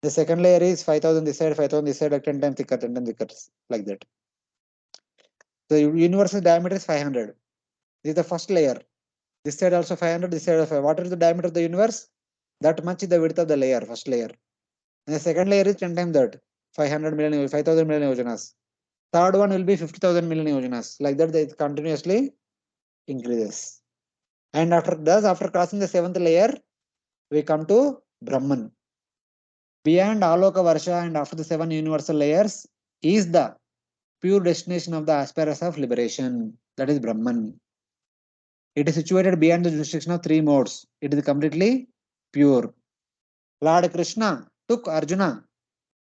S1: The second layer is 5000 this side, 5000 this side, like 10 times thicker, 10 times thicker, like that. The universe's diameter is 500. This is the first layer. This side also 500, this side also 500. What is the diameter of the universe? That much is the width of the layer, first layer. And the second layer is 10 times that, 500 million, 5000 million yojanas. Third one will be 50,000 million yojanas. Like that, it continuously increases. And after crossing the 7th layer, we come to Brahman. Beyond Aloka Varsha and after the 7 universal layers is the pure destination of the aspirants of liberation. That is Brahman. It is situated beyond the jurisdiction of 3 modes. It is completely pure. Lord Krishna took Arjuna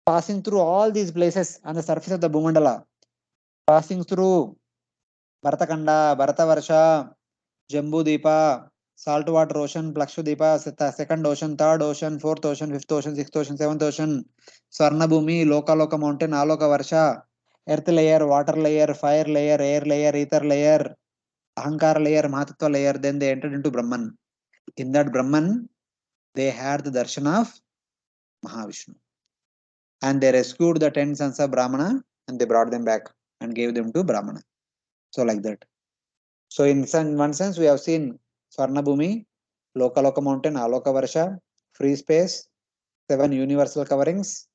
S1: passing through all these places on the surface of the Bhumandala, passing through Bharatakanda, Bharatavarsha, Jambu Deepa, saltwater ocean, Plakshudeepa, second ocean, third ocean, fourth ocean, fifth ocean, sixth ocean, seventh ocean, Swarnabhumi, Loka mountain, Aloka Varsha, earth layer, water layer, fire layer, air layer, ether layer, Ahankara layer, Mahatattva layer. Then they entered into Brahman. In that Brahman, they had the darshan of Mahavishnu. And they rescued the 10 sons of Brahmana and they brought them back and gave them to Brahmana. So like that. So in one sense, we have seen Swarnabhumi, Loka mountain, Aloka Varsha, free space, 7 universal coverings,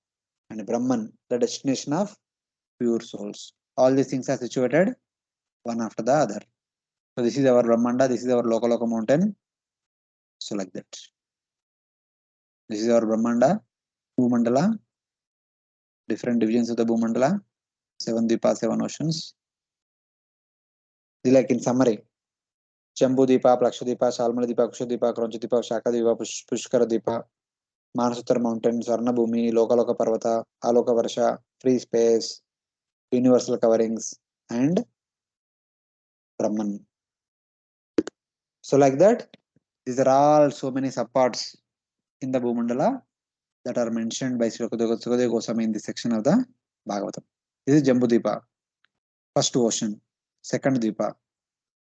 S1: and Brahman, the destination of pure souls. All these things are situated one after the other. So this is our Brahmanda, this is our Loka mountain. So like that. This is our Brahmanda, Bhumandala, different divisions of the Bhumandala, 7 Deepa, 7 oceans. This is like in summary. Jambu Deepa, Plakshudeepa, Shalmala Deepa, Kushadeepa, Kronchadeepa, Shaka Deepa, Pushkara Deepa, Manasutra mountain, Swarnabhumi, Loka Parvata, Aloka Varsha, free space, universal coverings, and Brahman. So like that, these are all so many subparts in the Bhumandala that are mentioned by Sukadeva Goswami in this section of the Bhagavatam. This is Jambu Deepa, first ocean, second Deepa,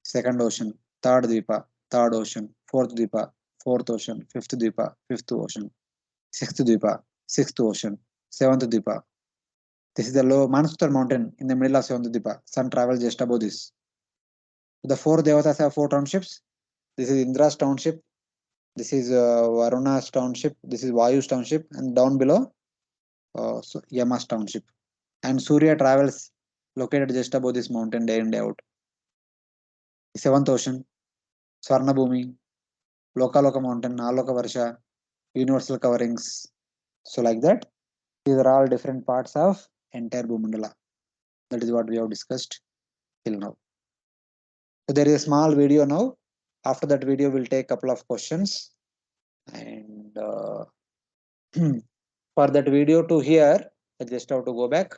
S1: second ocean, third Deepa, third ocean, fourth Deepa, fourth ocean, fifth Deepa, fifth ocean, sixth Deepa, sixth ocean, seventh Deepa. This is the low Manasutra mountain in the middle of seventh Deepa. Sun travels just above this. The 4 devatas have 4 townships. This is Indra's township. This is Varuna's township. This is Vayu's township. And down below, Yama's township. And Surya travels located just above this mountain day in day out. The 7th ocean, Swarnabhumi, Loka mountain, Aloka Varsha, universal coverings. So like that, these are all different parts of entire Bhumandala. That is what we have discussed till now. So there is a small video now. After that video, we'll take a couple of questions. And for that video to hear, I just have to go back.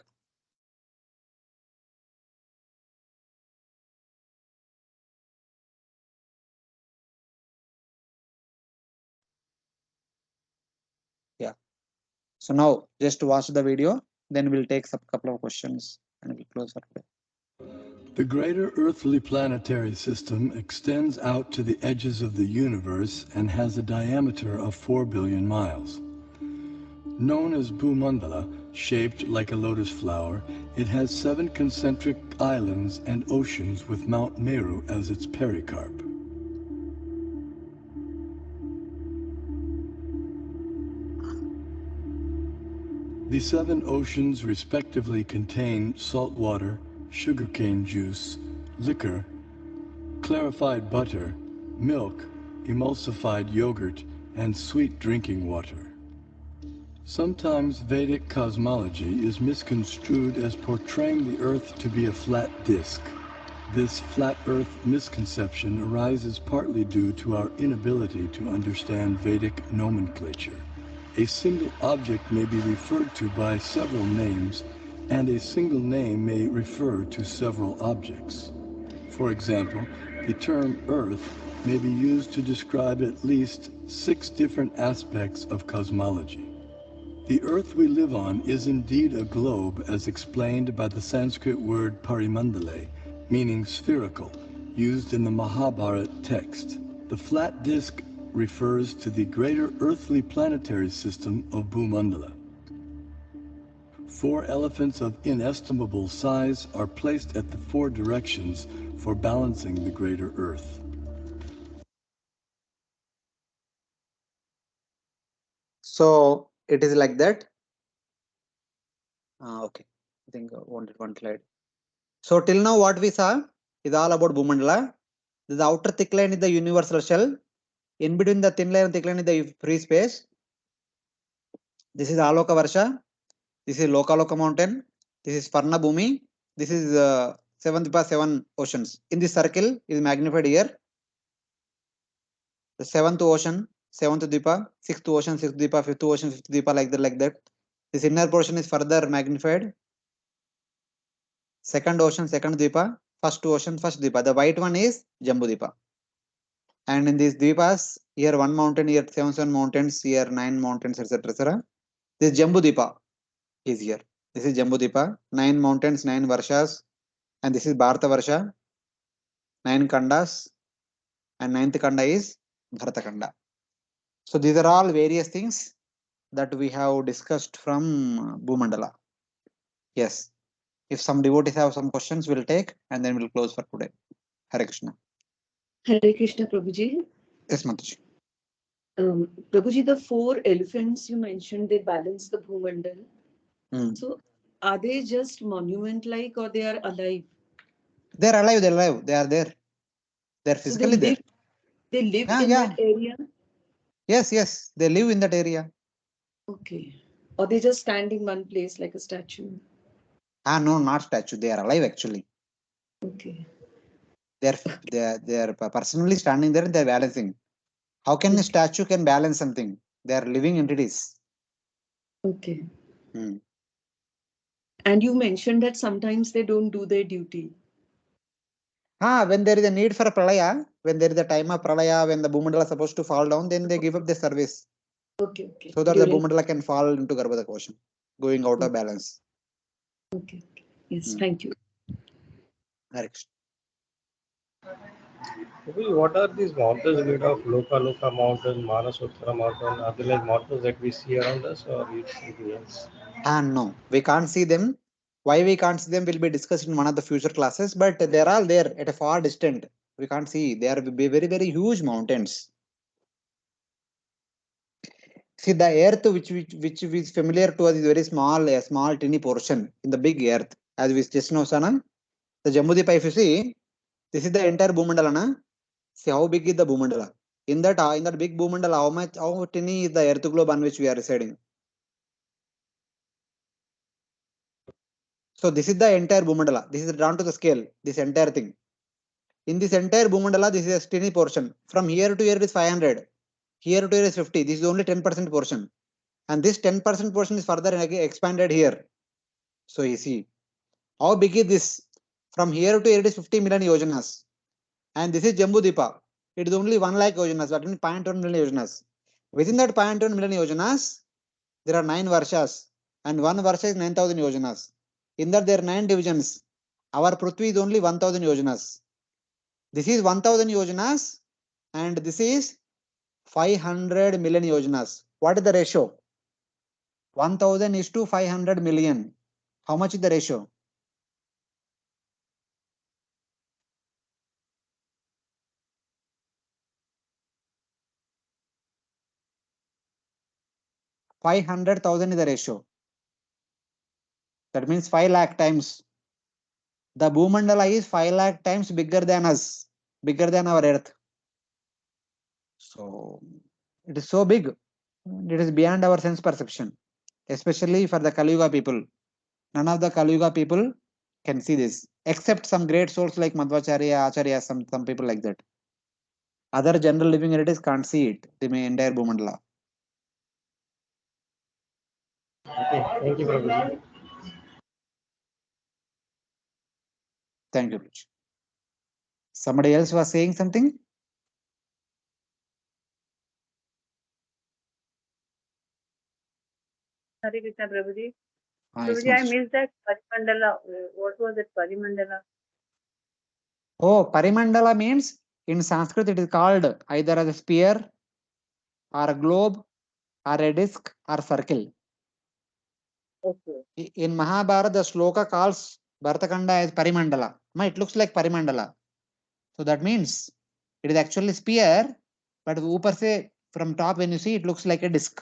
S1: Yeah. So now just watch the video, then we'll take some couple of questions and we'll close for today.
S5: The greater earthly planetary system extends out to the edges of the universe and has a diameter of 4 billion miles. Known as Bhumandala, shaped like a lotus flower, it has 7 concentric islands and oceans with Mount Meru as its pericarp. The 7 oceans respectively contain salt water, sugarcane juice, liquor, clarified butter, milk, emulsified yogurt, and sweet drinking water. Sometimes Vedic cosmology is misconstrued as portraying the earth to be a flat disk. This flat earth misconception arises partly due to our inability to understand Vedic nomenclature. A single object may be referred to by several names, and a single name may refer to several objects. For example, the term Earth may be used to describe at least 6 different aspects of cosmology. The Earth we live on is indeed a globe as explained by the Sanskrit word parimandale, meaning spherical, used in the Mahabharata text. The flat disk refers to the greater earthly planetary system of Bhumandala. 4 elephants of inestimable size are placed at the 4 directions for balancing the greater earth.
S1: So it is like that. Okay, I think one slide. So till now what we saw is all about Bhumandala. The outer thick line is the universal shell. In between the thin line and thick line is the free space. This is Aloka Varsha. This is Lokaloka mountain. This is Parna Bhumi. This is 7 oceans. In this circle is magnified here. The 7th ocean, 7th Deepa, 6th ocean, 6th Deepa, 5th ocean, 5th Deepa, like that. This inner portion is further magnified. 2nd ocean, 2nd Deepa, 1st ocean, 1st Deepa. The white one is Jammu Deepa. And in these Deepas, here 1 mountain, here 7 mountains, here 9 mountains, etc. This Jammu Deepa is here. This is Jammu Deepa, 9 mountains, 9 Varshas, and this is Bharata Varsha, 9 Kandas, and 9th Kanda is Bharata Kanda. So these are all various things that we have discussed from Bhumandala. Yes. If some devotees have some questions, we'll take and then we'll close for today. Hare Krishna.
S2: Hare Krishna, Prabhuji.
S1: Yes, Mataji.
S2: Prabhuji, the 4 elephants you mentioned, they balance the Bhumandal. So are they just monument-like or they are alive?
S1: They're alive, they're alive, they are there. They're physically there.
S2: They live in that area?
S1: Yes, they live in that area.
S2: Okay. Or they just stand in one place like a statue?
S1: No, not statue. They are alive actually.
S2: Okay.
S1: They are personally standing there and they're balancing. How can a statue can balance something? They are living entities.
S2: Okay. And you mentioned that sometimes they don't do their duty.
S1: When there is a need for a pralaya, when there is a time of pralaya, when the Bhumandala is supposed to fall down, then they give up the service.
S2: Okay.
S1: So that the Bhumandala can fall into Garbhada Kosha, going out of balance.
S2: Okay. Yes, thank you.
S4: What are these mountains made of? Loka mountain, Manasutra mountain? Are they like mountains that we see around us or it's something else?
S1: No, we can't see them. Why we can't see them will be discussed in one of the future classes, but they're all there at a far distant. We can't see. They are very, very huge mountains. See, the earth which is familiar to us is very small, a small tiny portion in the big earth. As we just know, Sana, the Jammu Deepa, if you see, this is the entire Bhumandala. Na? See how big is the Bhumandala. In that big Bhumandala, how tiny is the earth globe on which we are residing. So this is the entire Bhumandala. This is drawn to the scale, this entire thing. In this entire Bhumandala, this is a tiny portion. From here to here it is 500. Here to here is 50. This is only 10% portion. And this 10% portion is further expanded here. So you see, how big is this? From here to here it is 50 million yojanas. And this is Jambu Deepa. It is only 1 lakh yojanas, that means 0.1 million yojanas. Within that 0.1 million yojanas, there are 9 varshas. And 1 varsha is 9,000 yojanas. In that there are 9 divisions. Our Prithvi is only 1,000 yojanas. This is 1,000 yojanas and this is 500 million yojanas. What is the ratio? 1,000 is to 500 million. How much is the ratio? $500,000 is the ratio. That means 5 lakh times. The Bhumandala is 5 lakh times bigger than us, bigger than our earth. So it is so big. It is beyond our sense perception, especially for the Kali Yuga people. None of the Kali Yuga people can see this, except some great souls like Madhvacharya, Acharya, some people like that. Other general living entities can't see it, the entire Bhumandala.
S4: Okay, thank you, Prabhuji.
S1: Thank you, Rich. Somebody else was saying something?
S3: Hare Krishna, Prabhuji.
S1: Yes,
S3: Prabhuji, I missed that Parimandala. What was it, Parimandala?
S1: Oh, Parimandala means in Sanskrit it is called either as a sphere or a globe or a disc or circle.
S3: Okay.
S1: In Mahabharata, the shloka calls Bharatakanda as Parimandala. It looks like Parimandala. So that means it is actually sphere, but upar se from top when you see it looks like a disc.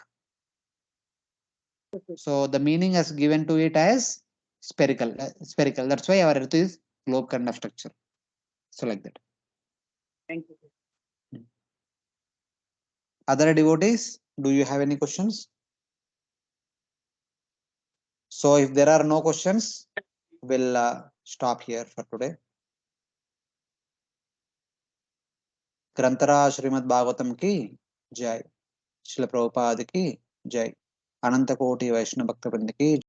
S3: Okay.
S1: So the meaning is given to it as spherical. Spherical. That's why our earth is globe kind of structure. So like that.
S3: Thank you.
S1: Other devotees, do you have any questions? So if there are no questions, we'll stop here for today. ग्रंथरा Shrimad Bhagavatam की जय, श्रील प्रभुपाद की जय, अनंत कोटि वैष्णव भक्तवृंद की